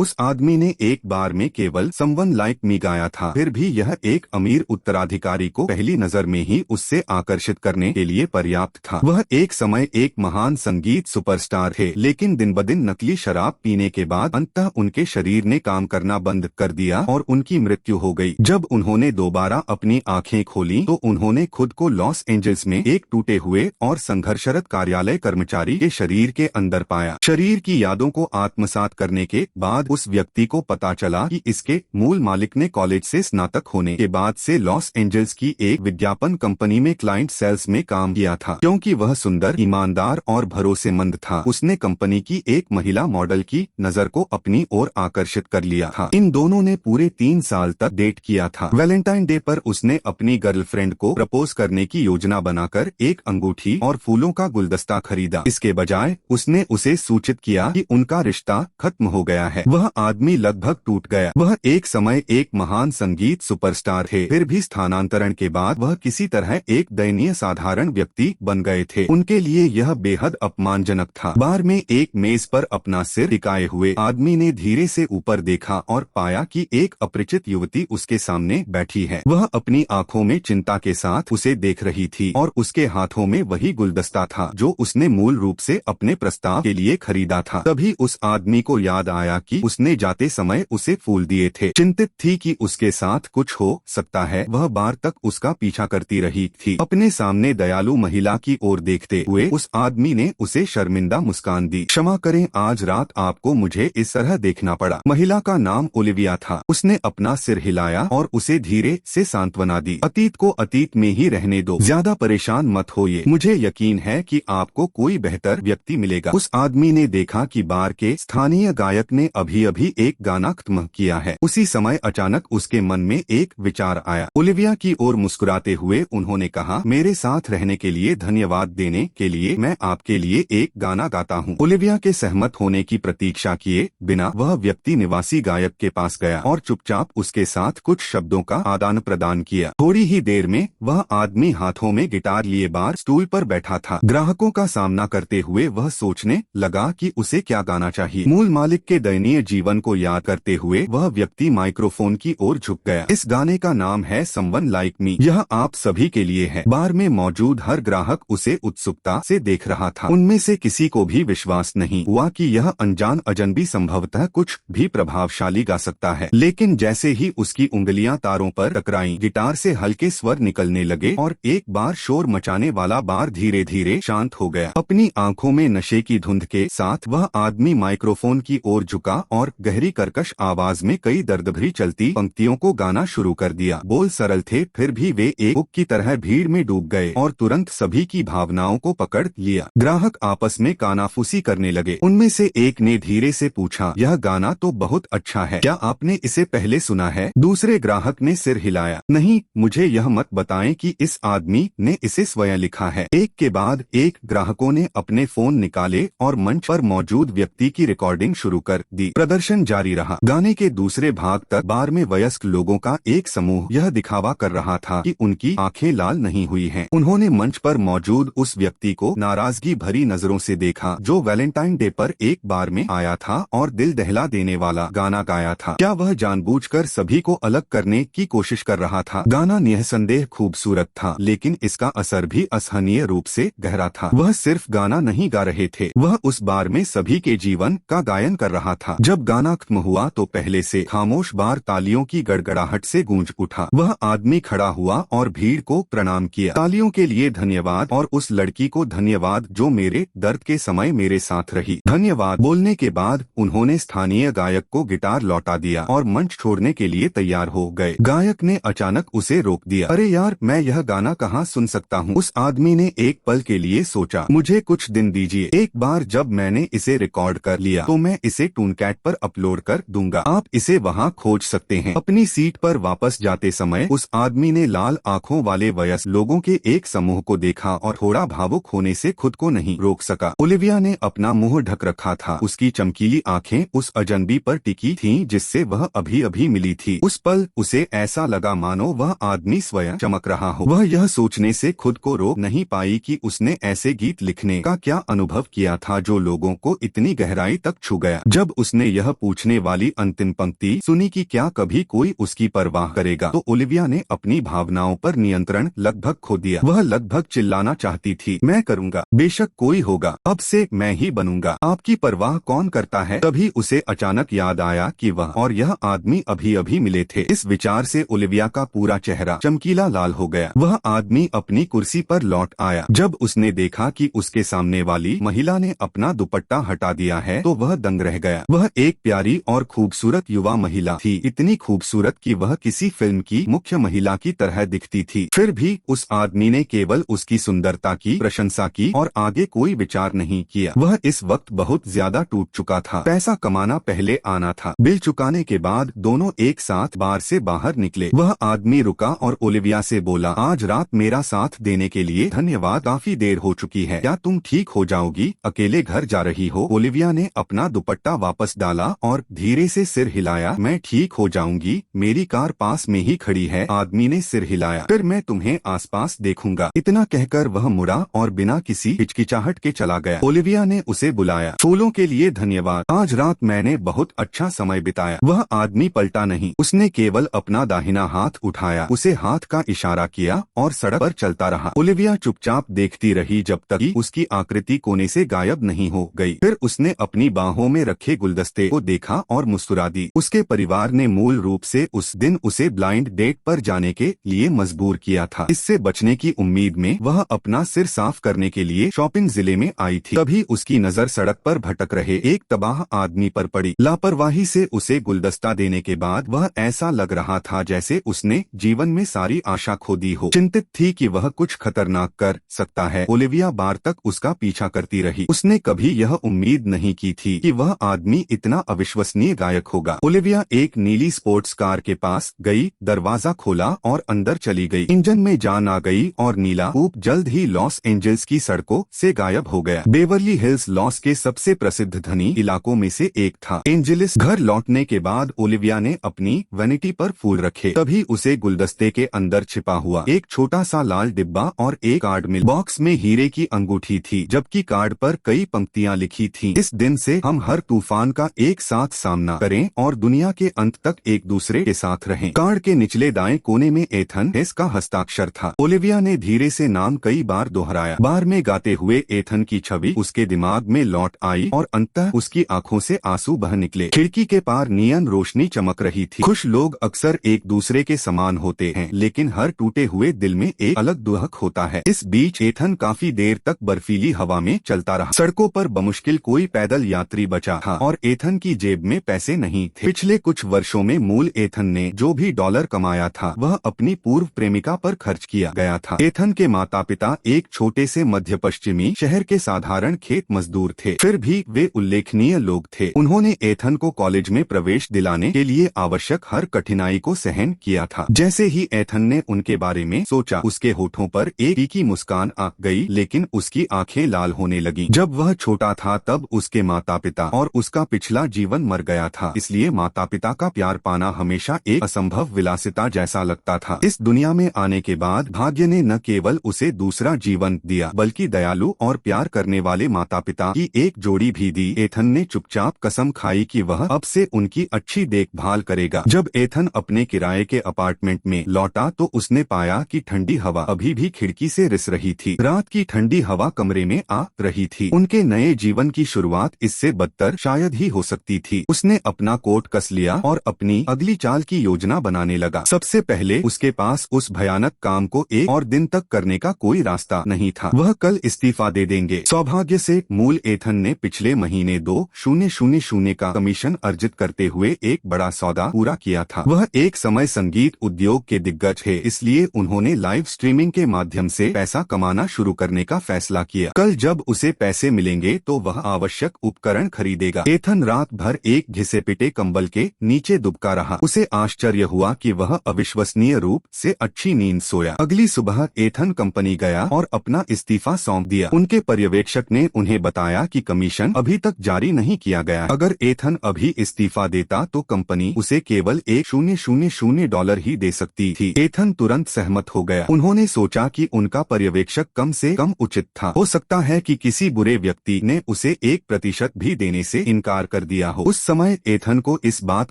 उस आदमी ने एक बार में केवल समवन लाइक मी गाया था, फिर भी यह एक अमीर उत्तराधिकारी को पहली नजर में ही उससे आकर्षित करने के लिए पर्याप्त था। वह एक समय एक महान संगीत सुपरस्टार थे, लेकिन दिन ब दिन नकली शराब पीने के बाद अंततः उनके शरीर ने काम करना बंद कर दिया और उनकी मृत्यु हो गई। जब उन्होंने दोबारा अपनी आंखें खोली तो उन्होंने खुद को लॉस एंजल्स में एक टूटे हुए और संघर्षरत कार्यालय कर्मचारी के शरीर के अंदर पाया। शरीर की यादों को आत्मसात करने के बाद उस व्यक्ति को पता चला कि इसके मूल मालिक ने कॉलेज से स्नातक होने के बाद से लॉस एंजल्स की एक विज्ञापन कंपनी में क्लाइंट सेल्स में काम किया था। क्योंकि वह सुंदर, ईमानदार और भरोसेमंद था, उसने कंपनी की एक महिला मॉडल की नजर को अपनी ओर आकर्षित कर लिया था। इन दोनों ने पूरे 3 साल तक डेट किया था। वैलेंटाइन डे पर उसने अपनी गर्लफ्रेंड को प्रपोज करने की योजना बनाकर एक अंगूठी और फूलों का गुलदस्ता खरीदा। इसके बजाय उसने उसे सूचित किया कि उनका रिश्ता खत्म हो गया है। वह आदमी लगभग टूट गया। वह एक समय एक महान संगीत सुपरस्टार थे, फिर भी स्थानांतरण के बाद वह किसी तरह एक दयनीय साधारण व्यक्ति बन गए थे। उनके लिए यह बेहद अपमानजनक था। बार में एक मेज पर अपना सिर टिकाए हुए आदमी ने धीरे से ऊपर देखा और पाया कि एक अपरिचित युवती उसके सामने बैठी है। वह अपनी आंखों में चिंता के साथ उसे देख रही थी और उसके हाथों में वही गुलदस्ता था जो उसने मूल रूप से अपने प्रस्ताव के लिए खरीदा था। तभी उस आदमी को याद आया कि उसने जाते समय उसे फूल दिए थे। चिंतित थी कि उसके साथ कुछ हो सकता है, वह बार तक उसका पीछा करती रही थी। अपने सामने दयालु महिला की ओर देखते हुए उस आदमी ने उसे शर्मिंदा मुस्कान दी। क्षमा करें, आज रात आपको मुझे इस तरह देखना पड़ा। महिला का नाम ओलिविया था। उसने अपना सिर हिलाया और उसे धीरे से सांत्वना दी। अतीत को अतीत में ही रहने दो, ज्यादा परेशान मत होइए। मुझे यकीन है कि आपको कोई बेहतर व्यक्ति मिलेगा। उस आदमी ने देखा कि बार के स्थानीय गायक ने अभी अभी एक गाना खत्म किया है। उसी समय अचानक उसके मन में एक विचार आया। ओलिविया की ओर मुस्कुराते हुए उन्होंने कहा, मेरे साथ रहने के लिए धन्यवाद देने के लिए मैं आपके लिए एक गाना गाता हूँ। ओलिविया के सहमत होने की प्रतीक्षा किए बिना वह व्यक्ति निवासी गायक के पास गया और चुपचाप उसके साथ कुछ शब्दों का आदान प्रदान किया। थोड़ी ही देर में वह आदमी हाथों में गिटार लिए बार स्टूल पर बैठा था। ग्राहकों का सामना करते हुए वह सोचने लगा कि उसे क्या गाना चाहिए। मूल मालिक के दयनीय जीवन को याद करते हुए वह व्यक्ति माइक्रोफोन की ओर झुक गया। इस गाने का नाम है समवन लाइक मी। यह आप सभी के लिए है। बार में मौजूद हर ग्राहक उसे उत्सुकता से देख रहा था। उनमें से किसी को भी विश्वास नहीं हुआ कि यह अनजान अजनबी संभवतः कुछ भी प्रभावशाली गा सकता है। लेकिन जैसे ही उसकी उंगलियां तारों पर टकराईं, गिटार से हल्के स्वर निकलने लगे और एक बार शोर मचाने वाला बार धीरे धीरे शांत हो गया। अपनी आंखों में नशे की धुंध के साथ वह आदमी माइक्रोफोन की ओर झुका और गहरी कर्कश आवाज में कई दर्दभरी चलती पंक्तियों को गाना शुरू कर दिया। बोल सरल थे, फिर भी वे एक हुक की तरह भीड़ में डूब गए और तुरंत सभी की भावनाओं को पकड़ लिया। ग्राहक आपस में कानाफूसी करने लगे। उनमें से एक ने धीरे से पूछा, यह गाना तो बहुत अच्छा है, क्या आपने इसे पहले सुना है? दूसरे ग्राहक ने सिर हिलाया। नहीं, मुझे यह मत बताएं कि इस आदमी ने इसे स्वयं लिखा है। एक के बाद एक ग्राहकों ने अपने फोन निकाले और मंच पर मौजूद व्यक्ति की रिकॉर्डिंग शुरू कर दी। प्रदर्शन जारी रहा। गाने के दूसरे भाग तक बार में वयस्क लोगों का एक समूह यह दिखावा कर रहा था कि उनकी आंखें लाल नहीं हुई हैं। उन्होंने मंच पर मौजूद उस व्यक्ति को नाराजगी भरी नजरों से देखा जो वैलेंटाइन डे पर एक बार में आया था और दिल दहला देने वाला गाना गाया था। क्या वह जानबूझकर सभी को अलग करने की कोशिश कर रहा था? गाना निःसंदेह खूबसूरत था, लेकिन इसका असर भी असहनीय रूप से गहरा था। वह सिर्फ गाना नहीं गा रहे थे, वह उस बार में सभी के जीवन का गायन कर रहा था। जब गाना खत्म हुआ तो पहले से खामोश बार तालियों की गड़गड़ाहट से गूंज उठा। वह आदमी खड़ा हुआ और भीड़ को प्रणाम किया। तालियों के लिए धन्यवाद और उस लड़की को धन्यवाद जो मेरे दर्द के समय मेरे साथ रही। धन्यवाद बोलने के बाद उन्होंने स्थानीय गायक को गिटार लौटा दिया और मंच छोड़ने के लिए तैयार हो गए। गायक ने अचानक उसे रोक दिया। अरे यार, मैं यह गाना कहाँ सुन सकता हूँ? उस आदमी ने एक पल के लिए सोचा। मुझे कुछ दिन दीजिए। एक बार जब मैंने इसे रिकॉर्ड कर लिया तो मैं इसे टूनकैट पर अपलोड कर दूंगा। आप इसे वहाँ खोज सकते हैं। अपनी सीट पर वापस जाते समय उस आदमी ने लाल आंखों वाले वयस्क लोगों के एक समूह को देखा और थोड़ा भावुक होने से खुद को नहीं रोक सका। ओलिविया ने अपना मुंह ढक रखा था। उसकी चमकीली आंखें उस अजनबी पर टिकी थीं जिससे वह अभी अभी मिली थी। उस पल उसे ऐसा लगा मानो वह आदमी स्वयं चमक रहा हो। वह यह सोचने से खुद को रोक नहीं पाई कि उसने ऐसे गीत लिखने का क्या अनुभव किया था जो लोगों को इतनी गहराई तक छू गया। जब उसने यह पूछने वाली अंतिम पंक्ति सुनी कि क्या कभी कोई उसकी परवाह करेगा, तो ओलिविया ने अपनी भावनाओं पर नियंत्रण लगभग खो दिया। वह लगभग चिल्लाना चाहती थी, मैं करूँगा, बेशक कोई होगा, अब से मैं ही बनूंगा, आपकी परवाह कौन करता है। तभी उसे अचानक याद आया कि वह और यह आदमी अभी अभी मिले थे। इस विचार से ओलिविया का पूरा चेहरा चमकीला लाल हो गया। वह आदमी अपनी कुर्सी पर लौट आया। जब उसने देखा कि उसके सामने वाली महिला ने अपना दुपट्टा हटा दिया है तो वह दंग रह गया। वह एक प्यारी और खूबसूरत युवा महिला थी, इतनी खूबसूरत कि वह किसी फिल्म की मुख्य महिला की तरह दिखती थी। फिर भी उस आदमी ने केवल उसकी सुंदरता की प्रशंसा की और आगे कोई विचार नहीं किया। वह इस वक्त बहुत ज्यादा टूट चुका था। पैसा कमाना पहले आना था। बिल चुकाने के बाद दोनों एक साथ बार से बाहर निकले। वह आदमी रुका और ओलिविया से बोला, आज रात मेरा साथ देने के लिए धन्यवाद, काफी देर हो चुकी है, क्या तुम ठीक हो जाओगी, अकेले घर जा रही हो। ओलिविया ने अपना दुपट्टा वापस डाला और धीरे से सिर हिलाया, मैं ठीक हो जाऊंगी, मेरी कार पास में ही खड़ी है। आदमी ने सिर हिलाया, फिर मैं तुम्हें आसपास देखूंगा। इतना कहकर वह मुड़ा और बिना किसी हिचकिचाहट के चला गया। ओलिविया ने उसे बुलाया, फूलों के लिए धन्यवाद, आज रात मैंने बहुत अच्छा समय बिताया। वह आदमी पलटा नहीं, उसने केवल अपना दाहिना हाथ उठाया, उसे हाथ का इशारा किया और सड़क पर चलता रहा। ओलिविया चुपचाप देखती रही जब तक कि उसकी आकृति कोने से गायब नहीं हो गई। फिर उसने अपनी बाहों में रखे गुलदस्ते को देखा और मुस्कुरा दी। उसके परिवार ने मूल रूप से उस दिन उसे ब्लाइंड डेट पर जाने के लिए मजबूर किया था। इससे बचने की उम्मीद में वह अपना सिर साफ करने के लिए शॉपिंग जिले में आई थी। तभी उसकी नजर सड़क पर भटक रहे एक तबाह आदमी पर पड़ी। लापरवाही से उसे गुलदस्ता देने के बाद वह ऐसा लग रहा था जैसे उसने जीवन में सारी आशा खो दी हो। चिंतित थी कि वह कुछ खतरनाक कर सकता है। ओलिविया बार तक उसका पीछा करती रही। उसने कभी यह उम्मीद नहीं की थी कि वह आदमी इतना अविश्वसनीय गायक होगा। ओलिविया एक नीली स्पोर्ट्स कार के पास गई, दरवाजा खोला और अंदर चली गई। इंजन में जान आ गई और नीला कूप जल्द ही लॉस एंजल्स की सड़कों से गायब हो गया। बेवर्ली हिल्स लॉस के सबसे प्रसिद्ध धनी इलाकों में से एक था। एंजेलिस घर लौटने के बाद ओलिविया ने अपनी वैनिटी पर फूल रखे। तभी उसे गुलदस्ते के अंदर छिपा हुआ एक छोटा सा लाल डिब्बा और एक कार्ड मिला। बॉक्स में हीरे की अंगूठी थी, जबकि कार्ड पर कई पंक्तियां लिखी थीं। इस दिन से हम हर तूफान का एक साथ सामना करें और दुनिया के अंत तक एक दूसरे के साथ रहें। कार्ड के निचले दाएं कोने में एथन हेस का हस्ताक्षर था। ओलिविया ने धीरे से नाम कई बार दोहराया। बार में गाते हुए एथन की छवि उसके दिमाग में लौट आई और अंततः उसकी आंखों से आंसू बह निकले। खिड़की के पार नियन रोशनी चमक रही थी। खुश लोग अक्सर एक दूसरे के समान होते हैं, लेकिन हर टूटे हुए दिल में एक अलग दुहक होता है। इस बीच एथन काफी देर तक बर्फीली हवा में चलता रहा। सड़कों पर बमुश्किल कोई पैदल यात्री बचा था और एथन की जेब में पैसे नहीं थे। पिछले कुछ वर्षों में मूल एथन ने जो भी डॉलर कमाया था वह अपनी पूर्व प्रेमिका पर खर्च किया गया था। एथन के माता पिता एक छोटे से मध्य पश्चिमी शहर के साधारण खेत मजदूर थे, फिर भी वे उल्लेखनीय लोग थे। उन्होंने एथन को कॉलेज में प्रवेश दिलाने के लिए आवश्यक हर कठिनाई को सहन किया था। जैसे ही एथन ने उनके बारे में सोचा, उसके होठों पर एक फीकी मुस्कान आ गई, लेकिन उसकी आंखें लाल होने लगीं। जब वह छोटा था तब उसके माता पिता और उसका पिछला जीवन मर गया था, इसलिए माता पिता का प्यार पाना हमेशा एक असंभव विलासिता जैसा लगता था। इस दुनिया में आने के बाद भाग्य ने न केवल उसे दूसरा जीवन दिया, बल्कि दयालु और प्यार करने वाले माता पिता की एक जोड़ी भी दी। एथन ने चुपचाप कसम खाई कि वह अब से उनकी अच्छी देखभाल करेगा। जब एथन अपने किराए के अपार्टमेंट में लौटा तो उसने पाया कि ठंडी हवा अभी भी खिड़की से रिस रही थी। रात की ठंडी हवा कमरे में आ रही थी। उनके नए जीवन की शुरुआत इससे बदतर शायद ही हो सकती थी। उसने अपना कोट कस लिया और अपनी अगली चाल की योजना बनाने लगा। सबसे पहले उसके पास उस भयानक काम को एक और दिन तक करने का कोई रास्ता नहीं था। वह कल इस्तीफा दे देंगे। सौभाग्य से मूल एथन ने पिछले महीने 2,000 का कमीशन अर्जित करते हुए एक बड़ा सौदा पूरा किया था। वह एक समय संगीत उद्योग के दिग्गज थे, इसलिए उन्होंने लाइव स्ट्रीमिंग के माध्यम से पैसा कमाना शुरू करने का फैसला किया। कल जब उसे पैसे मिलेंगे तो वह आवश्यक उपकरण खरीदेगा। एथन रात भर एक घिसे पिटे कंबल के नीचे दुबका रहा। उसे आश्चर्य हुआ कि वह अविश्वसनीय रूप से अच्छी नींद सोया। अगली सुबह एथन कंपनी गया और अपना इस्तीफा सौंप दिया। उनके पर्यवेक्षक ने उन्हें बताया कि कमीशन अभी तक जारी नहीं किया गया। अगर एथन अभी इस्तीफा देता तो कंपनी उसे केवल $1,000 ही दे सकती थी। एथन तुरंत सहमत हो गया। उन्होंने सोचा कि उनका पर्यवेक्षक कम से कम उचित था। हो सकता है कि किसी बुरे व्यक्ति ने उसे 1% भी देने से इनकार कर कर दिया हो। उस समय एथन को इस बात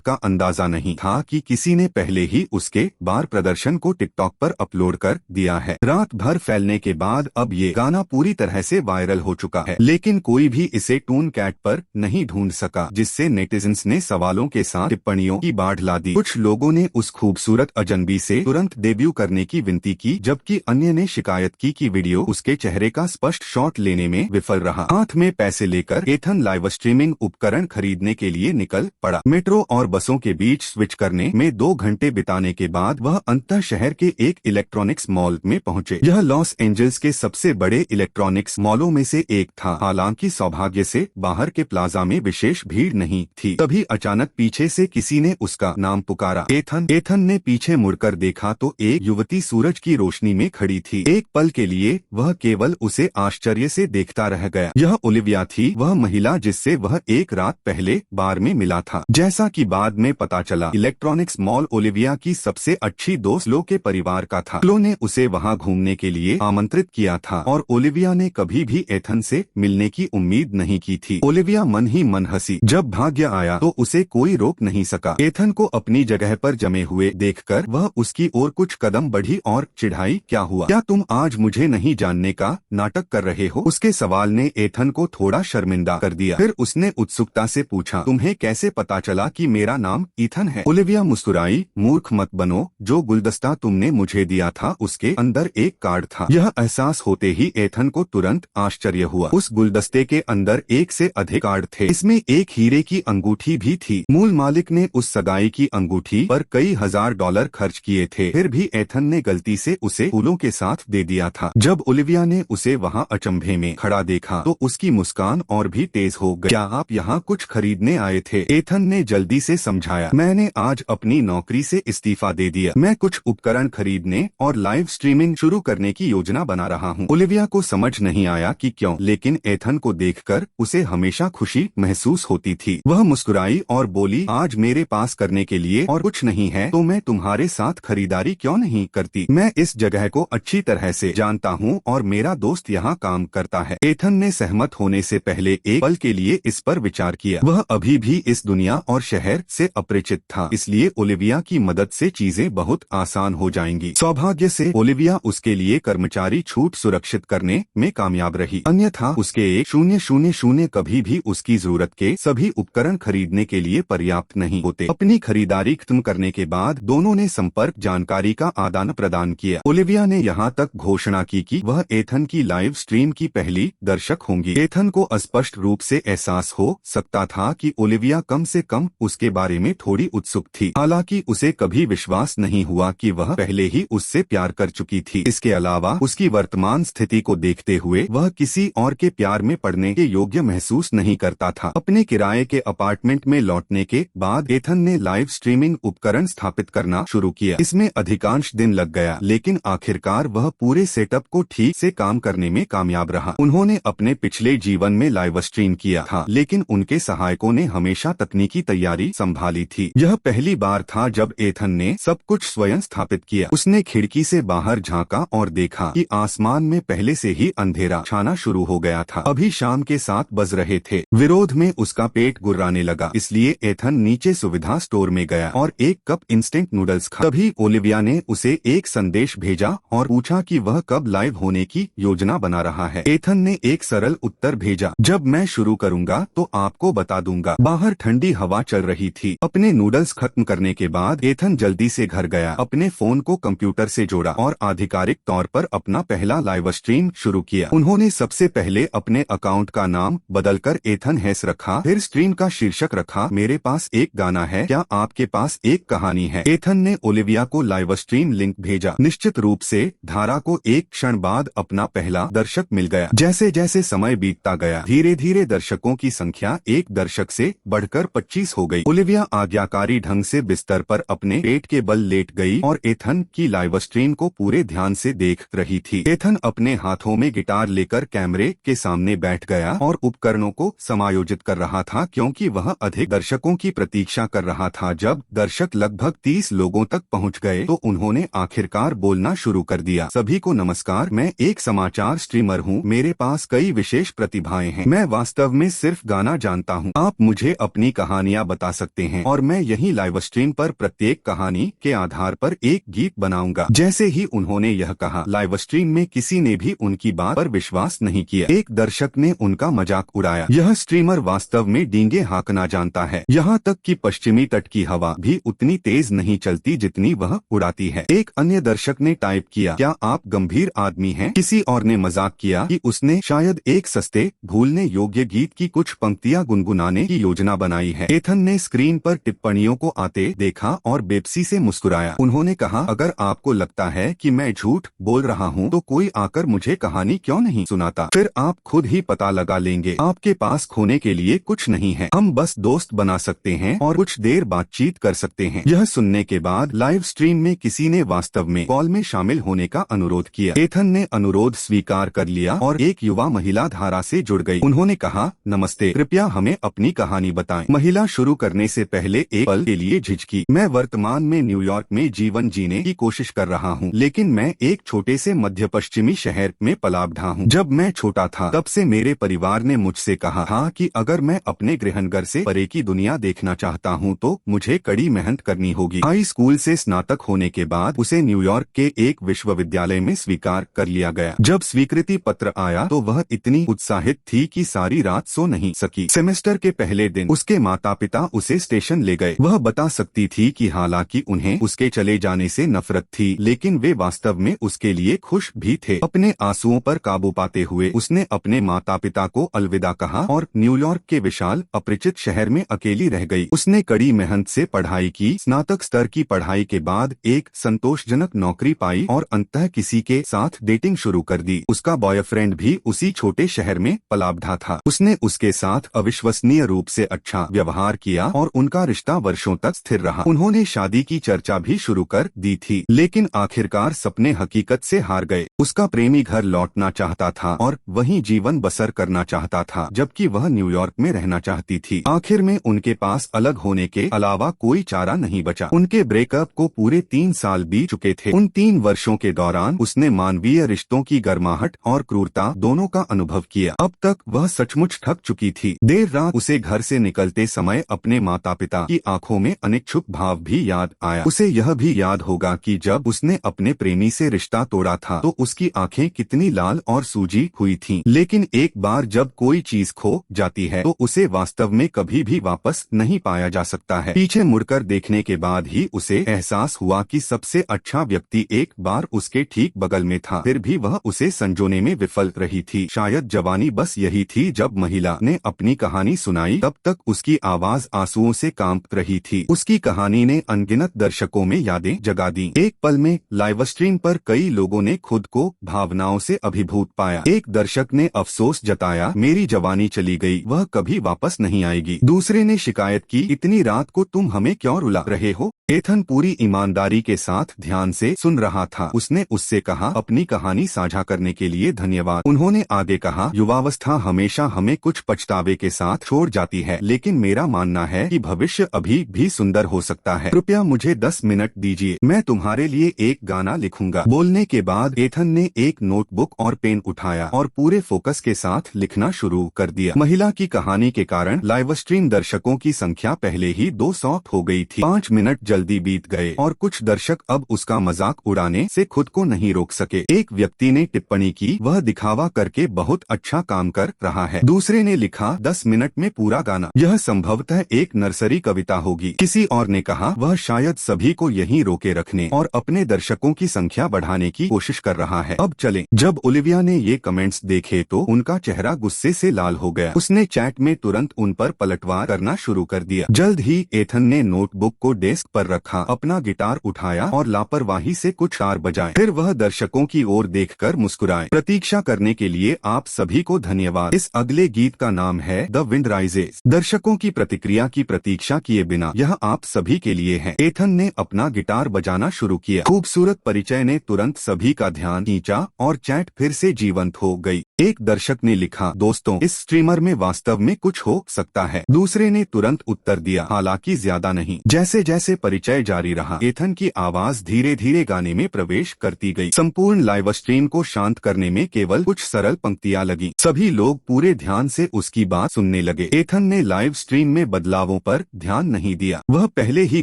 का अंदाजा नहीं था कि किसी ने पहले ही उसके बार प्रदर्शन को टिकटॉक पर अपलोड कर दिया है। रात भर फैलने के बाद अब ये गाना पूरी तरह से वायरल हो चुका है, लेकिन कोई भी इसे टून कैट पर नहीं ढूंढ सका, जिससे नेटिजन्स ने सवालों के साथ टिप्पणियों की बाढ़ ला दी। कुछ लोगों ने उस खूबसूरत अजनबी से तुरंत डेब्यू करने की विनती की, जबकि अन्य ने शिकायत की कि वीडियो उसके चेहरे का स्पष्ट शॉट लेने में विफल रहा। हाथ में पैसे लेकर एथन लाइव स्ट्रीमिंग उपकरण खरीदने के लिए निकल पड़ा। मेट्रो और बसों के बीच स्विच करने में 2 घंटे बिताने के बाद वह अंततः शहर के एक इलेक्ट्रॉनिक्स मॉल में पहुंचे। यह लॉस एंजल्स के सबसे बड़े इलेक्ट्रॉनिक्स मॉलों में से एक था। हालांकि सौभाग्य से बाहर के प्लाजा में विशेष भीड़ नहीं थी। तभी अचानक पीछे से किसी ने उसका नाम पुकारा, एथन। एथन ने पीछे मुड़कर देखा तो एक युवती सूरज की रोशनी में खड़ी थी। एक पल के लिए वह केवल उसे आश्चर्य से देखता रह गया। यह ओलिविया थी, वह महिला जिससे वह एक रात पहले बार में मिला था। जैसा कि बाद में पता चला, इलेक्ट्रॉनिक्स मॉल ओलिविया की सबसे अच्छी दोस्त क्लो के परिवार का था। क्लो ने उसे वहां घूमने के लिए आमंत्रित किया था और ओलिविया ने कभी भी एथन से मिलने की उम्मीद नहीं की थी। ओलिविया मन ही मन हंसी। जब भाग्य आया तो उसे कोई रोक नहीं सका। एथन को अपनी जगह पर जमे हुए देखकर वह उसकी ओर कुछ कदम बढ़ी और चिढ़ाई, क्या हुआ? क्या तुम आज मुझे नहीं जानने का नाटक कर रहे हो? उसके सवाल ने एथन को थोड़ा शर्मिंदा कर दिया। फिर उसने उत्सुकता से पूछा, तुम्हें कैसे पता चला कि मेरा नाम ईथन है? ओलिविया मुस्कुराई, मूर्ख मत बनो। जो गुलदस्ता तुमने मुझे दिया था उसके अंदर एक कार्ड था। यह एहसास होते ही एथन को तुरंत आश्चर्य हुआ। उस गुलदस्ते के अंदर एक से अधिक कार्ड थे। इसमें एक हीरे की अंगूठी भी थी। मूल मालिक ने उस सगाई की अंगूठी पर कई हजार डॉलर खर्च किए थे, फिर भी एथन ने गलती से उसे फूलों के साथ दे दिया था। जब ओलिविया ने उसे वहां अचंभे में खड़ा देखा तो उसकी मुस्कान और भी तेज हो गई। क्या आप यहाँ कुछ खरीदने आए थे? एथन ने जल्दी से समझाया, मैंने आज अपनी नौकरी से इस्तीफा दे दिया। मैं कुछ उपकरण खरीदने और लाइव स्ट्रीमिंग शुरू करने की योजना बना रहा हूँ। ओलिविया को समझ नहीं आया कि क्यों, लेकिन एथन को देखकर उसे हमेशा खुशी महसूस होती थी। वह मुस्कुराई और बोली, आज मेरे पास करने के लिए और कुछ नहीं है तो मैं तुम्हारे साथ खरीदारी क्यों नहीं करती? मैं इस जगह को अच्छी तरह से जानता हूँ और मेरा दोस्त यहाँ काम करता है। एथन ने सहमत होने से पहले एक पल के लिए इस पर विचार किया। वह अभी भी इस दुनिया और शहर से अपरिचित था, इसलिए ओलिविया की मदद से चीजें बहुत आसान हो जाएंगी। सौभाग्य से ओलिविया उसके लिए कर्मचारी छूट सुरक्षित करने में कामयाब रही, अन्यथा उसके 1,000 कभी भी उसकी जरूरत के सभी उपकरण खरीदने के लिए पर्याप्त नहीं होते। अपनी खरीदारी खत्म करने के बाद दोनों ने संपर्क जानकारी का आदान प्रदान किया। ओलिविया ने यहाँ तक घोषणा की कि वह एथन की लाइव स्ट्रीम की पहली दर्शक होंगी। एथन को स्पष्ट रूप से एहसास हो सकता था कि ओलिविया कम से कम उसके बारे में थोड़ी उत्सुक थी। हालांकि उसे कभी विश्वास नहीं हुआ कि वह पहले ही उससे प्यार कर चुकी थी। इसके अलावा उसकी वर्तमान स्थिति को देखते हुए वह किसी और के प्यार में पड़ने के योग्य महसूस नहीं करता था। अपने किराए के अपार्टमेंट में लौटने के बाद एथन ने लाइव स्ट्रीमिंग उपकरण स्थापित करना शुरू किया। इसमें अधिकांश दिन लग गया, लेकिन आखिरकार वह पूरे सेटअप को ठीक से काम करने में कामयाब रहा। उन्होंने अपने पिछले जीवन में लाइव स्ट्रीम किया था, लेकिन उनके सहायकों ने हमेशा तकनीकी तैयारी संभाली थी। यह पहली बार था जब एथन ने सब कुछ स्वयं स्थापित किया। उसने खिड़की से बाहर झांका और देखा कि आसमान में पहले से ही अंधेरा छाना शुरू हो गया था। अभी शाम के 7 बज रहे थे। विरोध में उसका पेट गुर्राने लगा, इसलिए एथन नीचे सुविधा स्टोर में गया और एक कप इंस्टेंट नूडल्स खा। तभी ओलिविया ने उसे एक संदेश भेजा और पूछा कि वह कब लाइव होने की योजना बना रहा है। एथन ने एक सरल उत्तर भेजा, जब मैं शुरू करूंगा तो आपको बता दूंगा। बाहर ठंडी हवा चल रही थी। अपने नूडल्स खत्म करने के बाद एथन जल्दी से घर गया, अपने फोन को कंप्यूटर से जोड़ा और आधिकारिक तौर पर अपना पहला लाइव स्ट्रीम शुरू किया। उन्होंने सबसे पहले अपने अकाउंट का नाम बदलकर एथन हेस रखा, फिर स्ट्रीम का शीर्षक रखा, मेरे पास एक गाना है, क्या आपके पास एक कहानी है? एथन ने ओलिविया को लाइव स्ट्रीम लिंक भेजा। निश्चित रूप से धारा को एक क्षण बाद अपना पहला दर्शक मिल गया। जैसे जैसे समय बीतता गया, धीरे धीरे दर्शकों की संख्या एक दर्शक से बढ़कर 25 हो गई। ओलिविया आज्ञाकारी ढंग से बिस्तर पर अपने पेट के बल लेट गई और एथन की लाइव स्ट्रीम को पूरे ध्यान से देख रही थी। एथन अपने हाथों में गिटार लेकर कैमरे के सामने बैठ गया और उपकरणों को समायोजित कर रहा था, क्योंकि वह अधिक दर्शकों की प्रतीक्षा कर रहा था। जब दर्शक लगभग 30 लोगों तक पहुंच गए तो उन्होंने आखिरकार बोलना शुरू कर दिया, सभी को नमस्कार, मैं एक समाचार स्ट्रीमर हूं, मेरे पास कई विशेष प्रतिभाएं हैं, मैं वास्तव में सिर्फ गाना जानता हूँ। आप मुझे अपनी कहानियाँ बता सकते हैं और मैं यही लाइव स्ट्रीम पर प्रत्येक कहानी के आधार पर एक गीत बनाऊंगा। जैसे ही उन्होंने यह कहा, लाइव स्ट्रीम में किसी ने भी उनकी बात पर विश्वास नहीं किया। एक दर्शक ने उनका मजाक उड़ाया, यह स्ट्रीमर वास्तव में डींगे हाँकना जानता है। यहाँ तक कि पश्चिमी तट की हवा भी उतनी तेज नहीं चलती जितनी वह उड़ाती है। एक अन्य दर्शक ने टाइप किया, क्या आप गंभीर आदमी हैं? किसी और ने मजाक किया कि उसने शायद एक सस्ते भूलने योग्य गीत की कुछ पंक्तियां गुनगुनाने की योजना बनाई है। एथन ने स्क्रीन पर टिप्पणियों को आते देखा और बेपसी से मुस्कुराया। उन्होंने कहा, अगर आपको लगता है कि मैं झूठ बोल रहा हूँ तो कोई आकर मुझे कहानी क्यों नहीं सुनाता? फिर आप खुद ही पता लगा लेंगे। आपके पास खोने के लिए कुछ नहीं है। हम बस दोस्त बना सकते हैं और कुछ देर बातचीत कर सकते हैं। यह सुनने के बाद लाइव स्ट्रीम में किसी ने वास्तव में कॉल में शामिल होने का अनुरोध किया। एथन ने अनुरोध स्वीकार कर लिया और एक युवा महिला धारा से जुड़ गई। उन्होंने कहा, नमस्ते, कृपया हमें अपनी कहानी बताएं। महिला शुरू करने से पहले एक पल के लिए झिझकी। मैं वर्तमान में न्यूयॉर्क में जीवन जीने की कोशिश कर रहा हूँ, लेकिन मैं एक छोटे से मध्य पश्चिमी शहर में पला बढ़ा हूँ। जब मैं छोटा था तब से मेरे परिवार ने मुझसे कहा था कि अगर मैं अपने गृहनगर से परे की दुनिया देखना चाहता हूँ तो मुझे कड़ी मेहनत करनी होगी। हाई स्कूल से स्नातक होने के बाद उसे न्यूयॉर्क के एक विश्वविद्यालय में स्वीकार कर लिया गया। जब स्वीकृति पत्र आया तो वह इतनी उत्साहित थी कि सारी रात सो नहीं सकी। सेमेस्टर के पहले दिन उसके माता पिता उसे स्टेशन ले गए। वह बता सकती थी कि हालांकि उन्हें उसके चले जाने से नफरत थी, लेकिन वे वास्तव में उसके लिए खुश भी थे। अपने आंसुओं पर काबू पाते हुए उसने अपने माता पिता को अलविदा कहा और न्यूयॉर्क के विशाल अपरिचित शहर में अकेली रह गई। उसने कड़ी मेहनत से पढ़ाई की, स्नातक स्तर की पढ़ाई के बाद एक संतोषजनक नौकरी पाई और अंततः किसी के साथ डेटिंग शुरू कर दी। उसका बॉयफ्रेंड भी उसी छोटे शहर में पला बढ़ा था। उसने उसके साथ अविश्वसनीय रूप से अच्छा व्यवहार किया और उनका रिश्ता वर्षों तक स्थिर रहा। उन्होंने शादी की चर्चा भी शुरू कर दी थी, लेकिन आखिरकार सपने हकीकत से हार गए। उसका प्रेमी घर लौटना चाहता था और वहीं जीवन बसर करना चाहता था, जबकि वह न्यूयॉर्क में रहना चाहती थी। आखिर में उनके पास अलग होने के अलावा कोई चारा नहीं बचा। उनके ब्रेकअप को पूरे 3 साल बीत चुके थे। उन 3 वर्षों के दौरान उसने मानवीय रिश्तों की गर्माहट और क्रूरता दोनों का अनुभव किया। अब तक वह सचमुच थक चुकी थी। देर रात उसे घर से निकलते समय अपने माता पिता की आंखों में अनिच्छुक भाव भी याद आया। उसे यह भी याद होगा कि जब उसने अपने प्रेमी से रिश्ता तोड़ा था तो उसकी आंखें कितनी लाल और सूजी हुई थीं। लेकिन एक बार जब कोई चीज खो जाती है तो उसे वास्तव में कभी भी वापस नहीं पाया जा सकता है। पीछे मुड़कर देखने के बाद ही उसे एहसास हुआ कि सबसे अच्छा व्यक्ति एक बार उसके ठीक बगल में था, फिर भी वह उसे संजोने में विफल रही थी। शायद जवानी बस यही थी। जब महिला ने अपनी कहानी सुनाई तब तक उसकी आवाज आंसुओं से कांप रही थी। उसकी कहानी ने अनगिनत दर्शकों में यादें जगा दी। एक पल में लाइव स्ट्रीम पर कई लोगों ने खुद को भावनाओं से अभिभूत पाया। एक दर्शक ने अफसोस जताया, मेरी जवानी चली गई, वह कभी वापस नहीं आएगी। दूसरे ने शिकायत की, इतनी रात को तुम हमें क्यों रुला रहे हो? एथन पूरी ईमानदारी के साथ ध्यान से सुन रहा था। उसने उससे कहा, अपनी कहानी साझा करने के लिए धन्यवाद। उन्होंने आगे कहा, युवावस्था हमेशा हमें कुछ पछतावे के साथ छोड़ जाती है, लेकिन मेरा मानना है कि भविष्य अभी भी सुंदर हो सकता है। कृपया मुझे 10 मिनट दीजिए, मैं तुम्हारे लिए एक गाना लिखूंगा। बोलने के बाद एथन ने एक नोटबुक और पेन उठाया और पूरे फोकस के साथ लिखना शुरू कर दिया। महिला की कहानी के कारण लाइव स्ट्रीम दर्शकों की संख्या पहले ही 200 हो गई थी। 5 मिनट जल्दी बीत गए और कुछ दर्शक अब उसका मजाक उड़ाने से खुद को नहीं रोक सके। एक व्यक्ति ने टिप्पणी की, वह दिखावा करके बहुत अच्छा काम कर रहा है। दूसरे ने लिखा, 10 मिनट में पूरा गाना, यह संभवतः एक नर्सरी कविता होगी। किसी और ने कहा, वह शायद सभी को यहीं रोके रखने और अपने दर्शकों की संख्या बढ़ाने की कोशिश कर रहा है। अब चलें। जब ओलिविया ने ये कमेंट्स देखे तो उनका चेहरा गुस्से से लाल हो गया। उसने चैट में तुरंत उन पर पलटवार करना शुरू कर दिया। जल्द ही एथन ने नोटबुक को डेस्क पर रखा, अपना गिटार उठाया और लापरवाही से कुछ तार बजाए। फिर वह दर्शकों की ओर देखकर मुस्कुराए। प्रतीक्षा करने के लिए आप सभी को धन्यवाद। इस अगले गीत का नाम है द विंड राइजेस। दर्शकों की प्रतिक्रिया की प्रतीक्षा किए बिना यह आप सभी के लिए है। एथन ने अपना गिटार बजाना शुरू किया। खूबसूरत परिचय ने तुरंत सभी का ध्यान खींचा और चैट फिर से जीवंत हो गई। एक दर्शक ने लिखा, दोस्तों इस स्ट्रीमर में वास्तव में कुछ हो सकता है। दूसरे ने तुरंत उत्तर दिया, हालांकि ज्यादा नहीं। जैसे जैसे परिचय जारी रहा, एथन की आवाज धीरे धीरे गाने में प्रवेश करती गई। संपूर्ण लाइव स्ट्रीम को शांत करने में केवल कुछ सरल पंक्तियां लगी। सभी लोग पूरे ध्यान से उसकी बात सुनने लगे। एथन ने लाइव स्ट्रीम में बदलावों पर ध्यान नहीं दिया। वह पहले ही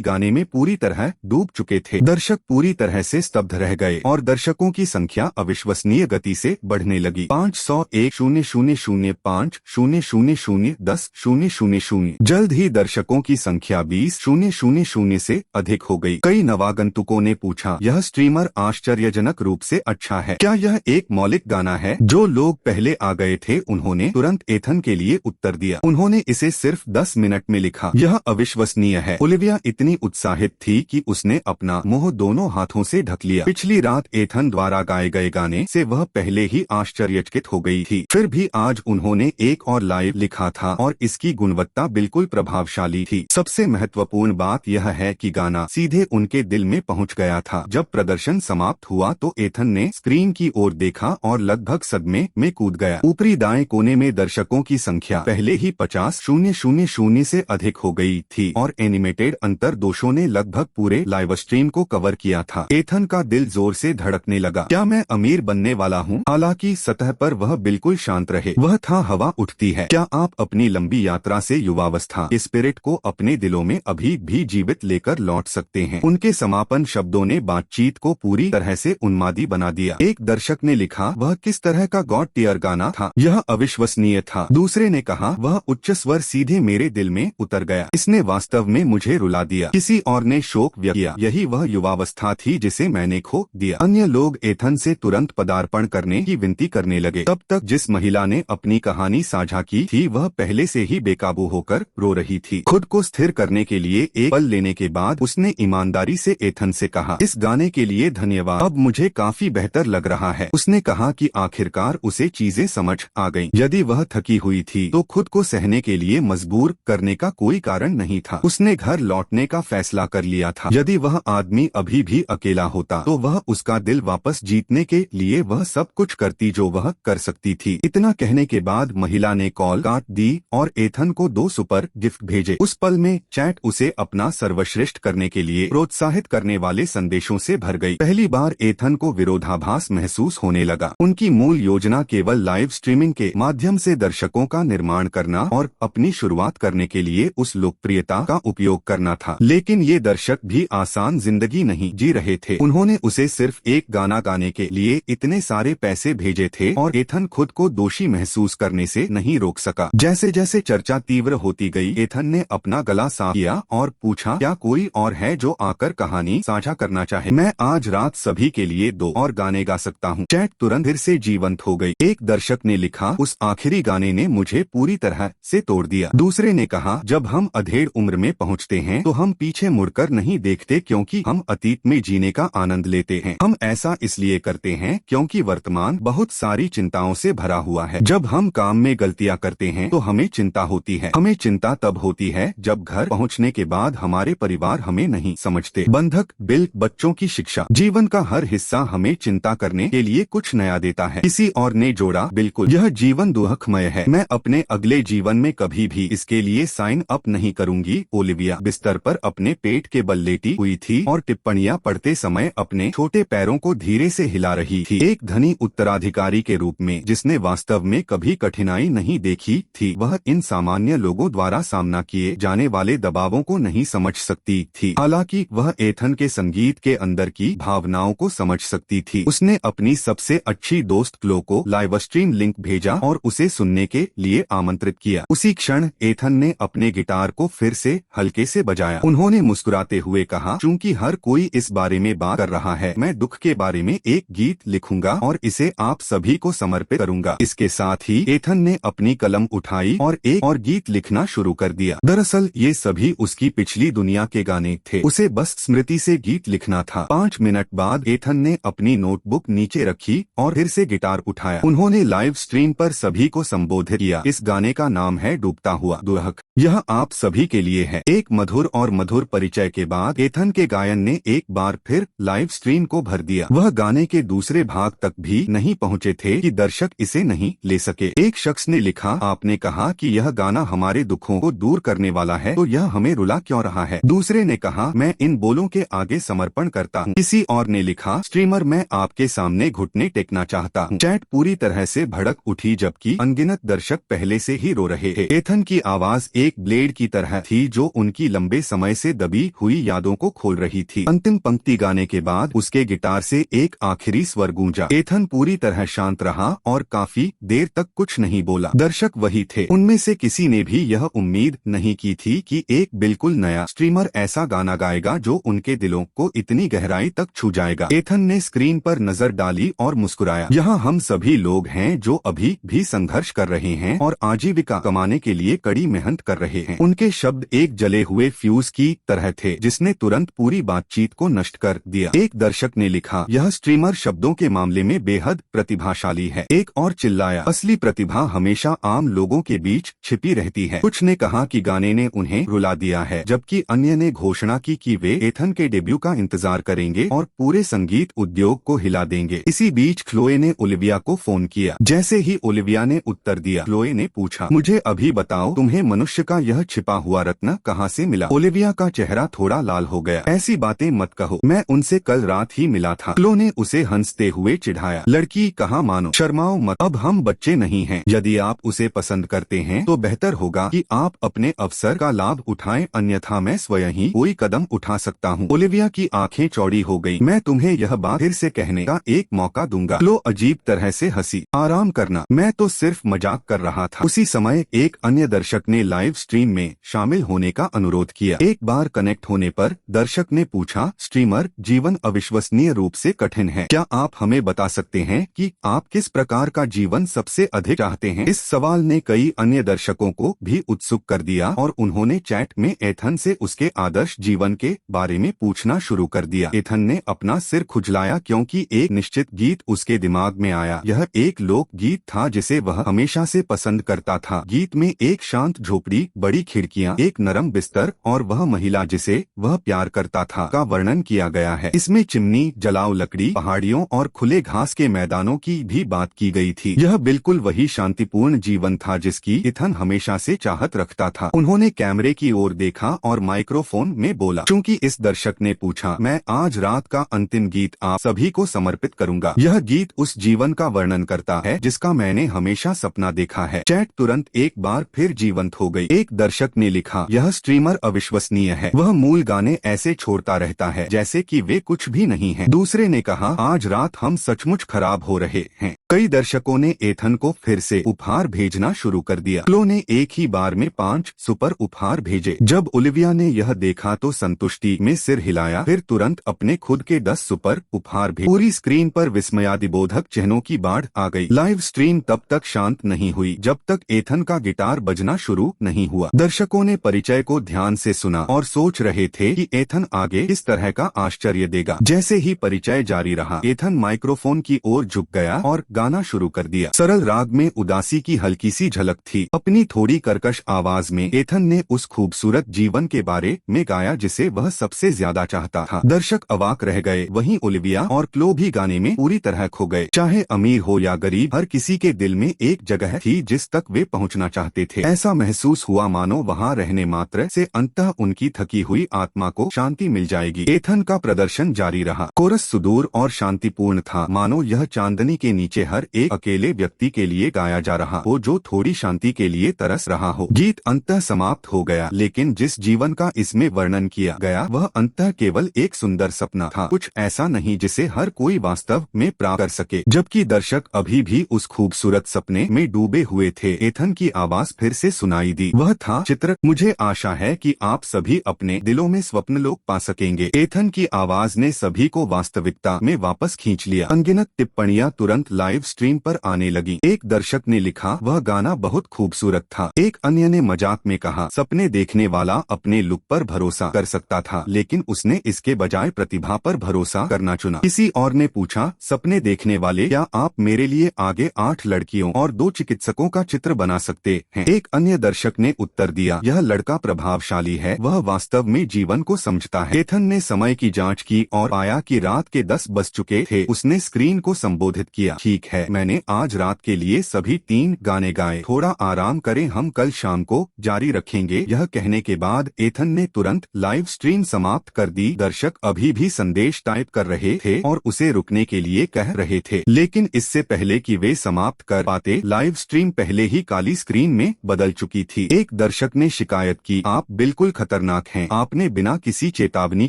गाने में पूरी तरह डूब चुके थे। दर्शक पूरी तरह से स्तब्ध रह गए और दर्शकों की संख्या अविश्वसनीय गति से बढ़ने लगी। 501,000,5,000,10,000। जल्द ही दर्शकों की संख्या 20,000 से अधिक हो गई। कई नवागंतुकों ने पूछा, यह स्ट्रीमर आश्चर्यजनक रूप से अच्छा है। क्या यह एक मौलिक गाना है? जो लोग पहले आ गए थे उन्होंने तुरंत एथन के लिए उत्तर दिया। उन्होंने इसे सिर्फ 10 मिनट में लिखा। यह अविश्वसनीय है। ओलिविया इतनी उत्साहित थी कि उसने अपना मुंह दोनों हाथों से ढक लिया। पिछली रात एथन द्वारा गाए गए गाने से वह पहले ही आश्चर्यचकित हो गई थी। फिर भी आज उन्होंने एक और लाइव लिखा था और इसकी गुणवत्ता बिल्कुल प्रभावशाली थी। सबसे महत्वपूर्ण बात यह है कि गाना सीधे उनके दिल में पहुंच गया था। जब प्रदर्शन समाप्त हुआ तो एथन ने स्क्रीन की ओर देखा और लगभग सदमे में कूद गया। ऊपरी दाएं कोने में दर्शकों की संख्या पहले ही 50,000 से अधिक हो गई थी और एनिमेटेड अंतर दोषों ने लगभग पूरे लाइव स्ट्रीम को कवर किया था। एथन का दिल जोर से धड़कने लगा। क्या मैं अमीर बनने वाला हूँ? हालांकि सतह पर वह बिल्कुल शांत रहे। वह था, हवा उठती है। क्या आप अपनी लंबी यात्रा से युवावस्था स्पिरिट को अपने दिलों में अभी भी जीवित लेकर लौट सकते हैं? उनके समापन शब्दों ने बातचीत को पूरी तरह से उन्मादी बना दिया। एक दर्शक ने लिखा, वह किस तरह का गॉड टियर गाना था, यह अविश्वसनीय था। दूसरे ने कहा, वह उच्च स्वर सीधे मेरे दिल में उतर गया। इसने वास्तव में मुझे रुला दिया। किसी और ने शोक व्यक्त किया, यही वह युवावस्था थी जिसे मैंने खो दिया। अन्य लोग एथन से तुरंत पदार्पण करने की विनती करने लगे। तब तक जिस महिला ने अपनी कहानी साझा की थी वह पहले से ही बेकाबू होकर रो रही थी। खुद को स्थिर करने के लिए एक पल लेने के बाद उसने ईमानदारी से एथन से कहा, इस गाने के लिए धन्यवाद, अब मुझे काफी बेहतर लग रहा है। उसने कहा कि आखिरकार उसे चीजें समझ आ गईं। यदि वह थकी हुई थी तो खुद को सहने के लिए मजबूर करने का कोई कारण नहीं था। उसने घर लौटने का फैसला कर लिया था। यदि वह आदमी अभी भी अकेला होता तो वह उसका दिल वापस जीतने के लिए वह सब कुछ करती जो वह कर सकती थी। इतना कहने के बाद महिला ने कॉल काट दी और एथन को 2 सुपर गिफ्ट भेजे। उस पल में चैट उसे अपना सर्वश्रेष्ठ करने के लिए प्रोत्साहित करने वाले संदेशों से भर गई। पहली बार एथन को विरोधाभास महसूस होने लगा। उनकी मूल योजना केवल लाइव स्ट्रीमिंग के माध्यम से दर्शकों का निर्माण करना और अपनी शुरुआत करने के लिए उस लोकप्रियता का उपयोग करना था। लेकिन ये दर्शक भी आसान जिंदगी नहीं जी रहे थे। उन्होंने उसे सिर्फ एक गाना गाने के लिए इतने सारे पैसे भेजे थे और एथन खुद को दोषी महसूस करने से नहीं रोक सका। जैसे जैसे चर्चा तीव्र होती गई, एथन ने अपना गला साफ किया और पूछा, क्या कोई और है जो आकर कहानी साझा करना चाहे? मैं आज रात सभी के लिए 2 और गाने गा सकता हूँ। चैट तुरंत फिर से जीवंत हो गई। एक दर्शक ने लिखा, उस आखिरी गाने ने मुझे पूरी तरह से तोड़ दिया। दूसरे ने कहा, जब हम अधेड़ उम्र में पहुँचते हैं तो हम पीछे मुड़कर नहीं देखते क्योंकि हम अतीत में जीने का आनंद लेते हैं। हम ऐसा इसलिए करते हैं क्योंकि वर्तमान बहुत सारी चिंताओं से भरा हुआ है। जब हम काम में गलतियां करते हैं तो हमें चिंता होती है। हमें चिंता तब होती है जब घर पहुंचने के बाद हमारे परिवार हमें नहीं समझते। बंधक, बिल, बच्चों की शिक्षा, जीवन का हर हिस्सा हमें चिंता करने के लिए कुछ नया देता है। किसी और ने जोड़ा, बिल्कुल, यह जीवन दुखमय है। मैं अपने अगले जीवन में कभी भी इसके लिए साइन अप नहीं करूंगी। ओलिविया बिस्तर पर अपने पेट के बल लेटी हुई थी और टिप्पणियां पढ़ते समय अपने छोटे पैरों को धीरे से हिला रही थी। एक धनी उत्तराधिकारी के रूप में जिसने वास्तव में कभी कठिनाई नहीं देखी थी, वह इन सामान्य लोगों द्वारा सामना किए जाने वाले दबावों को नहीं समझ सकती थी। हालांकि वह एथन के संगीत के अंदर की भावनाओं को समझ सकती थी। उसने अपनी सबसे अच्छी दोस्त क्लो को लाइव स्ट्रीम लिंक भेजा और उसे सुनने के लिए आमंत्रित किया। उसी क्षण एथन ने अपने गिटार को फिर से हल्के से बजाया। उन्होंने मुस्कुराते हुए कहा, चूंकि हर कोई इस बारे में बात कर रहा है, मैं दुख के बारे में एक गीत लिखूंगा और इसे आप सभी को समर्पित करूंगा। इसके साथ ही एथन ने अपनी कलम उठाई और एक और गीत लिखना शुरू कर दिया। दरअसल ये सभी उसकी पिछली दुनिया के गाने थे। उसे बस स्मृति से गीत लिखना था। 5 मिनट बाद एथन ने अपनी नोटबुक नीचे रखी और फिर से गिटार उठाया। उन्होंने लाइव स्ट्रीम पर सभी को संबोधित किया। इस गाने का नाम है डूबता हुआ दुहक। यह आप सभी के लिए है। एक मधुर और मधुर परिचय के बाद एथन के गायन ने एक बार फिर लाइव स्ट्रीम को भर दिया। वह गाने के दूसरे भाग तक भी नहीं पहुंचे थे कि दर्शक इसे नहीं ले सके। एक शख्स ने लिखा, आपने कहा कि यह गाना हमारे दुखों को दूर करने वाला है, तो यह हमें रुला क्यों रहा है? दूसरे ने कहा, मैं इन बोलों के आगे समर्पण करता हूँ। किसी और ने लिखा, स्ट्रीमर मैं आपके सामने घुटने टेकना चाहता हूँ। चैट पूरी तरह से भड़क उठी जबकि अनगिनत दर्शक पहले से ही रो रहे थे। एथन की आवाज एक ब्लेड की तरह थी जो उनकी लंबे समय से दबी हुई यादों को खोल रही थी। अंतिम पंक्ति गाने के बाद उसके गिटार से एक आखिरी स्वर गूंजा। एथन पूरी तरह शांत रहा और काफी देर तक कुछ नहीं बोला। दर्शक वही थे, उनमें से किसी ने भी यह उम्मीद नहीं की थी कि एक बिल्कुल नया स्ट्रीमर ऐसा गाना गाएगा जो उनके दिलों को इतनी गहराई तक छू जाएगा। एथन ने स्क्रीन पर नजर डाली और मुस्कुराया। यहाँ हम सभी लोग हैं जो अभी भी संघर्ष कर रहे हैं और आजीविका कमाने के लिए कड़ी मेहनत कर रहे हैं। उनके शब्द एक जले हुए फ्यूज की तरह थे जिसने तुरंत पूरी बातचीत को नष्ट कर दिया। एक दर्शक ने लिखा, यह स्ट्रीमर शब्दों के मामले में बेहद प्रतिभाशाली है। एक और चिल्लाया, असली प्रतिभा हमेशा आम लोगों के बीच छिपी रहती है। कुछ ने कहा कि गाने ने उन्हें रुला दिया है, जबकि अन्य ने घोषणा की कि वे एथन के डेब्यू का इंतजार करेंगे और पूरे संगीत उद्योग को हिला देंगे। इसी बीच क्लोए ने ओलिविया को फोन किया। जैसे ही ओलिविया ने उत्तर दिया, क्लोए ने पूछा, मुझे अभी बताओ, तुम्हें मनुष्य का यह छिपा हुआ रत्न कहाँ से मिला? ओलिविया का चेहरा थोड़ा लाल हो गया। ऐसी बातें मत कहो, मैं उनसे कल रात ही मिला था। क्लो ने उसे हंसते हुए चिढ़ाया, लड़की कहाँ मानो, शर्माओ मत, अब हम बच्चे नहीं हैं। यदि आप उसे पसंद करते हैं तो बेहतर होगा कि आप अपने अवसर का लाभ उठाएं, अन्यथा मैं स्वयं ही कोई कदम उठा सकता हूँ। ओलिविया की आंखें चौड़ी हो गयी। मैं तुम्हें यह बात फिर से कहने का एक मौका दूंगा। क्लो अजीब तरह से हंसी, आराम करना, मैं तो सिर्फ मजाक कर रहा था। उसी समय एक अन्य दर्शक ने लाइव स्ट्रीम में शामिल होने का अनुरोध किया। एक बार कनेक्ट होने पर दर्शक ने पूछा, स्ट्रीमर, जीवन अविश्वसनीय रूप से कठिन है, क्या आप हमें बता सकते हैं कि आप किस प्रकार का जीवन सबसे अधिक चाहते हैं? इस सवाल ने कई अन्य दर्शकों को भी उत्सुक कर दिया और उन्होंने चैट में एथन से उसके आदर्श जीवन के बारे में पूछना शुरू कर दिया। एथन ने अपना सिर खुजलाया क्योंकि एक निश्चित गीत उसके दिमाग में आया। यह एक लोक गीत था जिसे वह हमेशा से पसंद करता था। गीत में एक शांत झोपड़ी, बड़ी खिड़कियां, एक नरम बिस्तर और वह महिला जिसे वह प्यार करता था का वर्णन किया गया है। इसमें चिमनी, जलाओ लकड़ी, पहाड़ियों और खुले घास के मैदानों की भी बात की गई थी। यह बिल्कुल वही शांतिपूर्ण जीवन था जिसकी एथन हमेशा से चाहत रखता था। उन्होंने कैमरे की ओर देखा और माइक्रोफोन में बोला, चूंकि इस दर्शक ने पूछा, मैं आज रात का अंतिम गीत आप सभी को समर्पित करूंगा। यह गीत उस जीवन का वर्णन करता है जिसका मैंने हमेशा सपना देखा है। चैट तुरंत एक बार फिर जीवंत हो गई। एक दर्शक ने लिखा, यह स्ट्रीमर अविश्वसनीय है, वह मूल गाने ऐसे छोड़ता रहता है जैसे कि वे कुछ भी नहीं हैं। दूसरे ने कहा, आज रात हम सचमुच खराब हो रहे हैं। कई दर्शकों ने एथन को फिर से उपहार भेजना शुरू कर दिया। क्लो ने एक ही बार में 5 सुपर उपहार भेजे। जब ओलिविया ने यह देखा तो संतुष्टि में सिर हिलाया, फिर तुरंत अपने खुद के 10 सुपर उपहार भेजे। पूरी स्क्रीन पर विस्मयादिबोधक चिन्हों की बाढ़ आ गई। लाइव स्ट्रीम तब तक शांत नहीं हुई जब तक एथन का गिटार बजना शुरू नहीं हुआ। दर्शकों ने परिचय को ध्यान से सुना और सोच रहे थे कि एथन आगे किस तरह का आश्चर्य देगा। जैसे ही परिचय जारी रहा, एथन माइक्रोफोन की ओर झुक गया और गाना शुरू कर दिया। सरल राग में उदासी की हल्की सी झलक थी। अपनी थोड़ी कर्कश आवाज में एथन ने उस खूबसूरत जीवन के बारे में गाया जिसे वह सबसे ज्यादा चाहता था। दर्शक अवाक रह गए। वहीं ओलिविया और क्लो भी गाने में पूरी तरह खो गए। चाहे अमीर हो या गरीब, हर किसी के दिल में एक जगह थी जिस तक वे पहुंचना चाहते थे। ऐसा महसूस हुआ मानो वहां रहने मात्र से अंततः उनकी थकी हुई आत्मा को शांति मिल जाएगी। एथन का प्रदर्शन जारी रहा। कोरस सुदूर और शांतिपूर्ण था, मानो यह चांदनी के नीचे हर एक अकेले व्यक्ति के लिए गाया जा रहा हो जो थोड़ी शांति के लिए तरस रहा हो। गीत अंततः समाप्त हो गया, लेकिन जिस जीवन का इसमें वर्णन किया गया वह अंततः केवल एक सुंदर सपना था, कुछ ऐसा नहीं जिसे हर कोई वास्तव में प्राप्त कर सके। जबकि दर्शक अभी भी उस खूबसूरत सपने में डूबे हुए थे, एथन की आवाज फिर से सुनाई दी। वह था, चित्र, मुझे आशा है कि आप सभी अपने दिलों में स्वप्न लोक पा सकेंगे। एथन की आवाज ने सभी को वास्तविकता में वापस खींच लिया। अनगिनत टिप्पणियां तुरंत लाइव स्ट्रीम पर आने लगी। एक दर्शक ने लिखा, वह गाना बहुत खूबसूरत था। एक अन्य ने मजाक में कहा, सपने देखने वाला अपने लुक पर भरोसा कर सकता था, लेकिन उसने इसके बजाय प्रतिभा पर भरोसा करना चुना। किसी और ने पूछा, सपने देखने वाले, क्या आप मेरे लिए आगे 8 लड़कियों और 2 चिकित्सकों का चित्र बना सकते हैं? एक अन्य दर्शक ने उत्तर दिया, यह लड़का प्रभावशाली है, वह वास्तव में जीवन को समझता है। एथन ने समय की जांच की और पाया कि रात के 10 बज चुके थे। उसने स्क्रीन को संबोधित किया, ठीक है, मैंने आज रात के लिए सभी 3 गाने गाए, थोड़ा आराम करें, हम कल शाम को जारी रखेंगे। यह कहने के बाद एथन ने तुरंत लाइव स्ट्रीम समाप्त कर दी। दर्शक अभी भी संदेश टाइप कर रहे थे और उसे रुकने के लिए कह रहे थे, लेकिन इससे पहले कि वे समाप्त कर पाते, लाइव स्ट्रीम पहले ही काली स्क्रीन में बदल चुकी थी। एक दर्शक ने शिकायत की, आप बिल्कुल खतरनाक हैं, आपने बिना किसी चेतावनी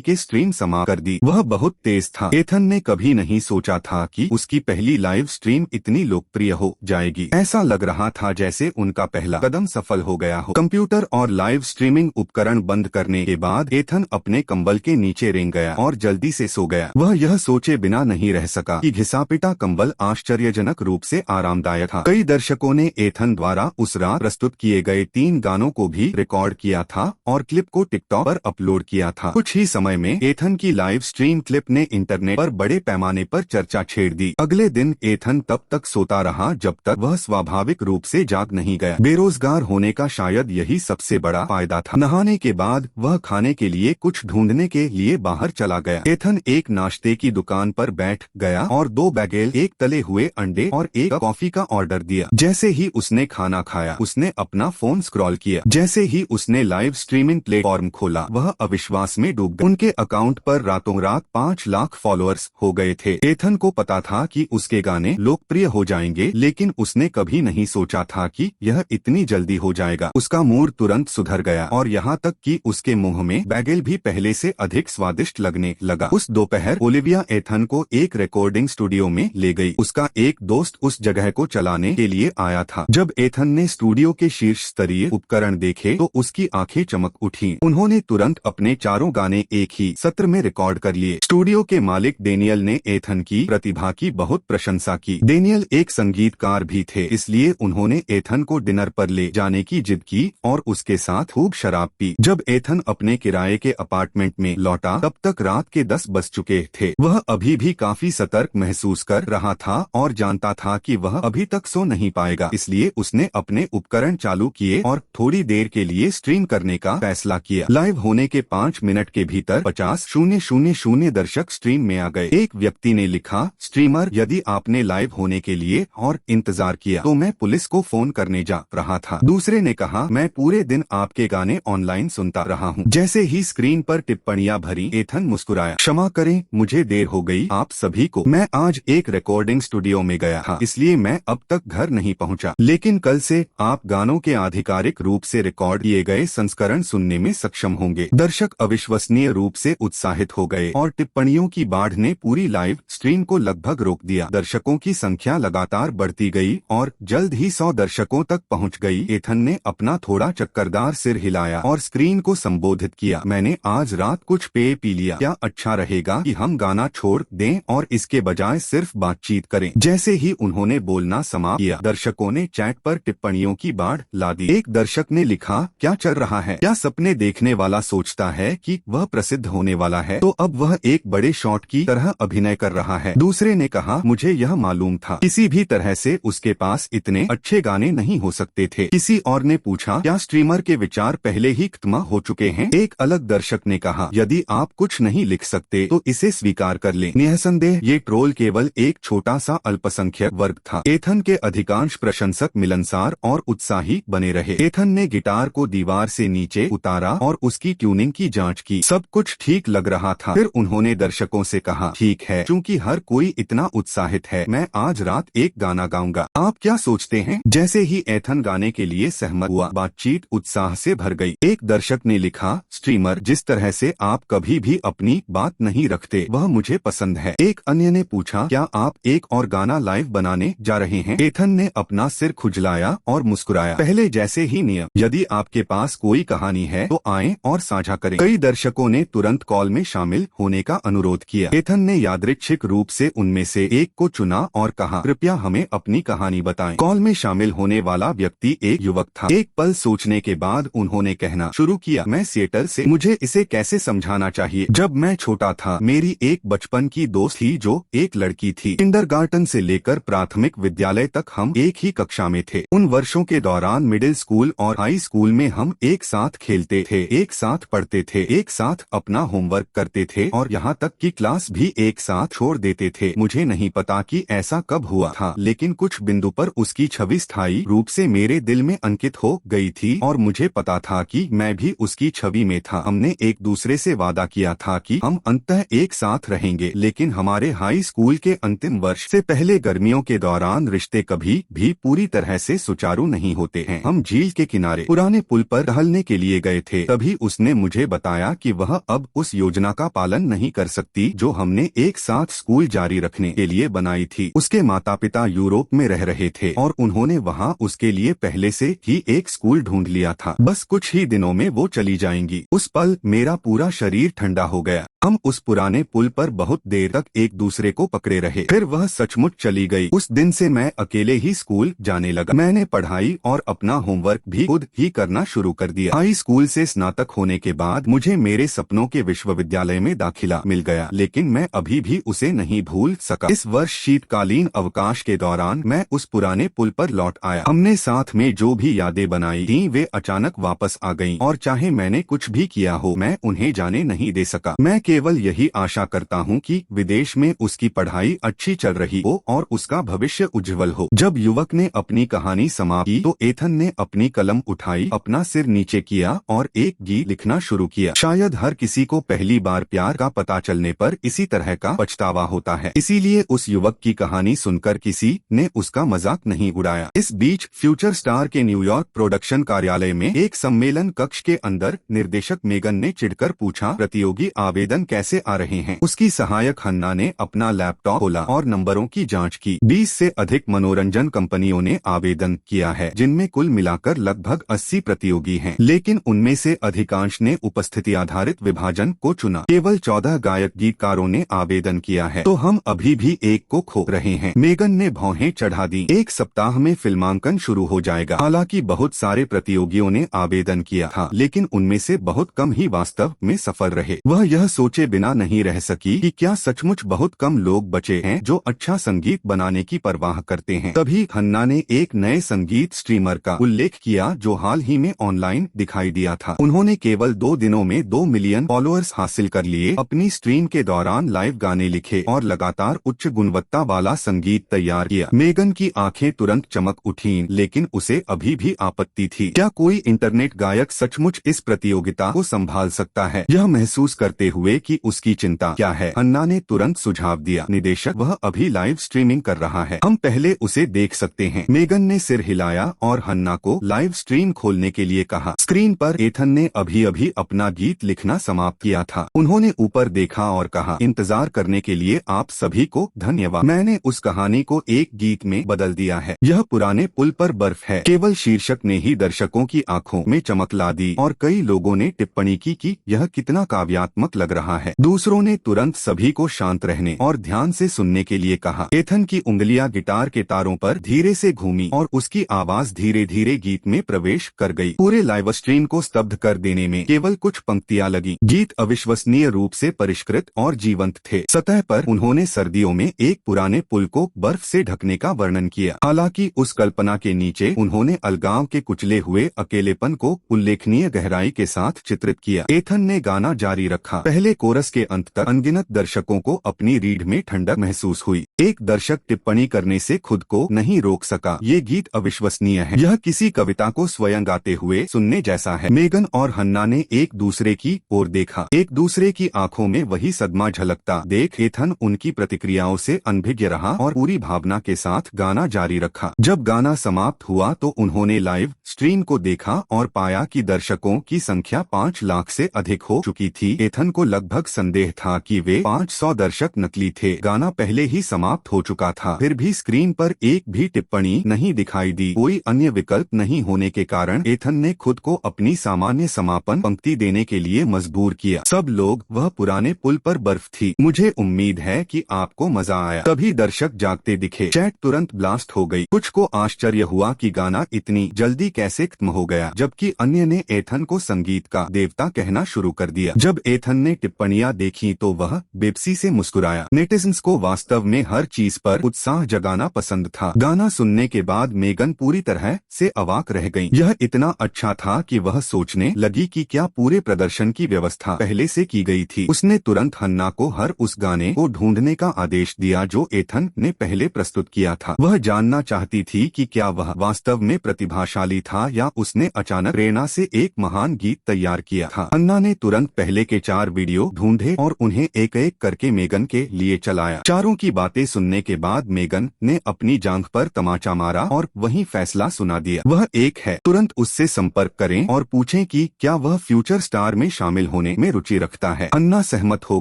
के स्ट्रीम समाप्त कर दी। वह बहुत तेज था। एथन ने कभी नहीं सोचा था कि उसकी पहली लाइव स्ट्रीम इतनी लोकप्रिय हो जाएगी। ऐसा लग रहा था जैसे उनका पहला कदम सफल हो गया हो। कंप्यूटर और लाइव स्ट्रीमिंग उपकरण बंद करने के बाद एथन अपने कंबल के नीचे रेंग गया और जल्दी से सो गया। वह यह सोचे बिना नहीं रह सका कि घिसा-पिटा कंबल आश्चर्यजनक रूप से आरामदायक था। कई दर्शकों ने एथन द्वारा उस रात प्रस्तुत किए गए 3 गानों को भी रिकॉर्ड किया था और क्लिप को टिकटॉक पर अपलोड किया था। कुछ ही समय में एथन की लाइव स्ट्रीम क्लिप ने इंटरनेट पर बड़े पैमाने पर चर्चा छेड़ दी। अगले दिन एथन तब तक सोता रहा जब तक वह स्वाभाविक रूप से जाग नहीं गया। बेरोजगार होने का शायद यही सबसे बड़ा फायदा था। नहाने के बाद वह खाने के लिए कुछ ढूंढने के लिए बाहर चला गया। एथन एक नाश्ते की दुकान पर बैठ गया और 2 बैगेल, एक तले हुए अंडे और एक कॉफी का ऑर्डर दिया। जैसे ही उसने खाना खाया, उसने अपना फोन स्क्रॉल किया। जैसे ही उसने लाइव स्ट्रीमिंग प्लेटफॉर्म खोला, वह अविश्वास में डूब गया। उनके अकाउंट पर रातों रात 5 लाख फॉलोअर्स हो गए थे। एथन को पता था कि उसके गाने लोकप्रिय हो जाएंगे, लेकिन उसने कभी नहीं सोचा था कि यह इतनी जल्दी हो जाएगा। उसका मूड तुरंत सुधर गया और यहाँ तक कि उसके मुंह में बैगेल भी पहले से अधिक स्वादिष्ट लगने लगा। उस दोपहर ओलिविया एथन को एक रिकॉर्डिंग स्टूडियो में ले गई। उसका एक दोस्त उस जगह को चलाने के लिए आया था। जब एथन ने स्टूडियो के शीर्ष स्तरीय उपकरण देखे तो उसकी आंखें चमक उठी। उन्होंने तुरंत अपने 4 गाने एक ही सत्र में रिकॉर्ड कर लिए। स्टूडियो के मालिक डेनियल ने एथन की प्रतिभा की बहुत प्रशंसा की। डेनियल एक संगीतकार भी थे, इसलिए उन्होंने एथन को डिनर पर ले जाने की जिद की और उसके साथ खूब शराब पी। जब एथन अपने किराए के अपार्टमेंट में लौटा, तब तक रात के 10 बज चुके थे। वह अभी भी काफी सतर्क महसूस कर रहा था और जानता था कि वह अभी तक सो नहीं पाएगा, इसलिए उसने अपने उपकरण चालू किए और थोड़ी देर के लिए स्ट्रीम करने का फैसला किया। लाइव होने के 5 मिनट के भीतर 50,000 दर्शक स्ट्रीम में आ गए। एक व्यक्ति ने लिखा, स्ट्रीमर, यदि आपने लाइव होने के लिए और इंतजार किया तो मैं पुलिस को फोन करने जा रहा था। दूसरे ने कहा, मैं पूरे दिन आपके गाने ऑनलाइन सुनता रहा हूँ। जैसे ही स्क्रीन पर टिप्पणियां भरी, एथन मुस्कुराया, क्षमा करें, मुझे देर हो गई आप सभी को। मैं आज एक रिकॉर्डिंग स्टूडियो में गया था, इसलिए मैं अब तक घर नहीं पहुंचा। लेकिन कल से आप गानों के आधिकारिक रूप से रिकॉर्ड किए गए संस्करण सुनने में सक्षम होंगे। दर्शक अविश्वसनीय रूप से उत्साहित हो गए और टिप्पणियों की बाढ़ ने पूरी लाइव स्ट्रीम को लगभग रोक दिया। दर्शकों की संख्या लगातार बढ़ती गई और जल्द ही 100 दर्शकों तक पहुंच गई। एथन ने अपना थोड़ा चक्करदार सिर हिलाया और स्क्रीन को संबोधित किया, मैंने आज रात कुछ पेय पी लिया। क्या अच्छा रहेगा कि हम गाना छोड़ दें और इसके बजाय सिर्फ बातचीत करें। जैसे ही उन्होंने बोलना समाप्त किया, दर्शकों ने चैट पर टिप्पणियों की बाढ़ ला दी। एक दर्शक ने लिखा, क्या चल रहा है? क्या सपने देखने वाला सोचता है कि वह प्रसिद्ध होने वाला है, तो अब वह एक बड़े शॉट की तरह अभिनय कर रहा है। दूसरे ने कहा, मुझे यह मालूम था, किसी भी तरह से उसके पास इतने अच्छे गाने नहीं हो सकते थे। किसी और ने पूछा, क्या स्ट्रीमर के विचार पहले ही खत्म हो चुके हैं? एक अलग दर्शक ने कहा, यदि आप कुछ नहीं लिख सकते तो इसे स्वीकार कर लें। निसंदेह ये ट्रोल केवल एक छोटा सा अल्पसंख्यक वर्ग था। एथन के अधिकांश प्रशंसक मिलनसार और उत्साही बने रहे। एथन ने गिटार को दीवार से नीचे उतारा और उसकी ट्यूनिंग की जांच की। सब कुछ ठीक लग रहा था। फिर उन्होंने दर्शकों से कहा, ठीक है, क्योंकि हर कोई इतना उत्साहित है, मैं आज रात एक गाना गाऊंगा। आप क्या सोचते हैं? जैसे ही एथन गाने के लिए सहमत हुआ, बातचीत उत्साह से भर गई। एक दर्शक ने लिखा, स्ट्रीमर, जिस तरह से आप कभी भी अपनी बात नहीं रखते वह मुझे पसंद है। एक अन्य ने पूछा, क्या आप एक और गाना लाइव बनाने जा रहे हैं? एथन ने अपना सिर खुजलाया और मुस्कुराया, पहले जैसे ही नियम, यदि आपके पास कोई कहानी है तो आएं और साझा करें। कई दर्शकों ने तुरंत कॉल में शामिल होने का अनुरोध किया। एथन ने यादृच्छिक रूप से उनमें से एक को चुना और कहा, कृपया हमें अपनी कहानी बताएं। कॉल में शामिल होने वाला व्यक्ति एक युवक था। एक पल सोचने के बाद उन्होंने कहना शुरू किया, मैं सिएटल से। मुझे इसे कैसे समझाना चाहिए? जब मैं छोटा था, मेरी एक बचपन की दोस्त थी जो एक लड़की थी। किंडरगार्टन से लेकर प्राथमिक विद्यालय तक हम एक ही कक्षा में थे। उन वर्षों के दौरान मिडिल स्कूल और हाई स्कूल में हम एक साथ खेलते थे, एक साथ पढ़ते थे, एक साथ अपना होमवर्क करते थे और यहाँ तक कि क्लास भी एक साथ छोड़ देते थे। मुझे नहीं पता कि ऐसा ऐसा कब हुआ था, लेकिन कुछ बिंदु पर उसकी छवि स्थायी रूप से मेरे दिल में अंकित हो गई थी और मुझे पता था कि मैं भी उसकी छवि में था। हमने एक दूसरे से वादा किया था कि हम अंततः एक साथ रहेंगे, लेकिन हमारे हाई स्कूल के अंतिम वर्ष से पहले गर्मियों के दौरान रिश्ते कभी भी पूरी तरह से सुचारू नहीं होते हैं। हम झील के किनारे पुराने पुल पर टहलने के लिए गए थे, तभी उसने मुझे बताया कि वह अब उस योजना का पालन नहीं कर सकती जो हमने एक साथ स्कूल जारी रखने के लिए बनाई थी। उसके माता पिता यूरोप में रह रहे थे और उन्होंने वहाँ उसके लिए पहले से ही एक स्कूल ढूंढ लिया था। बस कुछ ही दिनों में वो चली जाएंगी। उस पल मेरा पूरा शरीर ठंडा हो गया। हम उस पुराने पुल पर बहुत देर तक एक दूसरे को पकड़े रहे, फिर वह सचमुच चली गई। उस दिन से मैं अकेले ही स्कूल जाने लगा। मैंने पढ़ाई और अपना होमवर्क भी खुद ही करना शुरू कर दिया। हाई स्कूल से स्नातक होने के बाद मुझे मेरे सपनों के विश्वविद्यालय में दाखिला मिल गया, लेकिन मैं अभी भी उसे नहीं भूल सका। इस वर्ष शीतकालीन अवकाश के दौरान मैं उस पुराने पुल पर लौट आया। हमने साथ में जो भी यादें बनाई थीं वे अचानक वापस आ गईं, और चाहे मैंने कुछ भी किया हो मैं उन्हें जाने नहीं दे सका। मैं केवल यही आशा करता हूँ कि विदेश में उसकी पढ़ाई अच्छी चल रही हो और उसका भविष्य उज्जवल हो। जब युवक ने अपनी कहानी समाप्त की तो एथन ने अपनी कलम उठाई, अपना सिर नीचे किया और एक गीत लिखना शुरू किया। शायद हर किसी को पहली बार प्यार का पता चलने पर इसी तरह का पछतावा होता है, इसीलिए उस युवक की कहानी सुनकर किसी ने उसका मजाक नहीं उड़ाया। इस बीच फ्यूचर स्टार के न्यूयॉर्क प्रोडक्शन कार्यालय में एक सम्मेलन कक्ष के अंदर निर्देशक मेगन ने चिढ़कर पूछा, प्रतियोगी आवेदन कैसे आ रहे हैं? उसकी सहायक हन्ना ने अपना लैपटॉप खोला और नंबरों की जांच की। 20 से अधिक मनोरंजन कंपनियों ने आवेदन किया है, जिनमें कुल मिलाकर लगभग 80 प्रतियोगी हैं, लेकिन उनमें से अधिकांश ने उपस्थिति आधारित विभाजन को चुना। केवल 14 गायक गीतकारों ने आवेदन किया है, तो हम अभी भी एक को खो रहे हैं। मेगन ने भौहें चढ़ा दी। एक सप्ताह में फिल्मांकन शुरू हो जाएगा। हालांकि बहुत सारे प्रतियोगियों ने आवेदन किया था, लेकिन उनमें से बहुत कम ही वास्तव में सफल रहे। वह यह सोचे बिना नहीं रह सकी कि क्या सचमुच बहुत कम लोग बचे हैं जो अच्छा संगीत बनाने की परवाह करते हैं। तभी हन्ना ने एक नए संगीत स्ट्रीमर का उल्लेख किया जो हाल ही में ऑनलाइन दिखाई दिया था। उन्होंने केवल 2 दिनों में 2 मिलियन फॉलोअर्स हासिल कर लिए, अपनी स्ट्रीम के दौरान लाइव गाने लिखे और लगातार उच्च गुणवत्ता वाला संगीत तैयार किया। मेगन की आंखें तुरंत चमक उठीं, लेकिन उसे अभी भी आपत्ति थी। क्या कोई इंटरनेट गायक सचमुच इस प्रतियोगिता को संभाल सकता है? यह महसूस करते हुए कि उसकी चिंता क्या है, हन्ना ने तुरंत सुझाव दिया, निदेशक वह अभी लाइव स्ट्रीमिंग कर रहा है, हम पहले उसे देख सकते हैं। मेगन ने सिर हिलाया और हन्ना को लाइव स्ट्रीम खोलने के लिए कहा। स्क्रीन पर एथन ने अभी अभी अपना गीत लिखना समाप्त किया था। उन्होंने ऊपर देखा और कहा, इंतजार करने के लिए आप सभी को धन्यवाद। मैंने उस कहानी को एक गीत में बदल दिया है। यह पुराने पुल पर बर्फ है। केवल शीर्षक ने ही दर्शकों की आंखों में चमक ला दी और कई लोगों ने टिप्पणी की कि यह कितना काव्यात्मक लग रहा है। दूसरों ने तुरंत सभी को शांत रहने और ध्यान से सुनने के लिए कहा। एथन की उंगलियां गिटार के तारों पर धीरे से घूमी और उसकी आवाज धीरे धीरे गीत में प्रवेश कर गई। पूरे लाइव स्ट्रीम को स्तब्ध कर देने में केवल कुछ पंक्तियां लगी। गीत अविश्वसनीय रूप से परिष्कृत और जीवंत थे। सतह पर उन्होंने सर्दियों में एक पुराने पुल को बर्फ से ढकने का वर्णन किया। हालांकि उस कल्पना के नीचे उन्होंने अलगाव के कुचले हुए अकेलेपन को उल्लेखनीय गहराई के साथ चित्रित किया। एथन ने गाना जारी रखा। पहले कोरस के अंत तक अनगिनत दर्शकों को अपनी रीढ़ में ठंडक महसूस हुई। एक दर्शक टिप्पणी करने से खुद को नहीं रोक सका, ये गीत अविश्वसनीय है। यह किसी कविता को स्वयं गाते हुए सुनने जैसा है। मेगन और हन्ना ने एक दूसरे की ओर देखा, एक दूसरे की आंखों में वही सदमा झलकता देख एथन उनकी प्रतिक्रियाओं से अनभिज्ञ रहा और पूरी भावना के साथ गाना जारी रखा। जब गाना समाप्त हुआ तो उन्होंने लाइव स्ट्रीम को देखा और पाया कि दर्शकों की संख्या 5 लाख से अधिक हो चुकी थी। एथन को लगभग संदेह था कि वे 500 दर्शक नकली थे। गाना पहले ही समाप्त हो चुका था, फिर भी स्क्रीन पर एक भी टिप्पणी नहीं दिखाई दी। कोई अन्य विकल्प नहीं होने के कारण एथन ने खुद को अपनी सामान्य समापन पंक्ति देने के लिए मजबूर किया। सब लोग, वह पुराने पुल पर बर्फ थी। मुझे उम्मीद है कि आपको मजा आया। तभी दर्शक जागते दिखे। चैट तुरंत ब्लास्ट हो गई। कुछ को आश्चर्य हुआ कि गाना इतनी जल्दी कैसे खत्म हो गया, जबकि अन्य ने एथन को संगीत का देवता कहना शुरू कर दिया। जब एथन ने टिप्पणियां देखी तो वह बेबसी से मुस्कुराया। नेटिजन्स को वास्तव में हर चीज पर उत्साह जगाना पसंद था। गाना सुनने के बाद मेगन पूरी तरह से अवाक रह गईं। यह इतना अच्छा था था कि वह सोचने लगी कि क्या पूरे प्रदर्शन की व्यवस्था पहले से की गई थी। उसने तुरंत हन्ना को हर उस गाने को ढूंढने का आदेश दिया जो एथन ने पहले प्रस्तुत किया था। वह जानना चाहती थी कि क्या वह वास्तव में प्रतिभाशाली था या उसने अचानक प्रेरणा से एक महान गीत तैयार किया था। हन्ना ने तुरंत पहले के 4 वीडियो ढूंढे और उन्हें एक एक करके मेगन के लिए चलाया। चारों की बातें सुनने के बाद मेगन ने अपनी जांघ पर तमाचा मारा और वहीं फैसला सुना दिया। वह एक है, तुरंत उससे संपर्क करें और पूछें कि क्या वह फ्यूचर स्टार में शामिल होने में रुचि रखता है। हन्ना सहमत हो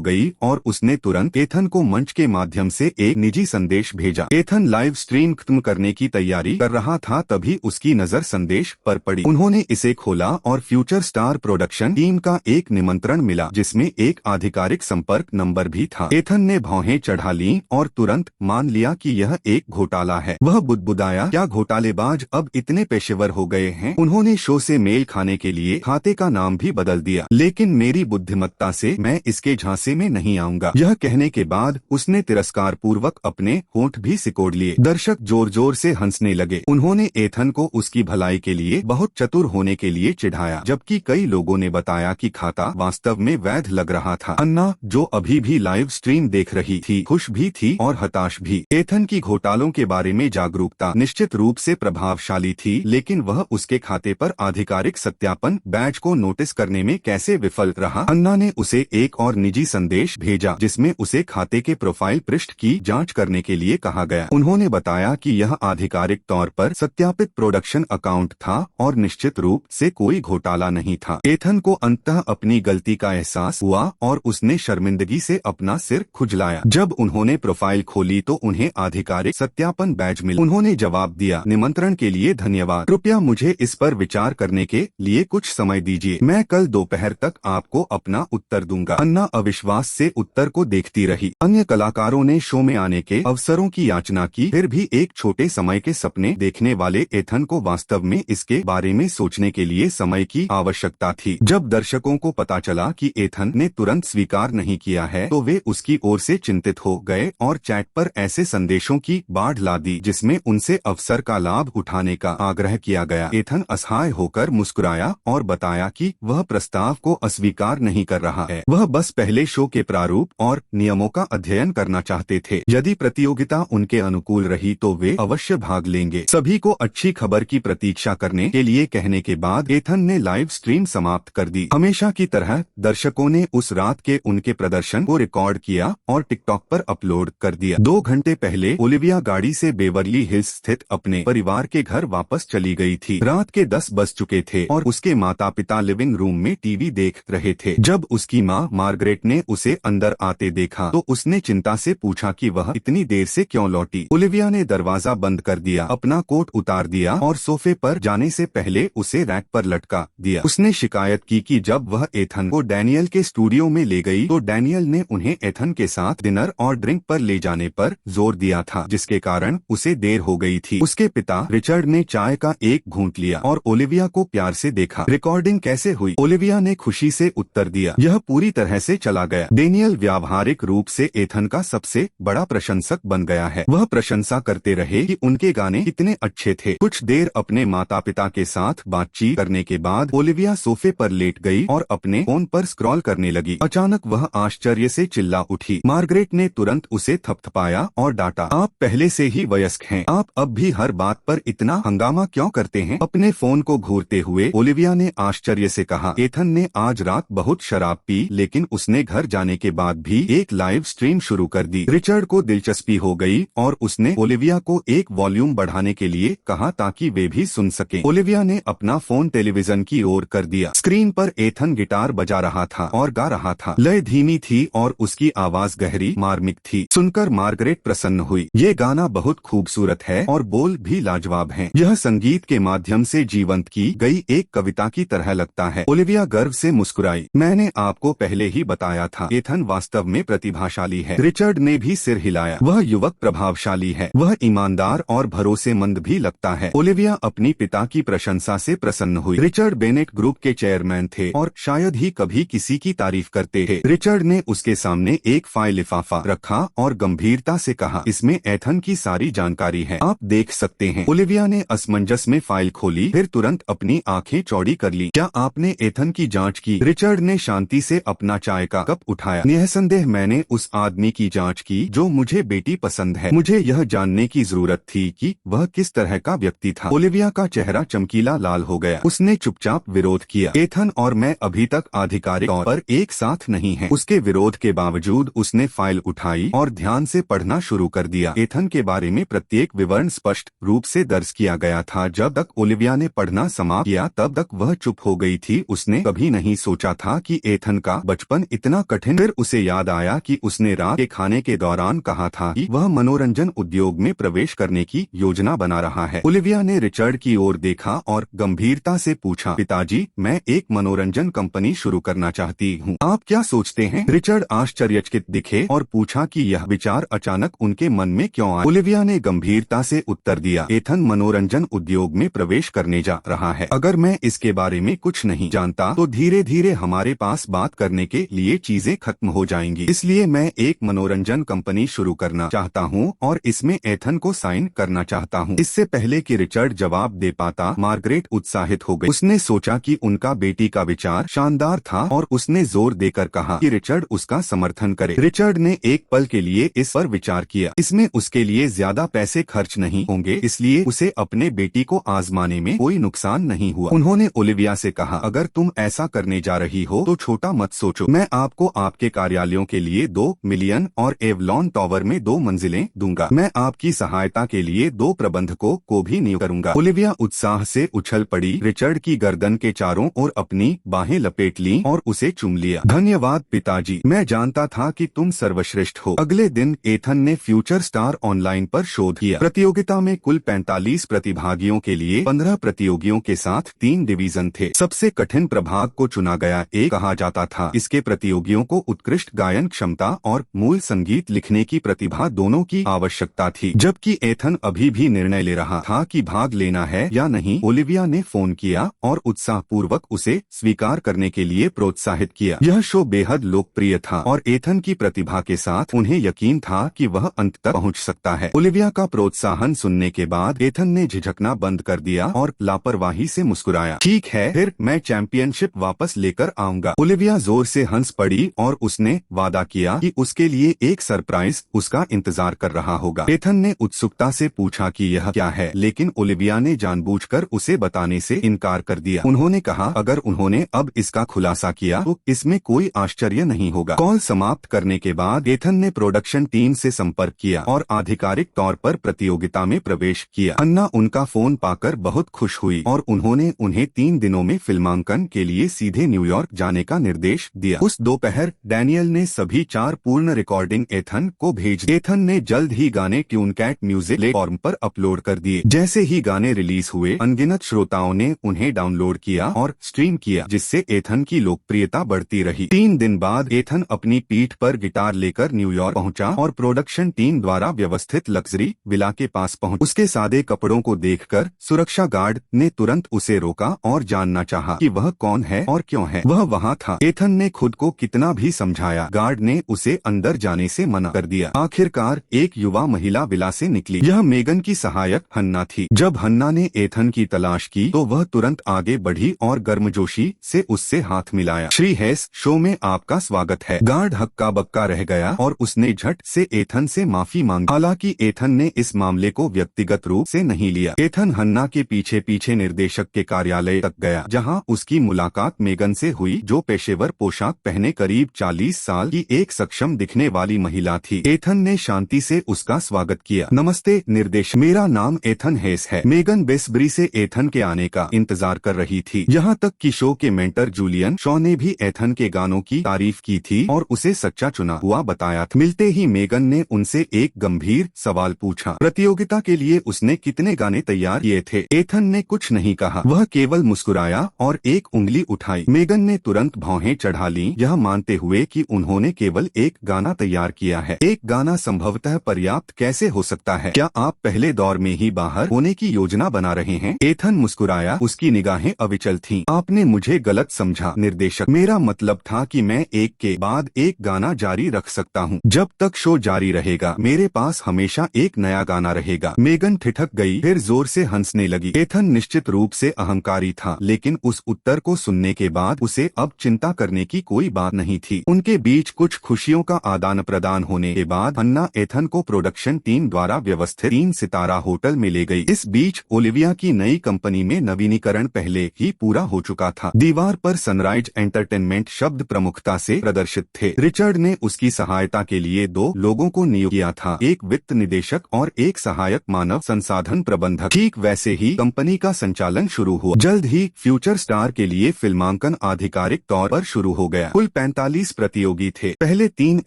गई और उसने तुरंत एथन को मंच के माध्यम से एक निजी संदेश भेजा। एथन लाइव स्ट्रीम खत्म करने की तैयारी कर रहा था, तभी उसकी नजर संदेश पर पड़ी। उन्होंने इसे खोला और फ्यूचर स्टार प्रोडक्शन टीम का एक निमंत्रण मिला जिसमें एक आधिकारिक संपर्क नंबर भी था। एथन ने भौहें चढ़ा ली और तुरंत मान लिया कि यह एक घोटाला है। वह बुदबुदाया, क्या घोटालेबाज अब इतने पेशेवर हो गए हैं? उन्होंने शो से मेल खाने के लिए खाते का नाम भी बदल दिया, लेकिन मेरी बुद्धिमत्ता से मैं इसके झांसे में नहीं आऊंगा। यह कहने के बाद उसने तिरस्कार पूर्वक अपने होंठ भी सिकोड़ लिए। दर्शक जोर जोर से हंसने लगे। उन्होंने एथन को उसकी भलाई के लिए बहुत चतुर होने के लिए चिढ़ाया, जबकि कई लोगों ने बताया कि खाता वास्तव में वैध लग रहा था। अन्ना, जो अभी भी लाइव स्ट्रीम देख रही थी, खुश भी थी और हताश भी। एथन की घोटालों के बारे में जागरूकता निश्चित रूप से प्रभावशाली थी, लेकिन वह उसके खाते पर आधिकारिक सत्यापन बैच को नोटिस करने में कैसे विफल रहा। अन्ना ने उसे एक और निजी संदेश भेजा जिसमें उसे खाते के प्रोफाइल पृष्ठ की जांच करने के लिए कहा गया। उन्होंने बताया कि यह आधिकारिक तौर पर सत्यापित प्रोडक्शन अकाउंट था और निश्चित रूप से कोई घोटाला नहीं था। एथन को अंततः अपनी गलती का एहसास हुआ और उसने शर्मिंदगी से अपना सिर खुजलाया। जब उन्होंने प्रोफाइल खोली तो उन्हें आधिकारिक सत्यापन बैज मिला। उन्होंने जवाब दिया, निमंत्रण के लिए धन्यवाद, कृपया मुझे इस पर विचार करने के लिए कुछ समय दीजिए, मैं कल दोपहर तक आपको अपना उत्तर दूंगा। अन्ना अविश्वास से उत्तर को देखती रही। अन्य कलाकारों ने शो में आने के अवसरों की याचना की, फिर भी एक छोटे समय के सपने देखने वाले एथन को वास्तव में इसके बारे में सोचने के लिए समय की आवश्यकता थी। जब दर्शकों को पता चला कि एथन ने तुरंत स्वीकार नहीं किया है तो वे उसकी ओर से चिंतित हो गए और चैट पर ऐसे संदेशों की बाढ़ ला दी जिसमें उनसे अवसर का लाभ उठाने का आग्रह किया गया। एथन असहाय होकर मुस्कुराया और बताया कि वह प्रस्ताव को अस्वीकार नहीं कर रहा है, वह बस पहले शो के प्रारूप और नियमों का अध्ययन करना चाहते थे। यदि प्रतियोगिता उनके अनुकूल रही तो वे अवश्य भाग लेंगे। सभी को अच्छी खबर की प्रतीक्षा करने के लिए कहने के बाद एथन ने लाइव स्ट्रीम समाप्त कर दी। हमेशा की तरह दर्शकों ने उस रात के उनके प्रदर्शन को रिकॉर्ड किया और टिकटॉक पर अपलोड कर दिया। 2 घंटे पहले ओलिविया गाड़ी से बेवर्ली हिल्स स्थित अपने परिवार के घर वापस चली गई थी। रात के 10 बज चुके थे और उसके माता पिता लिविंग रूम में टीवी देख रहे थे। जब उसकी माँ मार्गरेट ने उसे अंदर आते देखा तो उसने चिंता से पूछा कि वह इतनी देर से क्यों लौटी। ओलिविया ने दरवाजा बंद कर दिया, अपना कोट उतार दिया और सोफे पर जाने से पहले उसे रैक पर लटका दिया। उसने शिकायत की कि जब वह एथन को डैनियल के स्टूडियो में ले गई तो डैनियल ने उन्हें एथन के साथ डिनर और ड्रिंक पर ले जाने पर जोर दिया था, जिसके कारण उसे देर हो गई थी। उसके पिता रिचर्ड ने चाय का एक घूंट लिया और ओलिविया को प्यार से देखा। रिकॉर्डिंग कैसे हुई? ओलिविया ने खुशी से उत्तर दिया, यह पूरी तरह से चला गया। डैनियल व्यावहारिक रूप से एथन का सबसे बड़ा प्रशंसक बन गया है। वह प्रशंसा करते रहे कि उनके गाने कितने अच्छे थे। कुछ देर अपने माता पिता के साथ बातचीत करने के बाद ओलिविया सोफे पर लेट गई और अपने फोन पर स्क्रॉल करने लगी। अचानक वह आश्चर्य से चिल्ला उठी। मार्गरेट ने तुरंत उसे थपथपाया और डांटा, आप पहले से ही वयस्क हैं, आप अब भी हर बात पर इतना हंगामा क्यों करते हैं? अपने फोन को घूरते हुए ओलिविया ने आश्चर्य से कहा, एथन ने आज रात बहुत शराब पी, लेकिन उसने घर जाने के बाद भी एक लाइव स्ट्रीम शुरू कर दी। रिचर्ड को दिलचस्पी हो गई और उसने ओलिविया को एक वॉल्यूम बढ़ाने के लिए कहा ताकि वे भी सुन सकें। ओलिविया ने अपना फोन टेलीविजन की ओर कर दिया। स्क्रीन पर एथन गिटार बजा रहा था और गा रहा था। लय धीमी थी और उसकी आवाज गहरी मार्मिक थी। सुनकर मार्गरेट प्रसन्न हुई। ये गाना बहुत खूबसूरत है और बोल भी लाजवाब हैं। यह संगीत के माध्यम से जीवंत की गई एक कविता की तरह लगता है। ओलिविया गर्व से मुस्कुराई। मैंने आपको पहले ही बताया था, एथन वास्तव में प्रतिभाशाली है। रिचर्ड ने भी सिर हिलाया। वह युवक प्रभावशाली है, वह ईमानदार और भरोसेमंद भी लगता है। ओलिविया अपनी पिता की प्रशंसा से प्रसन्न हुई। रिचर्ड बेनेट ग्रुप के चेयरमैन थे और शायद ही कभी किसी की तारीफ करते थे। रिचर्ड ने उसके सामने एक फाइल लिफाफा रखा और गंभीरता से कहा, इसमें एथन की सारी जानकारी है, आप देख सकते हैं। ओलिविया ने असमंजस में फाइल खोली, फिर तुरंत अपनी आंखें चौड़ी कर ली। क्या आपने एथन की जांच की? रिचर्ड ने शांति से अपना चाय का कप उठाया। निसंदेह मैंने उस आदमी की जांच की जो मुझे बेटी पसंद है। मुझे यह जानने की जरूरत थी कि वह किस तरह का व्यक्ति था। ओलिविया का चेहरा चमकीला लाल हो गया। उसने चुपचाप विरोध किया। एथन और मैं अभी तक आधिकारिक तौर पर एक साथ नहीं हैं। उसके विरोध के बावजूद उसने फाइल उठाई और ध्यान से पढ़ना शुरू कर दिया। एथन के बारे में प्रत्येक विवरण स्पष्ट रूप से दर्ज किया गया था। जब तक ओलिविया ने पढ़ना समाप्त किया तब तक वह चुप हो गई थी। उसने कभी नहीं सोचा था कि एथन का बचपन इतना कठिन। फिर उसे याद आया कि उसने रात के खाने के दौरान कहा था कि वह मनोरंजन उद्योग में प्रवेश करने की योजना बना रहा है। ओलिविया ने रिचर्ड की ओर देखा और गंभीरता से पूछा, पिताजी, मैं एक मनोरंजन कंपनी शुरू करना चाहती हूँ। आप क्या सोचते हैं? रिचर्ड आश्चर्यचकित दिखे और पूछा कि यह विचार अचानक उनके मन में क्यों आया। ओलिविया ने गंभीरता से उत्तर दिया, एथन मनोरंजन उद्योग में प्रवेश करने जा रहा है। अगर मैं इसके बारे में कुछ नहीं जानता तो धीरे धीरे हमारे पास बात करने के लिए चीजें खत्म हो जाएंगी। इसलिए मैं एक मनोरंजन कंपनी शुरू करना चाहता हूँ और इसमें एथन को साइन करना चाहता हूँ। इससे पहले कि रिचर्ड जवाब दे पाता, मार्गरेट उत्साहित हो गई। उसने सोचा कि उनका बेटी का विचार शानदार था और उसने जोर देकर कहा कि रिचर्ड उसका समर्थन करे। रिचर्ड ने एक पल के लिए इस पर विचार किया। इसमें उसके लिए ज्यादा पैसे खर्च नहीं होंगे, इसलिए उसे अपने बेटी को आजमाने में कोई नुकसान नहीं हुआ। उन्होंने ओलिविया से कहा, अगर तुम ऐसा करने जा रही हो तो छोटा मत सोचो। मैं आपको आपके कार्यालयों के लिए 2 मिलियन और एवलॉन टावर में 2 मंजिलें दूंगा। मैं आपकी सहायता के लिए 2 प्रबंधकों को भी नियुक्त करूंगा। ओलिविया उत्साह से उछल पड़ी, रिचर्ड की गर्दन के चारों ओर अपनी बाहें लपेट लीं और उसे चूम लिया। धन्यवाद पिताजी, मैं जानता था कि तुम सर्वश्रेष्ठ हो। अगले दिन एथन ने फ्यूचर स्टार ऑनलाइन पर शोध किया। प्रतियोगिता में कुल 45 प्रतिभागियों के लिए 15 प्रतियोगियों के साथ 3 डिवीजन थे। सबसे कठिन प्रभाग को चुना गया एक कहा जाता था। इसके प्रतियोगियों को उत्कृष्ट गायन क्षमता और मूल संगीत लिखने की प्रतिभा दोनों की आवश्यकता थी। जबकि एथन अभी भी निर्णय ले रहा था कि भाग लेना है या नहीं, ओलिविया ने फोन किया और उत्साहपूर्वक उसे स्वीकार करने के लिए प्रोत्साहित किया। यह शो बेहद लोकप्रिय था और एथन की प्रतिभा के साथ उन्हें यकीन था कि वह अंत तक पहुंच सकता है। ओलिविया का प्रोत्साहन सुनने के बाद एथन ने झिझकना बंद कर दिया और लापरवाही से मुस्कुराया। ठीक है, फिर मैं चैंपियनशिप वापस लेकर आऊंगा। ओलिविया जोर से हंस पड़ी और उसने वादा किया कि उसके लिए एक सरप्राइज उसका इंतजार कर रहा होगा। एथन ने उत्सुकता से पूछा कि यह क्या है, लेकिन ओलिविया ने जानबूझकर उसे बताने से इनकार कर दिया। उन्होंने कहा, अगर उन्होंने अब इसका खुलासा किया तो इसमें कोई आश्चर्य नहीं होगा। कॉल समाप्त करने के बाद एथन ने प्रोडक्शन टीम से संपर्क किया और आधिकारिक तौर पर प्रतियोगिता में प्रवेश किया। अन्ना उनका फोन पाकर बहुत खुश हुई और उन्होंने उन्हें 3 दिनों में फिल्मांकन के लिए सीधे न्यूयॉर्क जाने का निर्देश दिया। उस दोपहर डैनियल ने सभी 4 पूर्ण रिकॉर्डिंग एथन को भेज दी। एथन ने जल्द ही गाने ट्यूनकैट म्यूजिक प्लेटफॉर्म पर अपलोड कर दिए। जैसे ही गाने रिलीज हुए, अनगिनत श्रोताओं ने उन्हें डाउनलोड किया और स्ट्रीम किया, जिससे एथन की लोकप्रियता बढ़ती रही। 3 दिन बाद एथन अपनी पीठ पर गिटार लेकर न्यूयॉर्क पहुंचा और प्रोडक्शन टीम द्वारा व्यवस्थित लग्जरी विला के पास पहुंच। उसके सादे कपड़ों को देखकर सुरक्षा गार्ड ने तुरंत उसे रोका और जानना चाहा कि वह कौन है और क्यों है। वह वहां था। एथन ने खुद को कितना भी समझाया, गार्ड ने उसे अंदर जाने से मना कर दिया। आखिरकार एक युवा महिला विला से निकली। यह मेगन की सहायक हन्ना थी। जब हन्ना ने एथन की तलाश की तो वह तुरंत आगे बढ़ी और गर्मजोशी से उससे हाथ मिलाया। श्री हेस, शो में आपका स्वागत है। गार्ड हक्का बक्का रह गया और उसने झट से एथन से माफी मांगी। हालांकि एथन ने इस मामले को व्यक्तिगत रूप से नहीं लिया। एथन हन्ना के पीछे पीछे निर्देशक के कार्यालय तक गया, जहां उसकी मुलाकात मेगन से हुई, जो पेशेवर पोशाक पहने करीब 40 साल की एक सक्षम दिखने वाली महिला थी। एथन ने शांति से उसका स्वागत किया। नमस्ते निर्देशक, मेरा नाम एथन हेस है। मेगन बेसब्री से एथन के आने का इंतजार कर रही थी। यहाँ तक कि शो के मेंटर जूलियन शॉ ने भी एथन के गानों की तारीफ की थी और उसे सच्चा चुना हुआ बताया था। मिलते ही मेगन ने उनसे एक गंभीर सवाल पूछा, प्रतियोगिता के लिए उसने कितने गाने तैयार किए थे? एथन ने कुछ नहीं कहा, वह केवल मुस्कुराया और एक उंगली उठाई। मेगन ने तुरंत भौहें चढ़ा लीं, यह मानते हुए कि उन्होंने केवल एक गाना तैयार किया है। एक गाना संभवतः पर्याप्त कैसे हो सकता है? क्या आप पहले दौर में ही बाहर होने की योजना बना रहे हैं? एथन मुस्कुराया, उसकी निगाहें अविचल थीं। आपने मुझे गलत समझा निर्देशक, मेरा मतलब था कि मैं एक के बाद एक गाना जारी रख सकता हूँ। जब तक शो जारी रहेगा मेरे पास हमेशा एक नया गाना रहेगा। मेगन ठिठक गई, फिर जोर से हंसने लगी। एथन निश्चित रूप से अहंकारी था, लेकिन उस उत्तर को सुनने के बाद उसे अब चिंता करने की कोई बात नहीं थी। उनके बीच कुछ खुशियों का आदान प्रदान होने के बाद अन्ना एथन को प्रोडक्शन टीम द्वारा व्यवस्थित 3 सितारा होटल में ले गई। इस बीच ओलिविया की नई कंपनी में नवीनीकरण पहले ही पूरा हो चुका था। दीवार पर सनराइज एंटरटेनमेंट शब्द प्रमुखता से प्रदर्शित थे। रिचर्ड ने उसकी सहायता के लिए 2 लोगों को नियुक्त किया था, एक वित्त निदेशक और एक सहायक मानव संसाधन प्रबंधक। ठीक वैसे ही कंपनी का संचालन शुरू हुआ। जल्द ही फ्यूचर स्टार के लिए फिल्मांकन आधिकारिक तौर पर शुरू हो गया। कुल 45 प्रतियोगी थे। पहले 3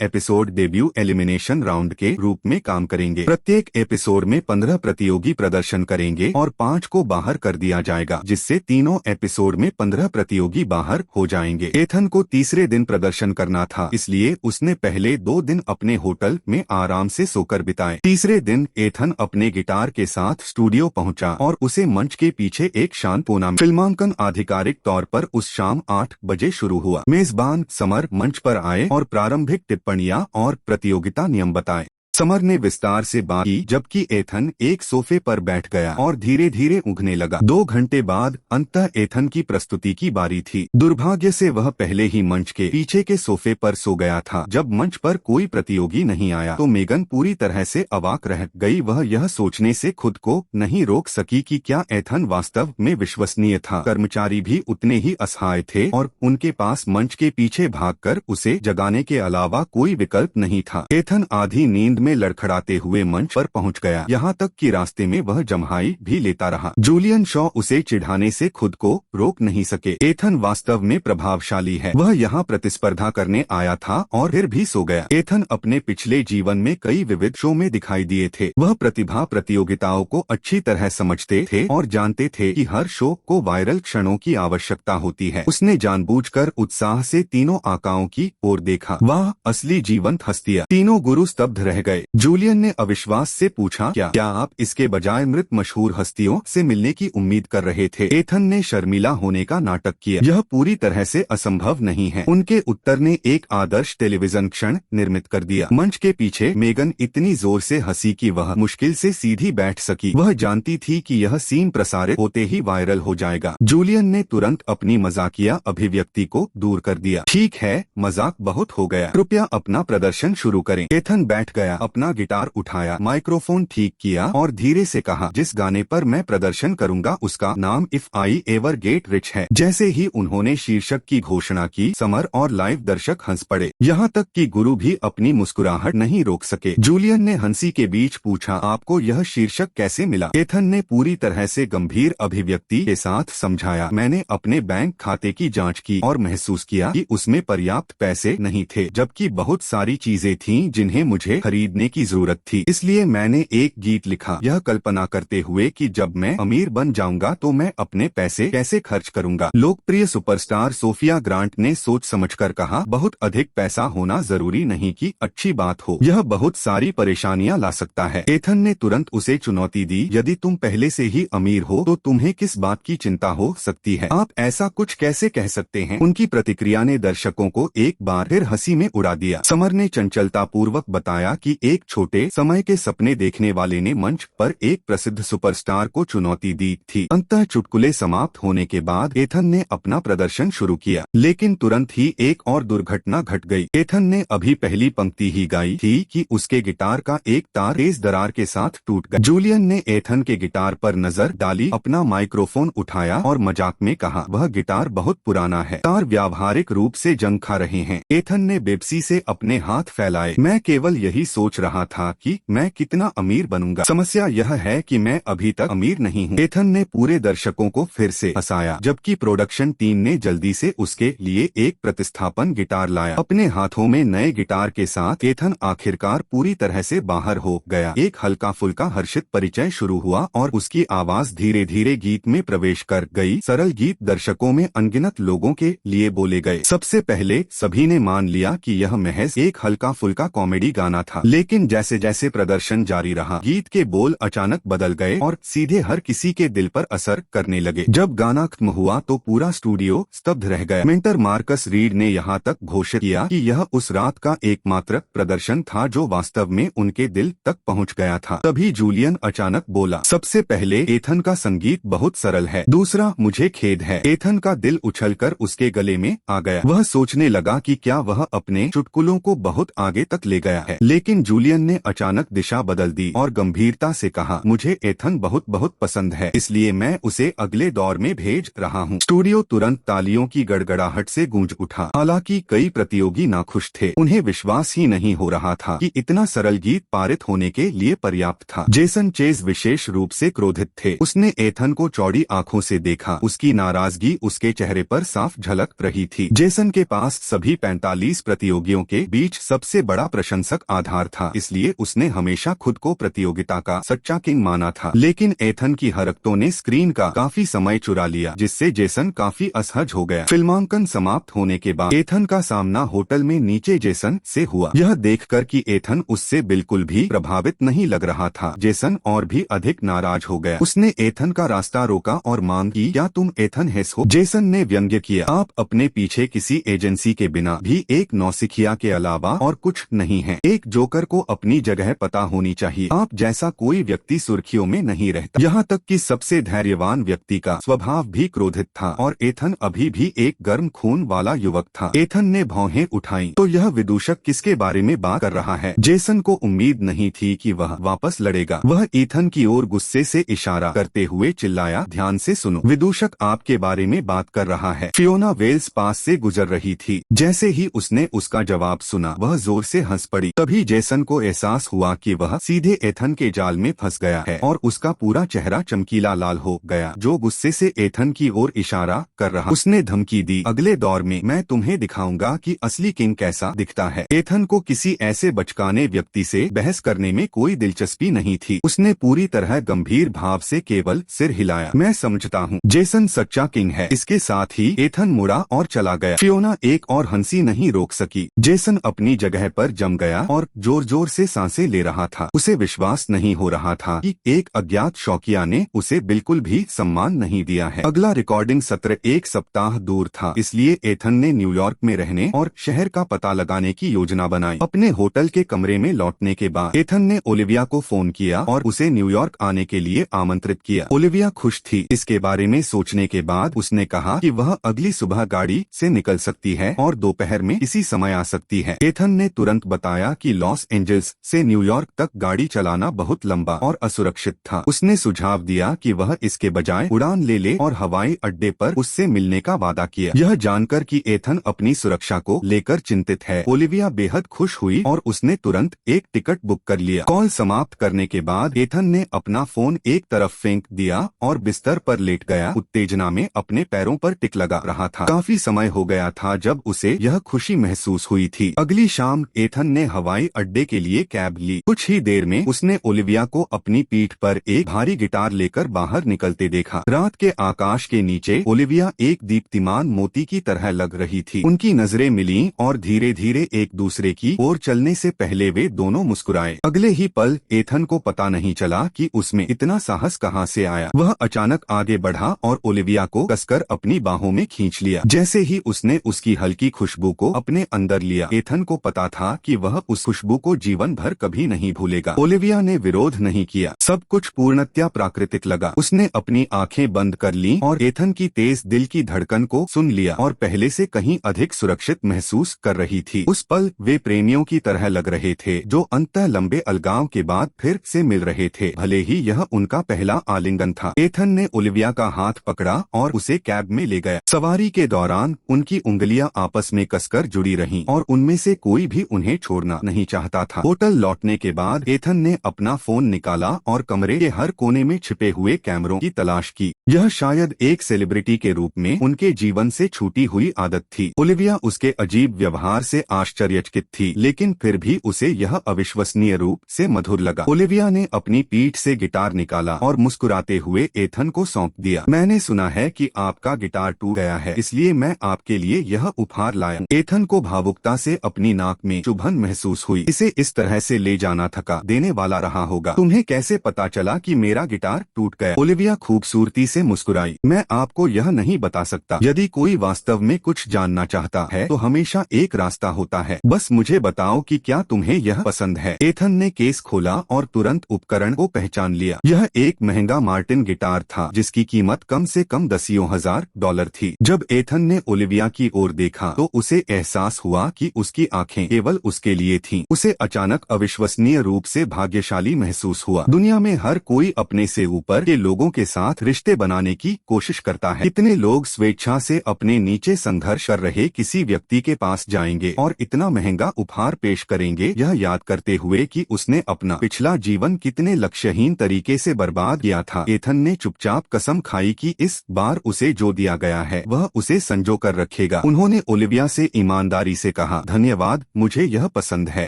एपिसोड डेब्यू एलिमिनेशन राउंड के रूप में काम करेंगे। प्रत्येक एपिसोड में 15 प्रतियोगी प्रदर्शन करेंगे और 5 को बाहर कर दिया जाएगा, जिससे तीनों एपिसोड में 15 प्रतियोगी बाहर हो जाएंगे। एथन को तीसरे दिन प्रदर्शन करना था, इसलिए उसने पहले 2 दिन अपने होटल में आराम से सोकर बिताए। तीसरे दिन एथन अपने गिटार के साथ स्टूडियो पहुंचा और उसे मंच के पीछे एक शांत कोना में फिल्मांकन आधिकारिक तौर पर उस शाम 8 बजे शुरू हुआ। मेजबान समर मंच पर आए और प्रारंभिक टिप्पणियां और प्रतियोगिता नियम बताए। समर ने विस्तार से बात की, जबकि एथन एक सोफे पर बैठ गया और धीरे धीरे उगने लगा। 2 घंटे बाद अंततः एथन की प्रस्तुति की बारी थी। दुर्भाग्य से वह पहले ही मंच के पीछे के सोफे पर सो गया था। जब मंच पर कोई प्रतियोगी नहीं आया तो मेगन पूरी तरह से अवाक रह गई। वह यह सोचने से खुद को नहीं रोक सकी कि क्या एथन वास्तव में विश्वसनीय था। कर्मचारी भी उतने ही असहाय थे और उनके पास मंच के पीछे भागकर उसे जगाने के अलावा कोई विकल्प नहीं था। एथन आधी नींद में लड़खड़ाते हुए मंच पर पहुंच गया, यहाँ तक कि रास्ते में वह जम्हाई भी लेता रहा। जूलियन शॉ उसे चिढ़ाने से खुद को रोक नहीं सके। एथन वास्तव में प्रभावशाली है, वह यहाँ प्रतिस्पर्धा करने आया था और फिर भी सो गया। एथन अपने पिछले जीवन में कई विविध शो में दिखाई दिए थे। वह प्रतिभा प्रतियोगिताओं को अच्छी तरह समझते थे और जानते थे कि हर शो को वायरल क्षणों की आवश्यकता होती है। उसने जानबूझकर उत्साह से तीनों आकाओं की ओर देखा। वाह, असली जीवंत हस्तियां। तीनों गुरु स्तब्ध रह गए। जूलियन ने अविश्वास से पूछा, क्या आप इसके बजाय मृत मशहूर हस्तियों से मिलने की उम्मीद कर रहे थे? एथन ने शर्मिला होने का नाटक किया। यह पूरी तरह से असंभव नहीं है। उनके उत्तर ने एक आदर्श टेलीविजन क्षण निर्मित कर दिया। मंच के पीछे मेगन इतनी जोर से हंसी कि वह मुश्किल से सीधी बैठ सकी। वह जानती थी कि यह सीन प्रसारित होते ही वायरल हो जाएगा। जूलियन ने तुरंत अपनी मजाकिया अभिव्यक्ति को दूर कर दिया। ठीक है, मजाक बहुत हो गया, कृपया अपना प्रदर्शन शुरू करें। एथन बैठ गया, अपना गिटार उठाया, माइक्रोफोन ठीक किया और धीरे से कहा, जिस गाने पर मैं प्रदर्शन करूंगा उसका नाम if I ever get rich है। जैसे ही उन्होंने शीर्षक की घोषणा की, समर और लाइव दर्शक हंस पड़े, यहाँ तक कि गुरु भी अपनी मुस्कुराहट नहीं रोक सके। जूलियन ने हंसी के बीच पूछा, आपको यह शीर्षक कैसे मिला? एथन ने पूरी तरह से गंभीर अभिव्यक्ति के साथ समझाया, मैंने अपने बैंक खाते की जांच की और महसूस किया कि उसमें पर्याप्त पैसे नहीं थे, जबकि बहुत सारी चीजें थीं जिन्हें मुझे खरीदने की जरूरत थी। इसलिए मैंने एक गीत लिखा, यह कल्पना करते हुए कि जब मैं अमीर बन जाऊंगा तो मैं अपने पैसे कैसे खर्च करूंगा। लोकप्रिय सुपरस्टार सोफिया ग्रांट ने सोच समझकर कहा, बहुत अधिक पैसा होना जरूरी नहीं कि अच्छी बात हो, यह बहुत सारी परेशानियां ला सकता है। एथन ने तुरंत उसे चुनौती दी, यदि तुम पहले से ही अमीर हो तो तुम्हें किस बात की चिंता हो सकती है? आप ऐसा कुछ कैसे कह सकते हैं? उनकी प्रतिक्रिया ने दर्शकों को एक बार फिर हंसी में उड़ा दिया। समर ने चंचलता पूर्वक बताया कि एक छोटे समय के सपने देखने वाले ने मंच पर एक प्रसिद्ध सुपरस्टार को चुनौती दी थी। अंततः चुटकुले समाप्त होने के बाद एथन ने अपना प्रदर्शन शुरू किया, लेकिन तुरंत ही एक और दुर्घटना घट गई। एथन ने अभी पहली पंक्ति ही गाई थी कि उसके गिटार का एक तार तेज दरार के साथ टूट गया। जूलियन ने एथन के गिटार पर नजर डाली, अपना माइक्रोफोन उठाया और मजाक में कहा, वह गिटार बहुत पुराना है, तार व्यावहारिक रूप से जंग खा रहे हैं। एथन ने बेबसी से अपने हाथ फैलाए, मैं केवल यही सोच रहा था कि मैं कितना अमीर बनूंगा। समस्या यह है कि मैं अभी तक अमीर नहीं हूँ। एथन ने पूरे दर्शकों को फिर से हंसाया, जबकि प्रोडक्शन टीम ने जल्दी से उसके लिए एक प्रतिस्थापन गिटार लाया। अपने हाथों में नए गिटार के साथ एथन आखिरकार पूरी तरह से बाहर हो गया। एक हल्का फुल्का हर्षित परिचय शुरू हुआ और उसकी आवाज धीरे धीरे गीत में प्रवेश कर गई। सरल गीत दर्शकों में अनगिनत लोगों के लिए बोले गए। सबसे पहले सभी ने मान लिया कि यह महज एक हल्का फुल्का कॉमेडी गाना था, लेकिन जैसे जैसे प्रदर्शन जारी रहा, गीत के बोल अचानक बदल गए और सीधे हर किसी के दिल पर असर करने लगे। जब गाना खत्म हुआ तो पूरा स्टूडियो स्तब्ध रह गया। मेंटर मार्कस रीड ने यहाँ तक घोषित किया कि यह उस रात का एकमात्र प्रदर्शन था जो वास्तव में उनके दिल तक पहुँच गया था। तभी जूलियन अचानक बोला, सबसे पहले एथन का संगीत बहुत सरल है, दूसरा मुझे खेद है। एथन का दिल उछलकर उसके गले में आ गया। वह सोचने लगा कि क्या वह अपने चुटकुलों को बहुत आगे तक ले गया है, लेकिन जूलियन ने अचानक दिशा बदल दी और गंभीरता से कहा, मुझे एथन बहुत बहुत पसंद है, इसलिए मैं उसे अगले दौर में भेज रहा हूँ। स्टूडियो तुरंत तालियों की गड़गड़ाहट से गूंज उठा। हालांकि कई प्रतियोगी नाखुश थे, उन्हें विश्वास ही नहीं हो रहा था कि इतना सरल गीत पारित होने के लिए पर्याप्त था। जेसन चेज विशेष रूप से क्रोधित थे। उसने एथन को चौड़ी आंखों से देखा, उसकी नाराजगी उसके चेहरे पर साफ झलक रही थी। जेसन के पास सभी 45 प्रतियोगियों के बीच सबसे बड़ा प्रशंसक आधार था, इसलिए उसने हमेशा खुद को प्रतियोगिता का सच्चा किंग माना था। लेकिन एथन की हरकतों ने स्क्रीन का काफी समय चुरा लिया, जिससे जेसन काफी असहज हो गया। फिल्मांकन समाप्त होने के बाद एथन का सामना होटल में नीचे जेसन से हुआ। यह देखकर कि एथन उससे बिल्कुल भी प्रभावित नहीं लग रहा था, जेसन और भी अधिक नाराज हो गया। उसने एथन का रास्ता रोका और मांग की, क्या तुम एथन हेस हो? जेसन ने व्यंग्य किया, आप अपने पीछे किसी एजेंसी के बिना भी एक नौसिखिया के अलावा और कुछ नहीं है। एक जोकर को अपनी जगह पता होनी चाहिए। आप जैसा कोई व्यक्ति सुर्खियों में नहीं रहता। यहाँ तक कि सबसे धैर्यवान व्यक्ति का स्वभाव भी क्रोधित था और एथन अभी भी एक गर्म खून वाला युवक था। एथन ने भौहें उठाई, तो यह विदूषक किसके बारे में बात कर रहा है? जेसन को उम्मीद नहीं थी कि वह वापस लड़ेगा। वह एथन की ओर गुस्से से इशारा करते हुए चिल्लाया, ध्यान से सुनो, विदूषक आपके बारे में बात कर रहा है। फियोना वेल्स पास से गुजर रही थी। जैसे ही उसने उसका जवाब सुना, वह जोर से हंस पड़ी। तभी जेसन को एहसास हुआ कि वह सीधे एथन के जाल में फंस गया है और उसका पूरा चेहरा चमकीला लाल हो गया, जो गुस्से से एथन की ओर इशारा कर रहा। उसने धमकी दी, अगले दौर में मैं तुम्हें दिखाऊंगा कि असली किंग कैसा दिखता है। एथन को किसी ऐसे बचकाने व्यक्ति से बहस करने में कोई दिलचस्पी नहीं थी। उसने पूरी तरह गंभीर भाव से केवल सिर हिलाया। मैं समझता हूँ जेसन सच्चा किंग है। इसके साथ ही एथन मुड़ा और चला गया। फियोना एक और हंसी नहीं रोक सकी। जेसन अपनी जगह पर जम गया और जोर जोर से सांसें ले रहा था। उसे विश्वास नहीं हो रहा था कि एक अज्ञात शौकिया ने उसे बिल्कुल भी सम्मान नहीं दिया है। अगला रिकॉर्डिंग सत्र एक सप्ताह दूर था, इसलिए एथन ने न्यूयॉर्क में रहने और शहर का पता लगाने की योजना बनाई। अपने होटल के कमरे में लौटने के बाद एथन ने ओलिविया को फोन किया और उसे न्यूयॉर्क आने के लिए आमंत्रित किया। ओलिविया खुश थी। इसके बारे में सोचने के बाद उसने कहा कि वह अगली सुबह गाड़ी से निकल सकती है और दोपहर में इसी समय आ सकती है। एथन ने तुरंत बताया कि लॉस एंजल्स से न्यूयॉर्क तक गाड़ी चलाना बहुत लंबा और असुरक्षित था। उसने सुझाव दिया कि वह इसके बजाय उड़ान ले और हवाई अड्डे पर उससे मिलने का वादा किया। यह जानकर कि एथन अपनी सुरक्षा को लेकर चिंतित है, ओलिविया बेहद खुश हुई और उसने तुरंत एक टिकट बुक कर लिया। कॉल समाप्त करने के बाद एथन ने अपना फोन एक तरफ फेंक दिया और बिस्तर पर लेट गया। उत्तेजना में अपने पैरों पर टिक लगा रहा था। काफी समय हो गया था जब उसे यह खुशी महसूस हुई थी। अगली शाम एथन ने हवाई अड्डे के लिए कैब ली। कुछ ही देर में उसने ओलिविया को अपनी पीठ पर एक भारी गिटार लेकर बाहर निकलते देखा। रात के आकाश के नीचे ओलिविया एक दीप्तिमान मोती की तरह लग रही थी। उनकी नजरें मिलीं और धीरे धीरे एक दूसरे की ओर चलने से पहले वे दोनों मुस्कुराए। अगले ही पल एथन को पता नहीं चला कि उसमें इतना साहस कहां से आया। वह अचानक आगे बढ़ा और ओलिविया को कसकर अपनी बाहों में खींच लिया। जैसे ही उसने उसकी हल्की खुशबू को अपने अंदर लिया, एथन को पता था कि वह उस खुशबू को जीवन भर कभी नहीं भूलेगा। ओलिविया ने विरोध नहीं किया। सब कुछ पूर्णतया प्राकृतिक लगा। उसने अपनी आंखें बंद कर ली और एथन की तेज दिल की धड़कन को सुन लिया और पहले से कहीं अधिक सुरक्षित महसूस कर रही थी। उस पल वे प्रेमियों की तरह लग रहे थे जो अंततः लंबे अलगाव के बाद फिर से मिल रहे थे, भले ही यह उनका पहला आलिंगन था। एथन ने ओलिविया का हाथ पकड़ा और उसे कैब में ले गया। सवारी के दौरान उनकी उंगलियां आपस में कसकर जुड़ी रहीं और उनमें से कोई भी उन्हें छोड़ना नहीं चाहता था। होटल लौटने के बाद एथन ने अपना फोन निकाला और कमरे के हर कोने में छिपे हुए कैमरों की तलाश की। यह शायद एक सेलिब्रिटी के रूप में उनके जीवन से छूटी हुई आदत थी। ओलिविया उसके अजीब व्यवहार से आश्चर्यचकित थी, लेकिन फिर भी उसे यह अविश्वसनीय रूप से मधुर लगा। ओलिविया ने अपनी पीठ से गिटार निकाला और मुस्कुराते हुए एथन को सौंप दिया। मैंने सुना है कि आपका गिटार टूट गया है, इसलिए मैं आपके लिए यह उपहार लाया। एथन को भावुकता से अपनी नाक में चुभन महसूस हुई। इसे उसे इस तरह से ले जाना थका देने वाला रहा होगा। तुम्हें कैसे पता चला कि मेरा गिटार टूट गया? ओलिविया खूबसूरती से मुस्कुराई। मैं आपको यह नहीं बता सकता। यदि कोई वास्तव में कुछ जानना चाहता है तो हमेशा एक रास्ता होता है। बस मुझे बताओ कि क्या तुम्हें यह पसंद है। एथन ने केस खोला और तुरंत उपकरण को पहचान लिया। यह एक महंगा मार्टिन गिटार था जिसकी कीमत कम से कम $10,000 थी। जब एथन ने ओलिविया की ओर देखा तो उसे एहसास हुआ कि उसकी आंखें केवल उसके लिए थीं। उसे अचानक अविश्वसनीय रूप से भाग्यशाली महसूस हुआ। दुनिया में हर कोई अपने से ऊपर के लोगों के साथ रिश्ते बनाने की कोशिश करता है। कितने लोग स्वेच्छा से अपने नीचे संघर्ष कर रहे किसी व्यक्ति के पास जाएंगे और इतना महंगा उपहार पेश करेंगे, यह याद करते हुए कि उसने अपना पिछला जीवन कितने लक्ष्यहीन तरीके से बर्बाद किया था। एथन ने चुपचाप कसम खाई कि इस बार उसे जो दिया गया है वह उसे संजो कर रखेगा। उन्होंने ओलिविया से ईमानदारी से कहा, धन्यवाद, मुझे यह पसंद है।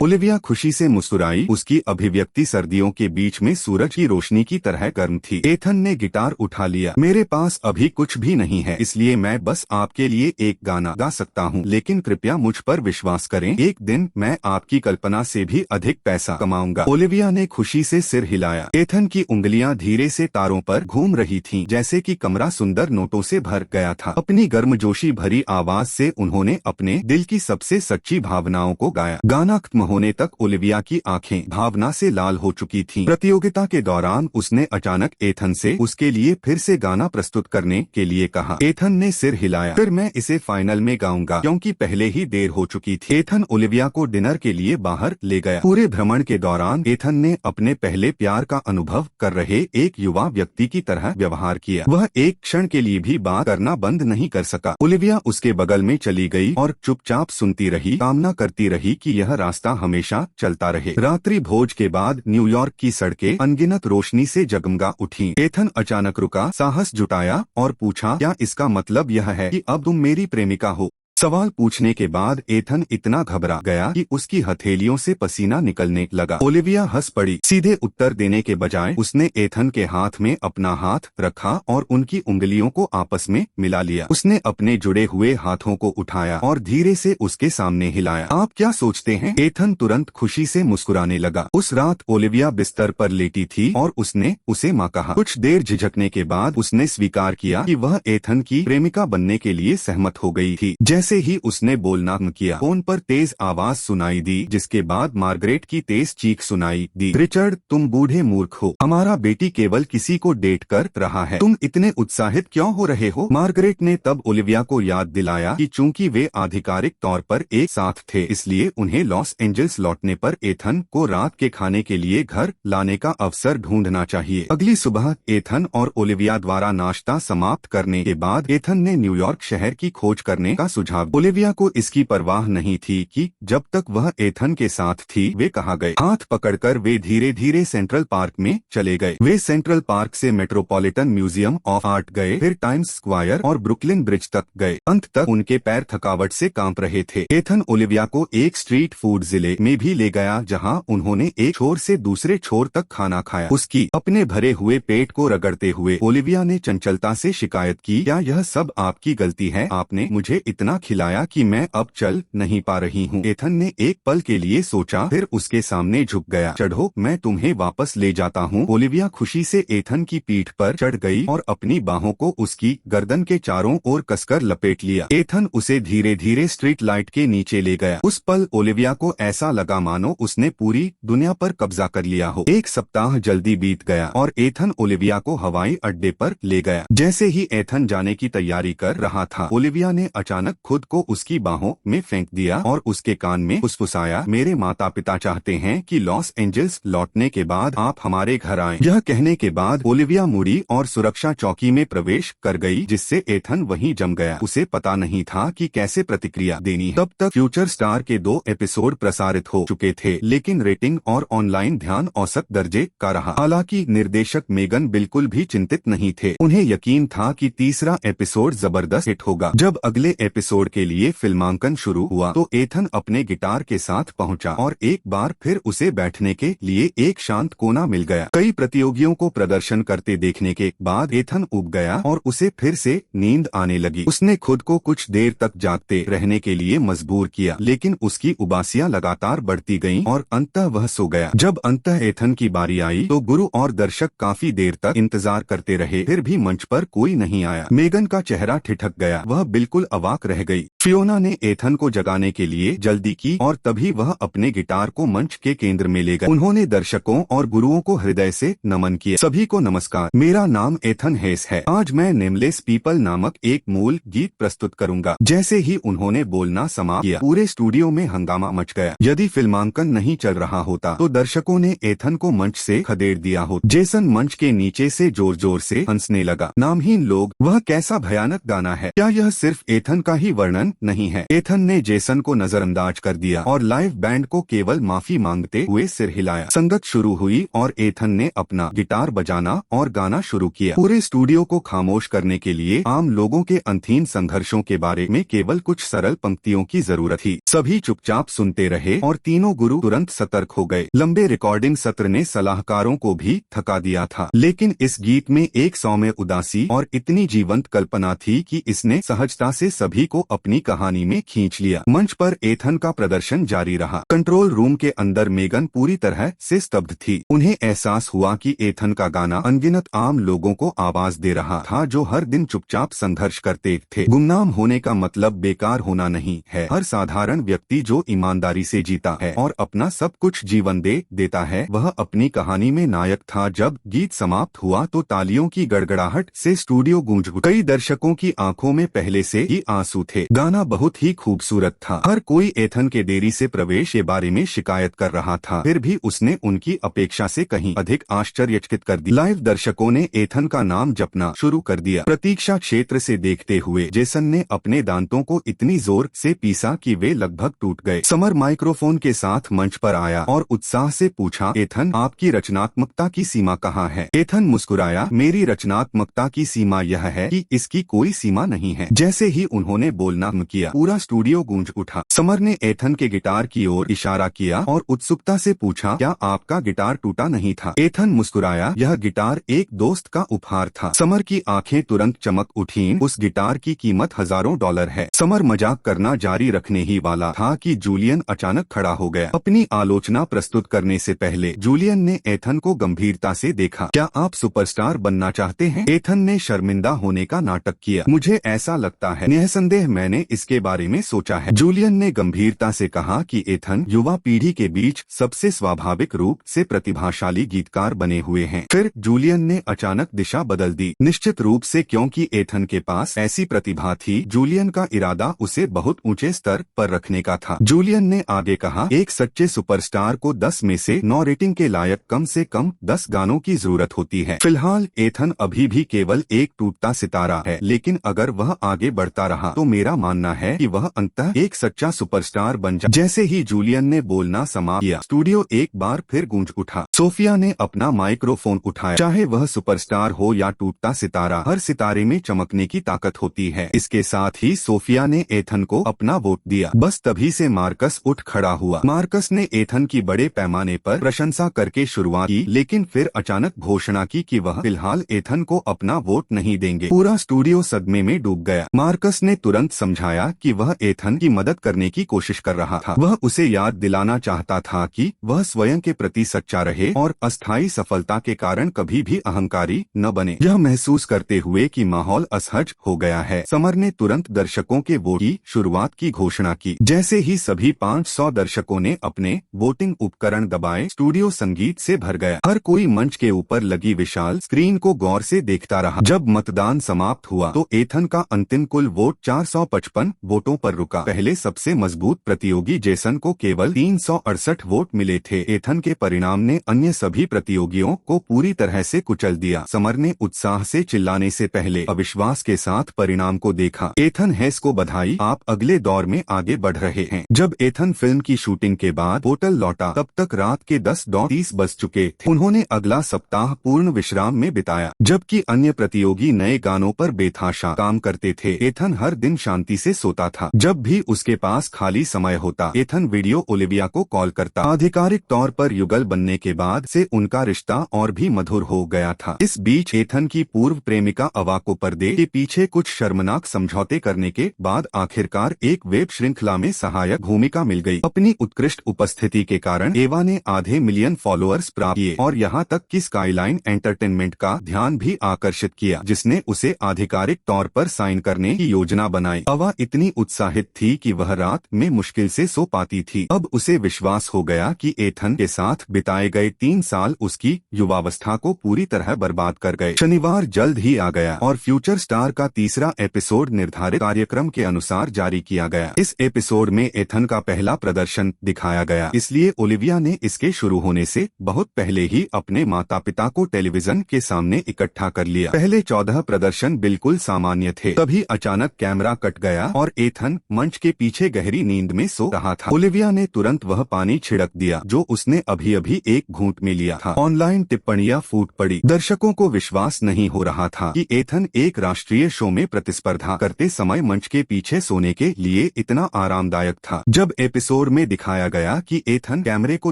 ओलिविया खुशी से मुस्कुराई। उसकी अभिव्यक्ति सर्दियों के बीच में सूरज की रोशनी की तरह गर्म थी। एथन ने गिटार उठा लिया। मेरे पास अभी कुछ भी नहीं है, इसलिए मैं बस आपके लिए एक गाना गा सकता हूँ, लेकिन कृपया मुझ पर विश्वास करें, एक दिन मैं आपकी कल्पना से भी अधिक पैसा कमाऊंगा। ओलिविया ने खुशी से सिर हिलाया। एथन की उंगलियां धीरे से तारों पर घूम रही थीं, जैसे कि कमरा सुंदर नोटों से भर गया था। अपनी गर्मजोशी भरी आवाज से उन्होंने अपने दिल की सबसे सच्ची भावनाओं को गाया। गाना खत्म होने तक ओलिविया की आंखें भावना से लाल हो चुकी थीं। प्रतियोगिता के दौरान उसने अचानक एथन से उसके लिए फिर से गाना प्रस्तुत करने के लिए कहा। एथन ने सिर हिलाया। फिर मैं इसे फाइनल में गाऊंगा क्योंकि पहले ही देर हो चुकी थी। एथन ओलिविया को डिनर के लिए बाहर ले गया। पूरे भ्रमण के दौरान एथन ने अपने पहले प्यार का अनुभव कर रहे एक युवा व्यक्ति की तरह व्यवहार किया। वह एक क्षण के लिए भी बात करना बंद नहीं कर सका। ओलिविया उसके बगल में चली गई और चुपचाप सुनती रही, कामना करती रही कि यह रास्ता हमेशा चलता रहे। रात्रि भोज के बाद न्यूयॉर्क की सड़कें अनगिनत रोशनी से जगमगा उठी। एथन अचानक रुका, साहस जुटाया और पूछा, क्या इसका मतलब यह है कि अब तुम मेरी प्रेमिका हो? सवाल पूछने के बाद एथन इतना घबरा गया कि उसकी हथेलियों से पसीना निकलने लगा। ओलिविया हंस पड़ी। सीधे उत्तर देने के बजाय उसने एथन के हाथ में अपना हाथ रखा और उनकी उंगलियों को आपस में मिला लिया। उसने अपने जुड़े हुए हाथों को उठाया और धीरे से उसके सामने हिलाया। आप क्या सोचते हैं? एथन तुरंत खुशी से मुस्कुराने लगा। उस रात ओलिविया बिस्तर पर लेटी थी और उसने उसे माँ कहा। कुछ देर झिझकने के बाद उसने स्वीकार किया कि वह एथन की प्रेमिका बनने के लिए सहमत हो गई थी। जैसे ही उसने बोलना किया, फोन पर तेज आवाज सुनाई दी, जिसके बाद मार्गरेट की तेज चीख सुनाई दी। रिचर्ड, तुम बूढ़े मूर्ख हो। हमारा बेटी केवल किसी को डेट कर रहा है। तुम इतने उत्साहित क्यों हो रहे हो? मार्गरेट ने तब ओलिविया को याद दिलाया कि चूंकि वे आधिकारिक तौर पर एक साथ थे, इसलिए उन्हें लॉस एंजल्स लौटने पर एथन को रात के खाने के लिए घर लाने का अवसर ढूंढना चाहिए। अगली सुबह एथन और ओलिविया द्वारा नाश्ता समाप्त करने के बाद एथन ने न्यूयॉर्क शहर की खोज करने का सुझाव। ओलिविया को इसकी परवाह नहीं थी कि जब तक वह एथन के साथ थी वे कहाँ गए। हाथ पकड़कर वे धीरे धीरे सेंट्रल पार्क में चले गए। वे सेंट्रल पार्क से मेट्रोपॉलिटन म्यूजियम ऑफ आर्ट गए, फिर टाइम्स स्क्वायर और ब्रुकलिन ब्रिज तक गए। अंत तक उनके पैर थकावट से कांप रहे थे। एथन ओलिविया को एक स्ट्रीट फूड जिले में भी ले गया, जहाँ उन्होंने एक छोर से दूसरे छोर तक खाना खाया। उसकी अपने भरे हुए पेट को रगड़ते हुए ओलिविया ने चंचलता से शिकायत की, क्या यह सब आपकी गलती है? आपने मुझे इतना खिलाया कि मैं अब चल नहीं पा रही हूँ। एथन ने एक पल के लिए सोचा, फिर उसके सामने झुक गया। चढ़ो, मैं तुम्हें वापस ले जाता हूँ। ओलिविया खुशी से एथन की पीठ पर चढ़ गई और अपनी बाहों को उसकी गर्दन के चारों ओर कसकर लपेट लिया। एथन उसे धीरे धीरे स्ट्रीट लाइट के नीचे ले गया। उस पल ओलिविया को ऐसा लगा मानो उसने पूरी दुनिया पर कब्जा कर लिया हो। एक सप्ताह जल्दी बीत गया और एथन ओलिविया को हवाई अड्डे पर ले गया। जैसे ही एथन जाने की तैयारी कर रहा था, ओलिविया ने अचानक खुद को उसकी बाहों में फेंक दिया और उसके कान में फुसफुसाया, मेरे माता पिता चाहते हैं कि लॉस एंजल्स लौटने के बाद आप हमारे घर आएं। यह कहने के बाद ओलिविया मुड़ी और सुरक्षा चौकी में प्रवेश कर गई, जिससे एथन वहीं जम गया। उसे पता नहीं था कि कैसे प्रतिक्रिया देनी है। तब तक फ्यूचर स्टार के 2 एपिसोड प्रसारित हो चुके थे, लेकिन रेटिंग और ऑनलाइन ध्यान औसत दर्जे का रहा। हालांकि निर्देशक मेगन बिल्कुल भी चिंतित नहीं थे। उन्हें यकीन था कि तीसरा एपिसोड जबरदस्त हिट होगा। जब अगले एपिसोड एपिसोड के लिए फिल्मांकन शुरू हुआ तो एथन अपने गिटार के साथ पहुंचा और एक बार फिर उसे बैठने के लिए एक शांत कोना मिल गया। कई प्रतियोगियों को प्रदर्शन करते देखने के बाद एथन ऊब गया और उसे फिर से नींद आने लगी। उसने खुद को कुछ देर तक जागते रहने के लिए मजबूर किया, लेकिन उसकी उबासियां लगातार बढ़ती गईं और अंततः वह सो गया। जब अंततः एथन की बारी आई तो गुरु और दर्शक काफी देर तक इंतजार करते रहे, फिर भी मंच पर कोई नहीं आया। मेगन का चेहरा ठिठक गया, वह बिल्कुल अवाक रह गई। फियोना ने एथन को जगाने के लिए जल्दी की और तभी वह अपने गिटार को मंच के केंद्र में ले गए। उन्होंने दर्शकों और गुरुओं को हृदय से नमन किया। सभी को नमस्कार, मेरा नाम एथन हेस है। आज मैं नेमलेस पीपल नामक एक मूल गीत प्रस्तुत करूंगा। जैसे ही उन्होंने बोलना समाप्त किया, पूरे स्टूडियो में हंगामा मच गया। यदि फिल्मांकन नहीं चल रहा होता तो दर्शकों ने एथन को मंच से खदेड़ दिया होता। जेसन मंच के नीचे से जोर जोर से हंसने लगा। नामहीन लोग, वह कैसा भयानक गाना है। क्या यह सिर्फ एथन का ही वर्णन नहीं है? एथन ने जेसन को नजरअंदाज कर दिया और लाइव बैंड को केवल माफी मांगते हुए सिर हिलाया। संगत शुरू हुई और एथन ने अपना गिटार बजाना और गाना शुरू किया। पूरे स्टूडियो को खामोश करने के लिए आम लोगों के अंतहीन संघर्षों के बारे में केवल कुछ सरल पंक्तियों की जरूरत थी। सभी चुपचाप सुनते रहे और तीनों गुरु तुरंत सतर्क हो गए। लंबे रिकॉर्डिंग सत्र ने सलाहकारों को भी थका दिया था, लेकिन इस गीत में एक सौम्य उदासी और इतनी जीवंत कल्पना थी कि इसने सहजता से सभी को अपनी कहानी में खींच लिया। मंच पर एथन का प्रदर्शन जारी रहा। कंट्रोल रूम के अंदर मेगन पूरी तरह से स्तब्ध थी। उन्हें एहसास हुआ कि एथन का गाना अनगिनत आम लोगों को आवाज दे रहा था जो हर दिन चुपचाप संघर्ष करते थे। गुमनाम होने का मतलब बेकार होना नहीं है। हर साधारण व्यक्ति जो ईमानदारी से जीता है और अपना सब कुछ जीवन दे देता है, वह अपनी कहानी में नायक था। जब गीत समाप्त हुआ तो तालियों की गड़गड़ाहट से स्टूडियो गूंज उठा। कई दर्शकों की आंखों में पहले से ही आंसू थे। गाना बहुत ही खूबसूरत था। हर कोई एथन के देरी से प्रवेश के बारे में शिकायत कर रहा था, फिर भी उसने उनकी अपेक्षा से कहीं अधिक आश्चर्यचकित कर दी। लाइव दर्शकों ने एथन का नाम जपना शुरू कर दिया। प्रतीक्षा क्षेत्र से देखते हुए जेसन ने अपने दांतों को इतनी जोर से पीसा कि वे लगभग टूट गए। समर माइक्रोफोन के साथ मंच पर आया और उत्साह से पूछा, एथन, आपकी रचनात्मकता की सीमा कहाँ है? एथन मुस्कुराया, मेरी रचनात्मकता की सीमा यह है कि इसकी कोई सीमा नहीं है। जैसे ही उन्होंने बोलना किया, पूरा स्टूडियो गूंज उठा। समर ने एथन के गिटार की ओर इशारा किया और उत्सुकता से पूछा, क्या आपका गिटार टूटा नहीं था? एथन मुस्कुराया, यह गिटार एक दोस्त का उपहार था। समर की आंखें तुरंत चमक उठीं। उस गिटार की कीमत हजारों डॉलर है। समर मजाक करना जारी रखने ही वाला था कि जूलियन अचानक खड़ा हो गया। अपनी आलोचना प्रस्तुत करने से पहले जूलियन ने एथन को गंभीरता से देखा। क्या आप सुपरस्टार बनना चाहते हैं? एथन ने शर्मिंदा होने का नाटक किया। मुझे ऐसा लगता है। निसंदेह मैंने इसके बारे में सोचा है। जूलियन ने गंभीरता से कहा कि एथन युवा पीढ़ी के बीच सबसे स्वाभाविक रूप से प्रतिभाशाली गीतकार बने हुए हैं। फिर जूलियन ने अचानक दिशा बदल दी। निश्चित रूप से, क्योंकि एथन के पास ऐसी प्रतिभा थी। जूलियन का इरादा उसे बहुत ऊंचे स्तर पर रखने का था। जूलियन ने आगे कहा, एक सच्चे सुपरस्टार को 10 में से 9 रेटिंग के लायक कम से कम 10 गानों की जरूरत होती है। फिलहाल एथन अभी भी केवल एक टूटता सितारा है, लेकिन अगर वह आगे बढ़ता रहा तो मेरा मानना है कि वह अंततः एक सच्चा सुपरस्टार बन जाए। जैसे ही जूलियन ने बोलना समाप्त किया, स्टूडियो एक बार फिर गूंज उठा। सोफिया ने अपना माइक्रोफोन उठाया। चाहे वह सुपरस्टार हो या टूटता सितारा, हर सितारे में चमकने की ताकत होती है। इसके साथ ही सोफिया ने एथन को अपना वोट दिया। बस तभी से मार्कस उठ खड़ा हुआ। मार्कस ने एथन की बड़े पैमाने पर प्रशंसा करके शुरुआत की, लेकिन फिर अचानक घोषणा की कि वह फिलहाल एथन को अपना वोट नहीं देंगे। पूरा स्टूडियो सदमे में डूब गया। मार्कस ने तुरंत समझाया कि वह एथन की मदद करने की कोशिश कर रहा था। वह उसे याद दिलाना चाहता था कि वह स्वयं के प्रति सच्चा रहे और अस्थायी सफलता के कारण कभी भी अहंकारी न बने। यह महसूस करते हुए कि माहौल असहज हो गया है, समर ने तुरंत दर्शकों के वोट की शुरुआत की घोषणा की। जैसे ही सभी 500 दर्शकों ने अपने वोटिंग उपकरण दबाए, स्टूडियो संगीत से भर गया। हर कोई मंच के ऊपर लगी विशाल स्क्रीन को गौर से देखता रहा। जब मतदान समाप्त हुआ तो एथन का अंतिम कुल वोट 455 वोटों पर रुका। पहले सबसे मजबूत प्रतियोगी जेसन को केवल 368 वोट मिले थे। एथन के परिणाम ने अन्य सभी प्रतियोगियों को पूरी तरह से कुचल दिया। समर ने उत्साह से चिल्लाने से पहले अविश्वास के साथ परिणाम को देखा। एथन हेस को बधाई, आप अगले दौर में आगे बढ़ रहे हैं। जब एथन फिल्म की शूटिंग के बाद होटल लौटा तब तक रात के 10:30 बज चुके थे। उन्होंने अगला सप्ताह पूर्ण विश्राम में बिताया, जबकि अन्य प्रतियोगी नए गानों पर बेतहाशा काम करते थे। एथन हर दिन शांति से सोता था। जब भी उसके पास खाली समय होता, एथन वीडियो ओलिविया को कॉल करता। आधिकारिक तौर पर युगल बनने के बाद से उनका रिश्ता और भी मधुर हो गया था। इस बीच एथन की पूर्व प्रेमिका अवा को पर्दे के पीछे कुछ शर्मनाक समझौते करने के बाद आखिरकार एक वेब श्रृंखला में सहायक भूमिका मिल गई। अपनी उत्कृष्ट उपस्थिति के कारण एवा ने आधे मिलियन फॉलोअर्स प्राप्त किए और यहाँ तक कि स्काईलाइन एंटरटेनमेंट का ध्यान भी आकर्षित किया, जिसने उसे आधिकारिक तौर पर साइन करने की योजना बनाई। अवा इतनी उत्साहित थी कि वह रात में मुश्किल से सो पाती थी। अब उसे विश्वास हो गया कि एथन के साथ बिताए गए 3 साल उसकी युवावस्था को पूरी तरह बर्बाद कर गए। शनिवार जल्द ही आ गया और फ्यूचर स्टार का तीसरा एपिसोड निर्धारित कार्यक्रम के अनुसार जारी किया गया। इस एपिसोड में एथन का पहला प्रदर्शन दिखाया गया, इसलिए ओलिविया ने इसके शुरू होने से बहुत पहले ही अपने माता पिता को टेलीविजन के सामने इकट्ठा कर लिया। पहले 14 प्रदर्शन बिल्कुल सामान्य थे, तभी अचानक कैमरा कट गया और एथन मंच के पीछे गहरी नींद में सो रहा था। ओलिविया ने तुरंत वह पानी छिड़क दिया जो उसने अभी अभी एक घूंट में लिया था। ऑनलाइन टिप्पणियां फूट पड़ी। दर्शकों को विश्वास नहीं हो रहा था कि एथन एक राष्ट्रीय शो में प्रतिस्पर्धा करते समय मंच के पीछे सोने के लिए इतना आरामदायक था। जब एपिसोड में दिखाया गया कि एथन कैमरे को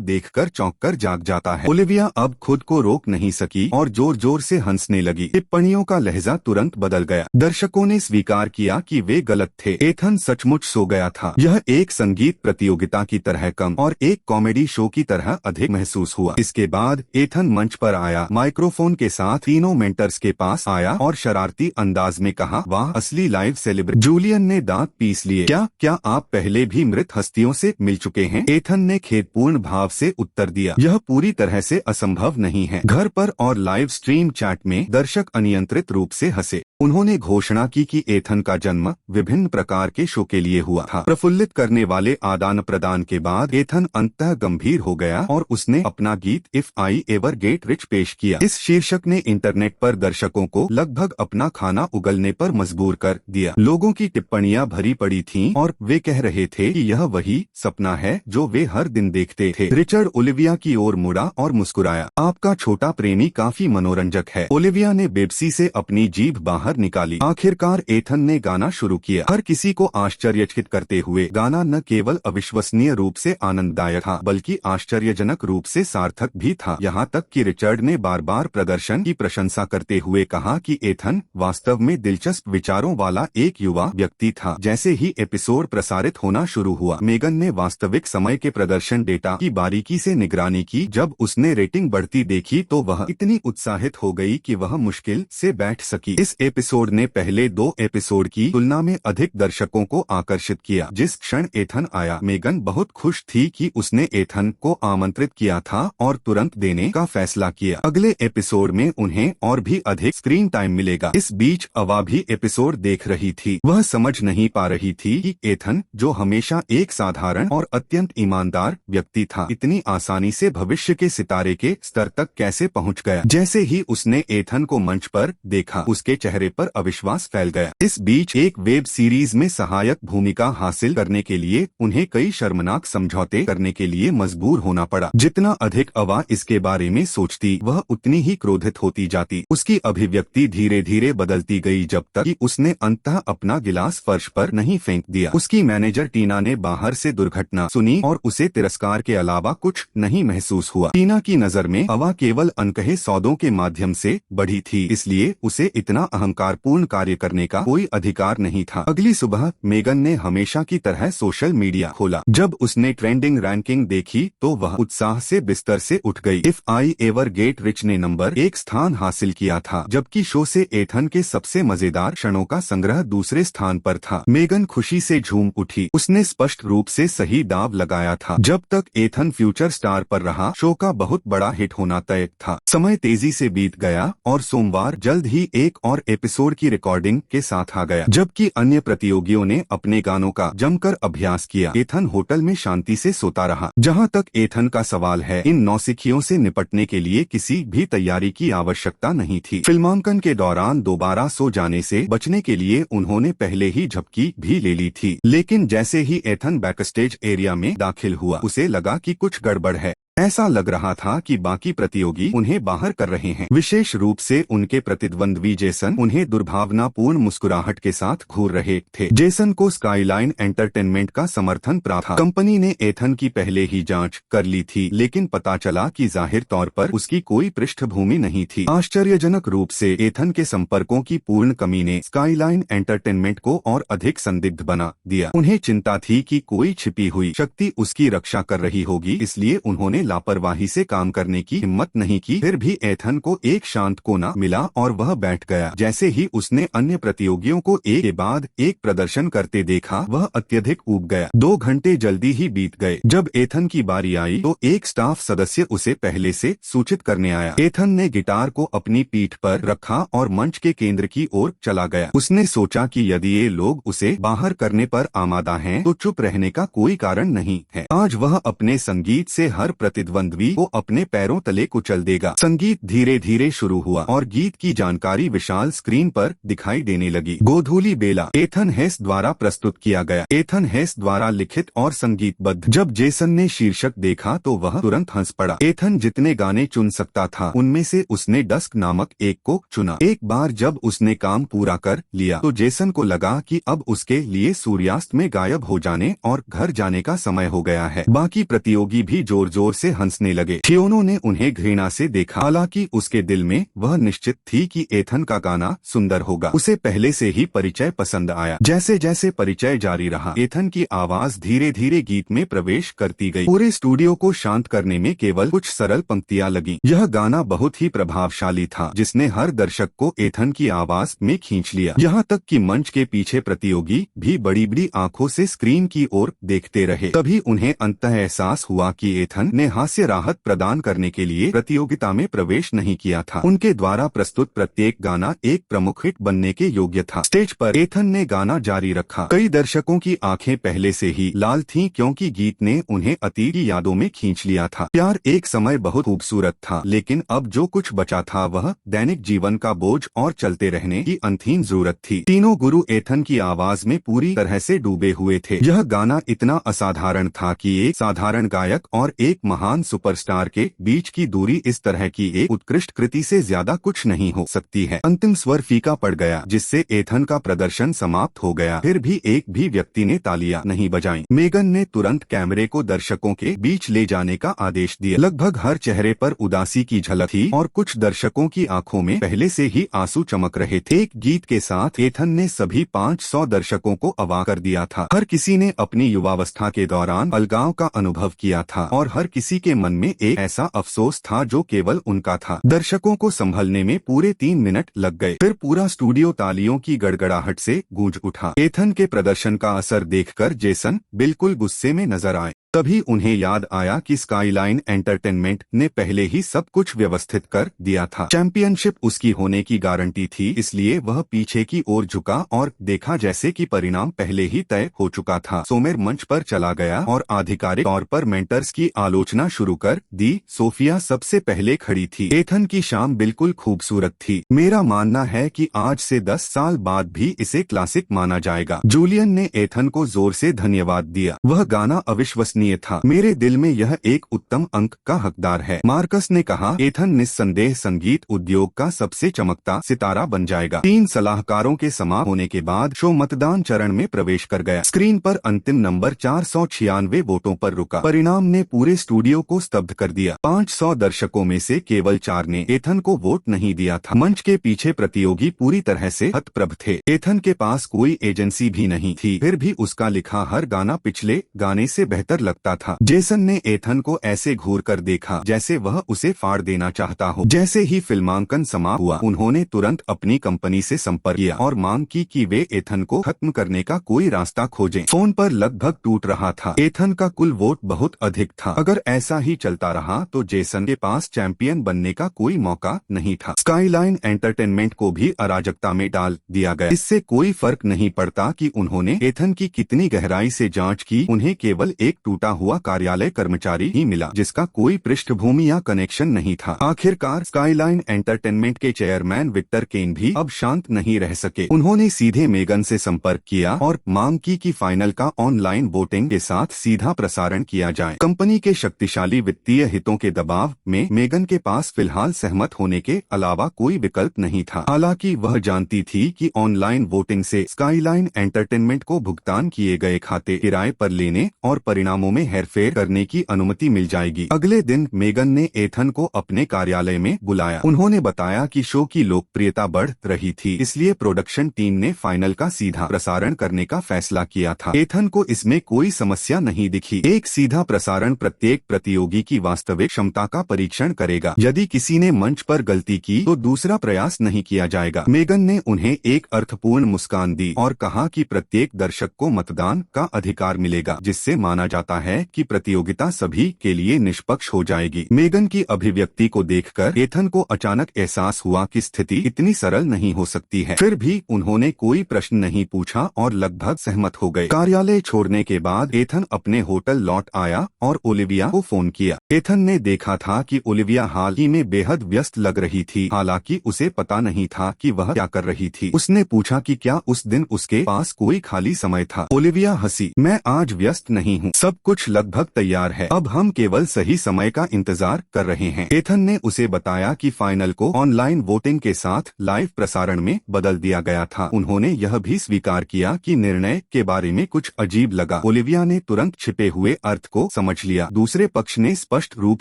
देखकर चौंककर जाग जाता है, ओलिविया अब खुद को रोक नहीं सकी और जोर जोर से हंसने लगी। टिप्पणियों का लहजा तुरंत बदल गया। दर्शकों ने स्वीकार किया कि वे गलत थे। एथन सचमुच सो गया था। यह एक संगीत प्रतियोगिता की तरह कम और एक कॉमेडी शो की तरह अधिक महसूस हुआ। इसके बाद एथन मंच पर आया, माइक्रोफोन के साथ तीनों मेंटर्स के पास आया और शरारती अंदाज में कहा, वाह, असली लाइव सेलिब्रिटी। जूलियन ने दांत पीस लिए। क्या आप पहले भी मृत हस्तियों से मिल चुके हैं? एथन ने खेदपूर्ण भाव से उत्तर दिया, यह पूरी तरह से असंभव नहीं है। घर पर और लाइव स्ट्रीम चैट में दर्शक अनियंत्रित रूप से हंसे। उन्होंने घोषणा की कि एथन का जन्म विभिन्न प्रकार के शो के लिए हुआ था। प्रफुल्लित करने वाले आदान प्रदान के बाद एथन अंततः गंभीर हो गया और उसने अपना गीत if I ever get rich पेश किया। इस शीर्षक ने इंटरनेट पर दर्शकों को लगभग अपना खाना उगलने पर मजबूर कर दिया। लोगों की टिप्पणियां भरी पड़ी थीं और वे कह रहे थे कि यह वही सपना है जो वे हर दिन देखते थे। रिचर्ड ओलिविया की ओर मुड़ा और मुस्कुराया, आपका छोटा प्रेमी काफी मनोरंजक है। ओलिविया ने बेबसी से अपनी जीभ बाहर निकाली। आखिरकार एथन ने गाना शुरू किया। हर किसी को आश्चर्यचकित करते हुए गाना न केवल अविश्वसनीय रूप से आनंददायक था बल्कि आश्चर्यजनक रूप से सार्थक भी था। यहाँ तक कि रिचर्ड ने बार बार प्रदर्शन की प्रशंसा करते हुए कहा कि एथन वास्तव में दिलचस्प विचारों वाला एक युवा व्यक्ति था। जैसे ही एपिसोड प्रसारित होना शुरू हुआ, मेगन ने वास्तविक समय के प्रदर्शन डेटा की बारीकी से निगरानी की। जब उसने रेटिंग बढ़ती देखी तो वह इतनी उत्साहित हो गई कि वह मुश्किल से बैठ सकी। इस एपिसोड ने पहले 2 एपिसोड की तुलना में अधिक दर्शकों को आकर्षित किया। जिस क्षण एथन आया, मेगन बहुत खुश थी कि उसने एथन को आमंत्रित किया था और तुरंत देने का फैसला किया। अगले एपिसोड में उन्हें और भी अधिक स्क्रीन टाइम मिलेगा। इस बीच अवा भी एपिसोड देख रही थी। वह समझ नहीं पा रही थी कि एथन, जो हमेशा एक साधारण और अत्यंत ईमानदार व्यक्ति था, इतनी आसानी से भविष्य के सितारे के स्तर तक कैसे पहुंच गया। जैसे ही उसने एथन को मंच पर देखा, उसके चेहरे पर अविश्वास फैल गया। इस बीच एक वेब सीरीज में सहायक भूमिका हासिल करने के लिए उन्हें कई शर्मनाक समझौते करने के लिए मजबूर होना पड़ा। जितना अधिक अवा इसके बारे में सोचती, वह उतनी ही क्रोधित होती जाती। उसकी अभिव्यक्ति धीरे धीरे बदलती गई जब तक कि उसने अंततः अपना गिलास फर्श पर नहीं फेंक दिया। उसकी मैनेजर टीना ने बाहर से दुर्घटना सुनी और उसे तिरस्कार के अलावा कुछ नहीं महसूस हुआ। टीना की नजर में अवा केवल अनकहे सौदों के माध्यम से बढ़ी थी, इसलिए उसे इतना अहंकारपूर्ण कार्य करने का कोई अधिकार नहीं था। अगली सुबह मेगन ने हमेशा की तरह सोशल मीडिया खोला। जब उसने ट्रेंडिंग रैंकिंग देखी तो वह उत्साह से बिस्तर से उठ गई। If I ever get rich ने नंबर 1 स्थान हासिल किया था, जबकि शो से एथन के सबसे मजेदार क्षणों का संग्रह दूसरे स्थान पर था। मेगन खुशी से झूम उठी। उसने स्पष्ट रूप से सही दाव लगाया था। जब तक एथन फ्यूचर स्टार पर रहा, शो का बहुत बड़ा हिट होना तय था। समय तेजी से बीत गया और सोमवार जल्द ही एक और एपिसोड की रिकॉर्डिंग के साथ आ गया। जबकि अन्य प्रतियोगियों ने अपने गानों का जमकर अभ्यास किया, एथन होटल में शांति से सोता रहा। जहां तक एथन का सवाल है, इन नौसिखियों से निपटने के लिए किसी भी तैयारी की आवश्यकता नहीं थी। फिल्मांकन के दौरान दोबारा सो जाने से बचने के लिए उन्होंने पहले ही झपकी भी ले ली थी, लेकिन जैसे ही एथन बैकस्टेज एरिया में दाखिल हुआ उसे लगा कि कुछ गड़बड़ है। ऐसा लग रहा था कि बाकी प्रतियोगी उन्हें बाहर कर रहे हैं। विशेष रूप से उनके प्रतिद्वंद्वी जेसन उन्हें दुर्भावनापूर्ण मुस्कुराहट के साथ घूर रहे थे। जेसन को स्काईलाइन एंटरटेनमेंट का समर्थन प्राप्त था। कंपनी ने एथन की पहले ही जांच कर ली थी, लेकिन पता चला कि जाहिर तौर पर उसकी कोई पृष्ठभूमि नहीं थी। आश्चर्यजनक रूप से एथन के संपर्कों की पूर्ण कमी ने स्काईलाइन एंटरटेनमेंट को और अधिक संदिग्ध बना दिया। उन्हें चिंता थी कि कोई छिपी हुई शक्ति उसकी रक्षा कर रही होगी, इसलिए उन्होंने लापरवाही से काम करने की हिम्मत नहीं की। फिर भी एथन को एक शांत कोना मिला और वह बैठ गया। जैसे ही उसने अन्य प्रतियोगियों को एक के बाद एक प्रदर्शन करते देखा, वह अत्यधिक ऊब गया। 2 घंटे जल्दी ही बीत गए। जब एथन की बारी आई तो एक स्टाफ सदस्य उसे पहले से सूचित करने आया। एथन ने गिटार को अपनी पीठ पर रखा और मंच के केंद्र की ओर चला गया। उसने सोचा कि यदि ये लोग उसे बाहर करने पर आमादा हैं, तो चुप रहने का कोई कारण नहीं है। आज वह अपने संगीत से हर प्रतिद्वंद्वी को अपने पैरों तले कुचल देगा। संगीत धीरे धीरे शुरू हुआ और गीत की जानकारी विशाल स्क्रीन पर दिखाई देने लगी। गोधूली बेला एथन हेस द्वारा प्रस्तुत किया गया। एथन हेस द्वारा लिखित और संगीतबद्ध। जब जेसन ने शीर्षक देखा तो वह तुरंत हंस पड़ा। एथन जितने गाने चुन सकता था उनमें से उसने डस्क नामक एक को चुना। एक बार जब उसने काम पूरा कर लिया तो जेसन को लगा कि अब उसके लिए सूर्यास्त में गायब हो जाने और घर जाने का समय हो गया है। बाकी प्रतियोगी भी जोर जोर से हंसने लगे। थियोनो ने उन्हें घृणा से देखा। हालांकि उसके दिल में वह निश्चित थी कि एथन का गाना सुंदर होगा। उसे पहले से ही परिचय पसंद आया। जैसे जैसे परिचय जारी रहा, एथन की आवाज धीरे धीरे गीत में प्रवेश करती गई। पूरे स्टूडियो को शांत करने में केवल कुछ सरल पंक्तियां लगी। यह गाना बहुत ही प्रभावशाली था, जिसने हर दर्शक को एथन की आवाज में खींच लिया। यहाँ तक कि मंच के पीछे प्रतियोगी भी बड़ी बड़ी आंखों से स्क्रीन की ओर देखते रहे। तभी उन्हें अंततः एहसास हुआ कि एथन ने हास्य राहत प्रदान करने के लिए प्रतियोगिता में प्रवेश नहीं किया था। उनके द्वारा प्रस्तुत प्रत्येक गाना एक प्रमुख हिट बनने के योग्य था। स्टेज पर एथन ने गाना जारी रखा। कई दर्शकों की आंखें पहले से ही लाल थीं, क्योंकि गीत ने उन्हें अतीत की यादों में खींच लिया था। प्यार एक समय बहुत खूबसूरत था, लेकिन अब जो कुछ बचा था वह दैनिक जीवन का बोझ और चलते रहने की अंतहीन जरूरत थी। तीनों गुरु एथन की आवाज में पूरी तरह से डूबे हुए थे। यह गाना इतना असाधारण था कि एक साधारण गायक और एक महान सुपरस्टार के बीच की दूरी इस तरह की एक उत्कृष्ट कृति से ज्यादा कुछ नहीं हो सकती है। अंतिम स्वर फीका पड़ गया, जिससे एथन का प्रदर्शन समाप्त हो गया। फिर भी एक भी व्यक्ति ने तालियां नहीं बजाईं। मेगन ने तुरंत कैमरे को दर्शकों के बीच ले जाने का आदेश दिया। लगभग हर चेहरे पर उदासी की झलक थी और कुछ दर्शकों की आंखों में पहले से ही आंसू चमक रहे थे। एक गीत के साथ एथन ने सभी 500 दर्शकों को अवाक कर दिया था। हर किसी ने अपनी युवावस्था के दौरान अलगाव का अनुभव किया था और हर किसी के मन में एक ऐसा अफसोस था जो केवल उनका था। दर्शकों को संभलने में पूरे 3 मिनट लग गए। फिर पूरा स्टूडियो तालियों की गड़गड़ाहट से गूंज उठा। एथन के प्रदर्शन का असर देखकर जेसन बिल्कुल गुस्से में नजर आए। तभी उन्हें याद आया कि स्काईलाइन एंटरटेनमेंट ने पहले ही सब कुछ व्यवस्थित कर दिया था। चैंपियनशिप उसकी होने की गारंटी थी, इसलिए वह पीछे की ओर झुका और देखा जैसे कि परिणाम पहले ही तय हो चुका था। सोमेर मंच पर चला गया और आधिकारिक तौर पर मेंटर्स की आलोचना शुरू कर दी। सोफिया सबसे पहले खड़ी थी। एथन की शाम बिल्कुल खूबसूरत थी। मेरा मानना है कि आज से 10 साल बाद भी इसे क्लासिक माना जाएगा। जूलियन ने एथन को जोर से धन्यवाद दिया। वह गाना अविश्वसनीय था। मेरे दिल में यह एक उत्तम अंक का हकदार है। मार्कस ने कहा, एथन निस्संदेह संगीत उद्योग का सबसे चमकता सितारा बन जाएगा। 3 सलाहकारों के समाप्त होने के बाद शो मतदान चरण में प्रवेश कर गया। स्क्रीन पर अंतिम नंबर 496 वोटों पर रुका। परिणाम ने पूरे स्टूडियो को स्तब्ध कर दिया। 500 दर्शकों में से केवल 4 ने एथन को वोट नहीं दिया था। मंच के पीछे प्रतियोगी पूरी तरह से हतप्रभ थे। एथन के पास कोई एजेंसी भी नहीं थी, फिर भी उसका लिखा हर गाना पिछले गाने से बेहतर लगता था। जेसन ने एथन को ऐसे घूर कर देखा जैसे वह उसे फाड़ देना चाहता हो। जैसे ही फिल्मांकन समाप्त हुआ, उन्होंने तुरंत अपनी कंपनी से संपर्क किया और मांग की कि वे एथन को खत्म करने का कोई रास्ता खोजें। फोन पर लगभग टूट रहा था। एथन का कुल वोट बहुत अधिक था। अगर ऐसा ही चलता रहा तो जेसन के पास चैंपियन बनने का कोई मौका नहीं था। स्काईलाइन एंटरटेनमेंट को भी अराजकता में डाल दिया गया। इससे कोई फर्क नहीं पड़ता कि उन्होंने एथन की कितनी गहराई से जांच की, उन्हें केवल एक टूटा लौटा हुआ कार्यालय कर्मचारी ही मिला, जिसका कोई पृष्ठभूमि या कनेक्शन नहीं था। आखिरकार स्काईलाइन एंटरटेनमेंट के चेयरमैन विक्टर केन भी अब शांत नहीं रह सके। उन्होंने सीधे मेगन से संपर्क किया और मांग की कि फाइनल का ऑनलाइन वोटिंग के साथ सीधा प्रसारण किया जाए। कंपनी के शक्तिशाली वित्तीय हितों के दबाव में मेगन के पास फिलहाल सहमत होने के अलावा कोई विकल्प नहीं था। हालांकि वह जानती थी कि ऑनलाइन वोटिंग से स्काईलाइन एंटरटेनमेंट को भुगतान किए गए खाते किराए पर लेने और परिणामों में हेरफेर करने की अनुमति मिल जाएगी। अगले दिन मेगन ने एथन को अपने कार्यालय में बुलाया। उन्होंने बताया कि शो की लोकप्रियता बढ़ रही थी, इसलिए प्रोडक्शन टीम ने फाइनल का सीधा प्रसारण करने का फैसला किया था। एथन को इसमें कोई समस्या नहीं दिखी। एक सीधा प्रसारण प्रत्येक प्रतियोगी की वास्तविक क्षमता का परीक्षण करेगा। यदि किसी ने मंच पर गलती की तो दूसरा प्रयास नहीं किया जाएगा। मेगन ने उन्हें एक अर्थपूर्ण मुस्कान दी और कहा कि प्रत्येक दर्शक को मतदान का अधिकार मिलेगा, जिससे माना जाता है कि प्रतियोगिता सभी के लिए निष्पक्ष हो जाएगी। मेगन की अभिव्यक्ति को देखकर एथन को अचानक एहसास हुआ कि स्थिति इतनी सरल नहीं हो सकती है। फिर भी उन्होंने कोई प्रश्न नहीं पूछा और लगभग सहमत हो गए। कार्यालय छोड़ने के बाद एथन अपने होटल लौट आया और ओलिविया को फोन किया। एथन ने देखा था कि ओलिविया हाल ही में बेहद व्यस्त लग रही थी, हालांकि उसे पता नहीं था कि वह क्या कर रही थी। उसने पूछा कि क्या उस दिन उसके पास कोई खाली समय था। ओलिविया हंसी, मैं आज व्यस्त नहीं हूँ, सब कुछ लगभग तैयार है, अब हम केवल सही समय का इंतजार कर रहे हैं। एथन ने उसे बताया कि फाइनल को ऑनलाइन वोटिंग के साथ लाइव प्रसारण में बदल दिया गया था। उन्होंने यह भी स्वीकार किया कि निर्णय के बारे में कुछ अजीब लगा। ओलिविया ने तुरंत छिपे हुए अर्थ को समझ लिया। दूसरे पक्ष ने स्पष्ट रूप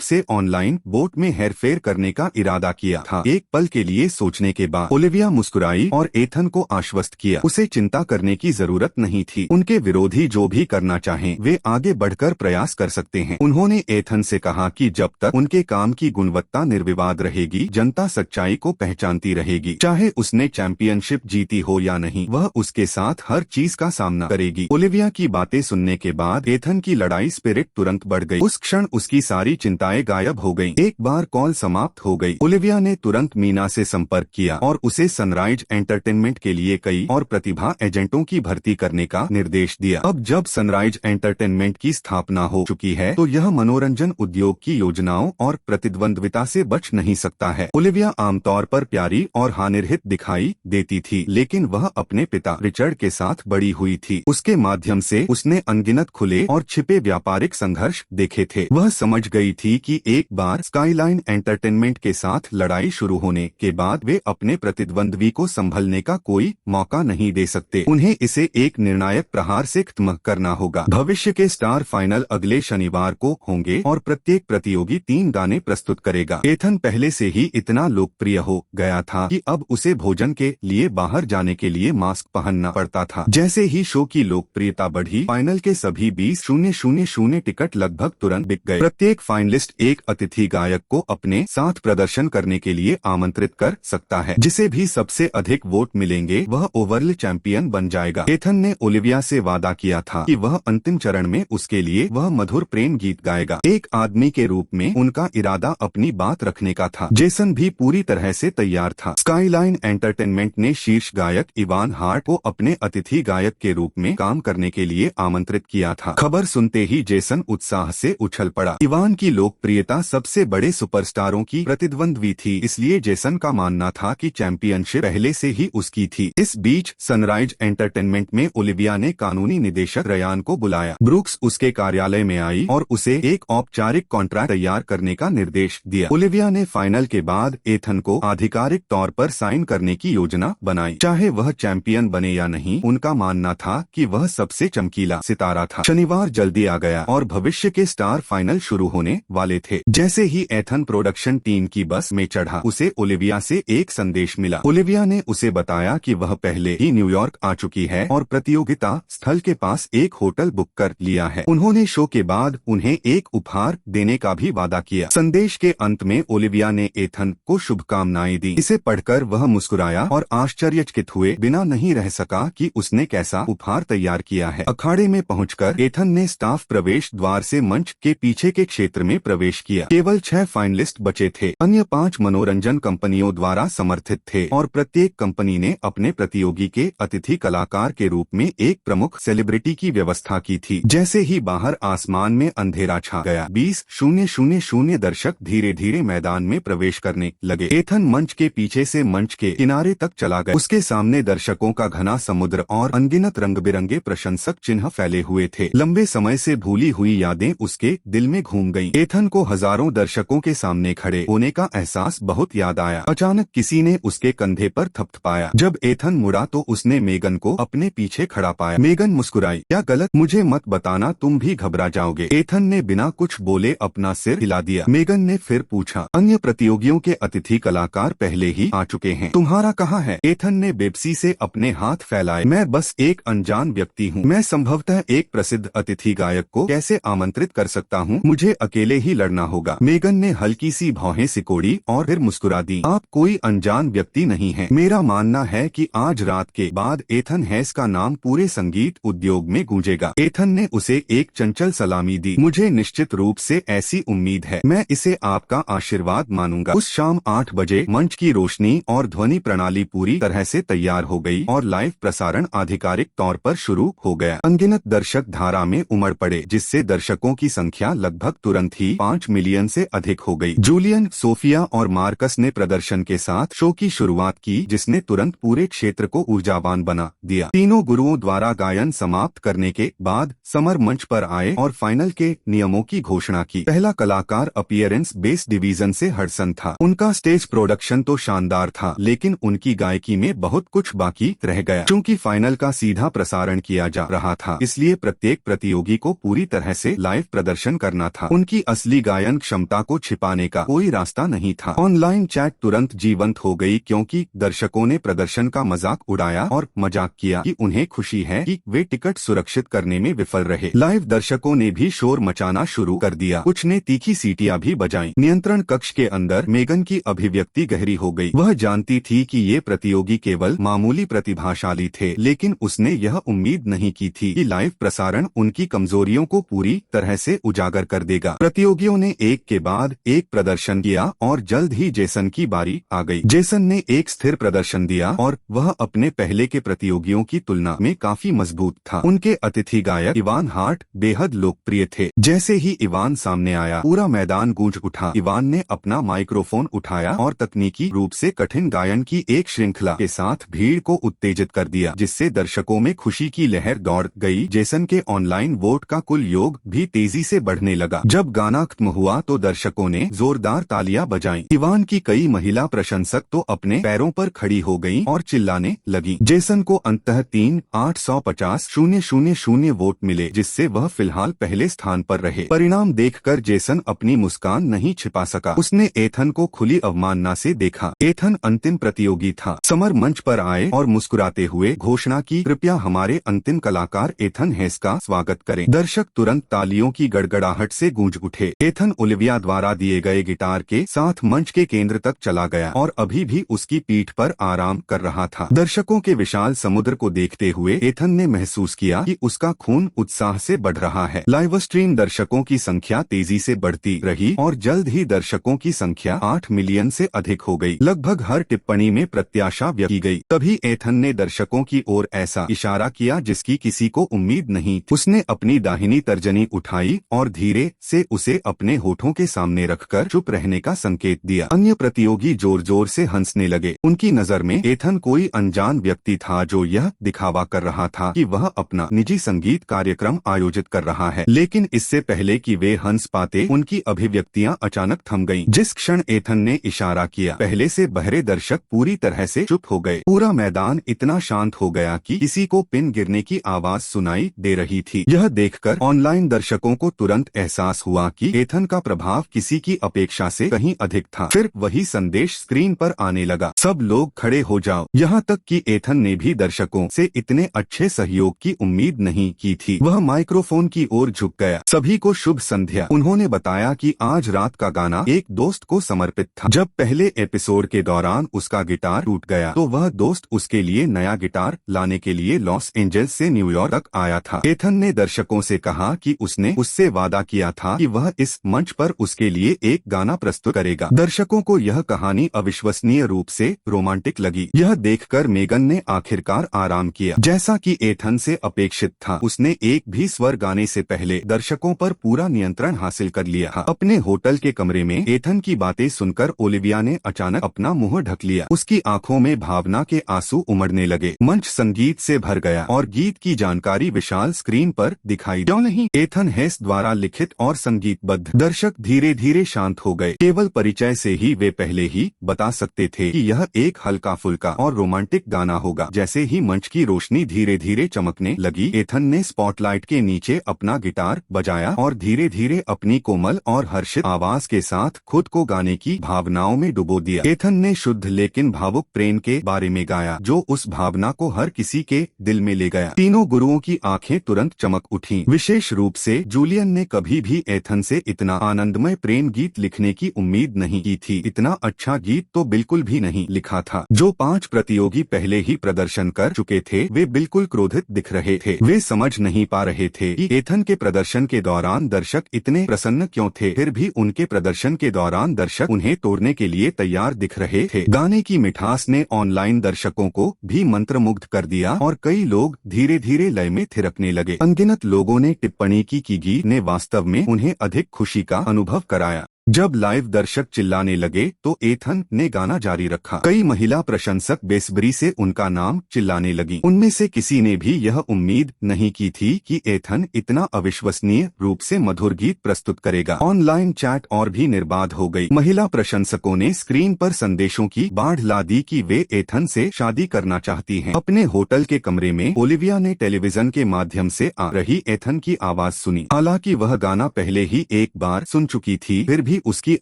से ऑनलाइन वोट में हेरफेर करने का इरादा किया था। एक पल के लिए सोचने के बाद ओलिविया मुस्कुराई और एथन को आश्वस्त किया। उसे चिंता करने की जरूरत नहीं थी। उनके विरोधी जो भी करना चाहें, वे आगे बढ़कर प्रयास कर सकते हैं। उन्होंने एथन से कहा कि जब तक उनके काम की गुणवत्ता निर्विवाद रहेगी, जनता सच्चाई को पहचानती रहेगी। चाहे उसने चैंपियनशिप जीती हो या नहीं, वह उसके साथ हर चीज का सामना करेगी। ओलिविया की बातें सुनने के बाद एथन की लड़ाई स्पिरिट तुरंत बढ़ गई। उस क्षण उसकी सारी चिंताएं गायब हो गईं। एक बार कॉल समाप्त हो गई, ओलिविया ने तुरंत मीना से संपर्क किया और उसे सनराइज एंटरटेनमेंट के लिए कई और प्रतिभा एजेंटों की भर्ती करने का निर्देश दिया। अब जब सनराइज एंटरटेनमेंट की स्थापना हो चुकी है, तो यह मनोरंजन उद्योग की योजनाओं और प्रतिद्वंद्विता से बच नहीं सकता है। ओलिविया आमतौर पर प्यारी और हानिरहित दिखाई देती थी, लेकिन वह अपने पिता रिचर्ड के साथ बड़ी हुई थी। उसके माध्यम से उसने अनगिनत खुले और छिपे व्यापारिक संघर्ष देखे थे। वह समझ गई थी कि एक बार स्काईलाइन एंटरटेनमेंट के साथ लड़ाई शुरू होने के बाद वे अपने प्रतिद्वंद्वी को संभलने का कोई मौका नहीं दे सकते। उन्हें इसे एक निर्णायक प्रहार से खत्म करना होगा। भविष्य के स्टार फाइनल अगले शनिवार को होंगे और प्रत्येक प्रतियोगी 3 गाने प्रस्तुत करेगा। एथन पहले से ही इतना लोकप्रिय हो गया था कि अब उसे भोजन के लिए बाहर जाने के लिए मास्क पहनना पड़ता था। जैसे ही शो की लोकप्रियता बढ़ी, फाइनल के सभी 20,000 टिकट लगभग तुरंत बिक गए। प्रत्येक फाइनलिस्ट एक अतिथि गायक को अपने साथ प्रदर्शन करने के लिए आमंत्रित कर सकता है। जिसे भी सबसे अधिक वोट मिलेंगे, वह ओवरऑल चैंपियन बन जाएगा। एथन ने ओलिविया से वादा किया था कि वह अंतिम चरण में उसके लिए वह मधुर प्रेम गीत गाएगा। एक आदमी के रूप में उनका इरादा अपनी बात रखने का था। जेसन भी पूरी तरह से तैयार था। स्काईलाइन एंटरटेनमेंट ने शीर्ष गायक इवान हार्ट को अपने अतिथि गायक के रूप में काम करने के लिए आमंत्रित किया था। खबर सुनते ही जेसन उत्साह से उछल पड़ा। इवान की लोकप्रियता सबसे बड़े सुपरस्टारों की प्रतिद्वंद्वी थी, इसलिए जेसन का मानना था कि चैंपियनशिप पहले से ही उसकी थी। इस बीच सनराइज एंटरटेनमेंट में ओलिविया ने कानूनी निदेशक रयान को बुलाया। ब्रूक्स उसके कार्यालय में आई और उसे एक औपचारिक कॉन्ट्रैक्ट तैयार करने का निर्देश दिया। ओलिविया ने फाइनल के बाद एथन को आधिकारिक तौर पर साइन करने की योजना बनाई। चाहे वह चैंपियन बने या नहीं, उनका मानना था कि वह सबसे चमकीला सितारा था। शनिवार जल्दी आ गया और भविष्य के स्टार फाइनल शुरू होने वाले थे। जैसे ही एथन प्रोडक्शन टीम की बस में चढ़ा, उसे ओलिविया से एक संदेश मिला। ओलिविया ने उसे बताया कि वह पहले ही न्यूयॉर्क आ चुकी है और प्रतियोगिता स्थल के पास एक होटल बुक कर लिया है। उन्होंने शो के बाद उन्हें एक उपहार देने का भी वादा किया। संदेश के अंत में ओलिविया ने एथन को शुभकामनाएं दी। इसे पढ़कर वह मुस्कुराया और आश्चर्यचकित हुए बिना नहीं रह सका कि उसने कैसा उपहार तैयार किया है। अखाड़े में पहुंचकर एथन ने स्टाफ प्रवेश द्वार से मंच के पीछे के क्षेत्र में प्रवेश किया। केवल 6 फाइनलिस्ट बचे थे। अन्य 5 मनोरंजन कंपनियों द्वारा समर्थित थे और प्रत्येक कंपनी ने अपने प्रतियोगी के अतिथि कलाकार के रूप में एक प्रमुख सेलिब्रिटी की व्यवस्था की थी। जैसे ही बाहर आसमान में अंधेरा छा गया। 20:00 दर्शक धीरे धीरे मैदान में प्रवेश करने लगे। एथन मंच के पीछे से मंच के किनारे तक चला गया। उसके सामने दर्शकों का घना समुद्र और अनगिनत रंग बिरंगे प्रशंसक चिन्ह फैले हुए थे। लंबे समय से भूली हुई यादें उसके दिल में घूम गईं। एथन को हजारों दर्शकों के सामने खड़े होने का एहसास बहुत याद आया। अचानक किसी ने उसके कंधे पर थपथपाया। जब एथन मुड़ा तो उसने मेगन को अपने पीछे खड़ा पाया। मेगन मुस्कुराई। क्या गलत? मुझे मत बताना, तुम भी घबरा जाओगे। एथन ने बिना कुछ बोले अपना सिर हिला दिया। मेगन ने फिर पूछा, अन्य प्रतियोगियों के अतिथि कलाकार पहले ही आ चुके हैं, तुम्हारा कहाँ है? एथन ने बेबसी से अपने हाथ फैलाए। मैं बस एक अनजान व्यक्ति हूँ। मैं संभवतः एक प्रसिद्ध अतिथि गायक को कैसे आमंत्रित कर सकता हूँ? मुझे अकेले ही लड़ना होगा। मेगन ने हल्की सी भौहें सिकोड़ी और फिर मुस्कुरा दी। आप कोई अनजान व्यक्ति नहीं है। मेरा मानना है कि आज रात के बाद एथन हेस का नाम पूरे संगीत उद्योग में गूंजेगा। एथन ने उसे एक चंचल सलामी दी। मुझे निश्चित रूप से ऐसी उम्मीद है। मैं इसे आपका आशीर्वाद मानूंगा। उस शाम 8 बजे मंच की रोशनी और ध्वनि प्रणाली पूरी तरह से तैयार हो गई और लाइव प्रसारण आधिकारिक तौर पर शुरू हो गया। अनगिनत दर्शक धारा में उमड़ पड़े, जिससे दर्शकों की संख्या लगभग तुरंत ही 5 मिलियन से अधिक हो गई। जूलियन, सोफिया और मार्कस ने प्रदर्शन के साथ शो की शुरुआत की, जिसने तुरंत पूरे क्षेत्र को ऊर्जावान बना दिया। तीनों गुरुओं द्वारा गायन समाप्त करने के बाद समर मंच पर आए और फाइनल के नियमों की घोषणा की। पहला कलाकार अपीयरेंस बेस डिवीजन से हडसन था। उनका स्टेज प्रोडक्शन तो शानदार था, लेकिन उनकी गायकी में बहुत कुछ बाकी रह गया। चूंकि फाइनल का सीधा प्रसारण किया जा रहा था, इसलिए प्रत्येक प्रतियोगी को पूरी तरह से लाइव प्रदर्शन करना था। उनकी असली गायन क्षमता को छिपाने का कोई रास्ता नहीं था। ऑनलाइन चैट तुरंत जीवंत हो गई, क्योंकि दर्शकों ने प्रदर्शन का मजाक उड़ाया और मजाक किया कि उन्हें खुशी है कि वे टिकट सुरक्षित करने में विफल रहे। लाइव दर्शकों ने भी शोर मचाना शुरू कर दिया। कुछ ने तीखी सीटियां भी बजाईं। नियंत्रण कक्ष के अंदर मेगन की अभिव्यक्ति गहरी हो गई। वह जानती थी कि ये प्रतियोगी केवल मामूली प्रतिभाशाली थे, लेकिन उसने यह उम्मीद नहीं की थी कि लाइव प्रसारण उनकी कमजोरियों को पूरी तरह से उजागर कर देगा। प्रतियोगियों ने एक के बाद एक प्रदर्शन किया और जल्द ही जेसन की बारी आ गई। जेसन ने एक स्थिर प्रदर्शन दिया और वह अपने पहले के प्रतियोगियों की तुलना में काफी मजबूत था। उनके अतिथि गायक इवान हार्ट बेहद लोकप्रिय थे। जैसे ही इवान सामने आया, पूरा मैदान गूंज उठा। इवान ने अपना माइक्रोफोन उठाया और तकनीकी रूप से कठिन गायन की एक श्रृंखला के साथ भीड़ को उत्तेजित कर दिया, जिससे दर्शकों में खुशी की लहर दौड़ गई। जेसन के ऑनलाइन वोट का कुल योग भी तेजी से बढ़ने लगा। जब गाना खत्म हुआ तो दर्शकों ने जोरदार तालियां बजाईं। इवान की कई महिला प्रशंसक तो अपने पैरों पर खड़ी हो गईं और चिल्लाने लगी। जेसन को अंततः 3,850,000 वोट मिले, जिससे वह फिलहाल पहले स्थान पर रहे। परिणाम देखकर जेसन अपनी मुस्कान नहीं छिपा सका। उसने एथन को खुली अवमानना से देखा। एथन अंतिम प्रतियोगी था। समर मंच पर आए और मुस्कुराते हुए घोषणा की, कृपया हमारे अंतिम कलाकार एथन हेस का स्वागत करें। दर्शक तुरंत तालियों की गड़गड़ाहट से गूंज उठे। एथन ओलिविया द्वारा दिए गए गिटार के साथ मंच के केंद्र तक चला गया और अभी भी उसकी पीठ पर आराम कर रहा था। दर्शकों के विशाल समुद्र को देखते हुए एथन ने महसूस किया कि उसका खून उत्साह से बढ़ रहा है। लाइव स्ट्रीम दर्शकों की संख्या तेजी से बढ़ती रही और जल्द ही दर्शकों की संख्या 8 मिलियन से अधिक हो गई। लगभग हर टिप्पणी में प्रत्याशा व्यक्त की गई। तभी एथन ने दर्शकों की ओर ऐसा इशारा किया जिसकी किसी को उम्मीद नहीं थी। उसने अपनी दाहिनी तर्जनी उठाई और धीरे से उसे अपने होठों के सामने रखकर चुप रहने का संकेत दिया। अन्य प्रतियोगी जोर जोर से हंसने लगे। उनकी नजर में एथन कोई अनजान व्यक्ति था जो यह दिखावा कर रहा था कि वह अपना निजी संगीत कार्यक्रम आयोजित कर रहा है। लेकिन इससे पहले कि वे हंस पाते, उनकी अभिव्यक्तियां अचानक थम गईं। जिस क्षण एथन ने इशारा किया, पहले से बहरे दर्शक पूरी तरह से चुप हो गए। पूरा मैदान इतना शांत हो गया कि किसी को पिन गिरने की आवाज सुनाई दे रही थी। यह देखकर ऑनलाइन दर्शकों को तुरंत एहसास हुआ कि एथन का प्रभाव किसी की अपेक्षा से कहीं अधिक था। फिर वही संदेश स्क्रीन पर आने लगा, सब लोग खड़े हो जाओ। यहाँ तक कि एथन ने भी दर्शकों से इतने अच्छे सहयोग की उम्मीद नहीं की थी। वह माइक्रोफोन की ओर झुक गया। सभी को शुभ संध्या। उन्होंने बताया कि आज रात का गाना एक दोस्त को समर्पित था। जब पहले एपिसोड के दौरान उसका गिटार टूट गया तो वह दोस्त उसके लिए नया गिटार लाने के लिए लॉस एंजल्स से न्यूयॉर्क तक आया था। एथन ने दर्शकों से कहा कि उसने उससे वादा किया था कि वह इस मंच पर उसके लिए एक गाना प्रस्तुत करेगा। दर्शकों को यह कहानी अविश्वसनीय रूप से रोमांटिक लगी। यह देखकर मेगन ने आखिरकार आराम किया। जैसा कि एथन से अपेक्षित था, उसने एक भी स्वर पर गाने से पहले दर्शकों पर पूरा नियंत्रण हासिल कर लिया था। अपने होटल के कमरे में एथन की बातें सुनकर ओलिविया ने अचानक अपना मुंह ढक लिया। उसकी आंखों में भावना के आंसू उमड़ने लगे। मंच संगीत से भर गया और गीत की जानकारी विशाल स्क्रीन पर दिखाई क्यों नहीं। एथन हेस द्वारा लिखित और संगीतबद्ध। दर्शक धीरे धीरे शांत हो गए। केवल परिचय से ही वे पहले ही बता सकते थे कि यह एक हल्का फुल्का और रोमांटिक गाना होगा। जैसे ही मंच की रोशनी धीरे धीरे चमकने लगी, एथन ने स्पॉटलाइट के नीचे अपना गिटार बजाया और धीरे धीरे अपनी कोमल और हर्षित आवाज के साथ खुद को गाने की भावनाओं में डुबो दिया। एथन ने शुद्ध लेकिन भावुक प्रेम के बारे में गाया, जो उस भावना को हर किसी के दिल में ले गया। तीनों गुरुओं की आंखें तुरंत चमक उठी। विशेष रूप से जूलियन ने कभी भी एथन से इतना आनंदमय प्रेम गीत लिखने की उम्मीद नहीं की थी। इतना अच्छा गीत तो बिल्कुल भी नहीं लिखा था। जो 5 प्रतियोगी पहले ही प्रदर्शन कर चुके थे, वे बिल्कुल क्रोधित दिख रहे थे। वे समझ नहीं पा रहे थे कि एथन के प्रदर्शन के दौरान दर्शक इतने प्रसन्न क्यों थे। फिर भी उनके प्रदर्शन के दौरान दर्शक उन्हें तोड़ने के लिए तैयार दिख रहे थे। गाने की मिठास ने ऑनलाइन दर्शकों को भी मंत्रमुग्ध कर दिया और कई लोग धीरे धीरे लय में थिरकने लगे। अनगिनत लोगों ने टिप्पणी की कि गीत ने वास्तव में उन्हें अधिक खुशी का अनुभव कराया। जब लाइव दर्शक चिल्लाने लगे तो एथन ने गाना जारी रखा। कई महिला प्रशंसक बेसब्री से उनका नाम चिल्लाने लगी। उनमें से किसी ने भी यह उम्मीद नहीं की थी कि एथन इतना अविश्वसनीय रूप से मधुर गीत प्रस्तुत करेगा। ऑनलाइन चैट और भी निर्बाध हो गई। महिला प्रशंसकों ने स्क्रीन पर संदेशों की बाढ़ ला दी कि वे एथन से शादी करना चाहती हैं। अपने होटल के कमरे में ओलिविया ने टेलीविजन के माध्यम से आ रही एथन की आवाज सुनी। हालांकि वह गाना पहले ही एक बार सुन चुकी थी, फिर भी उसकी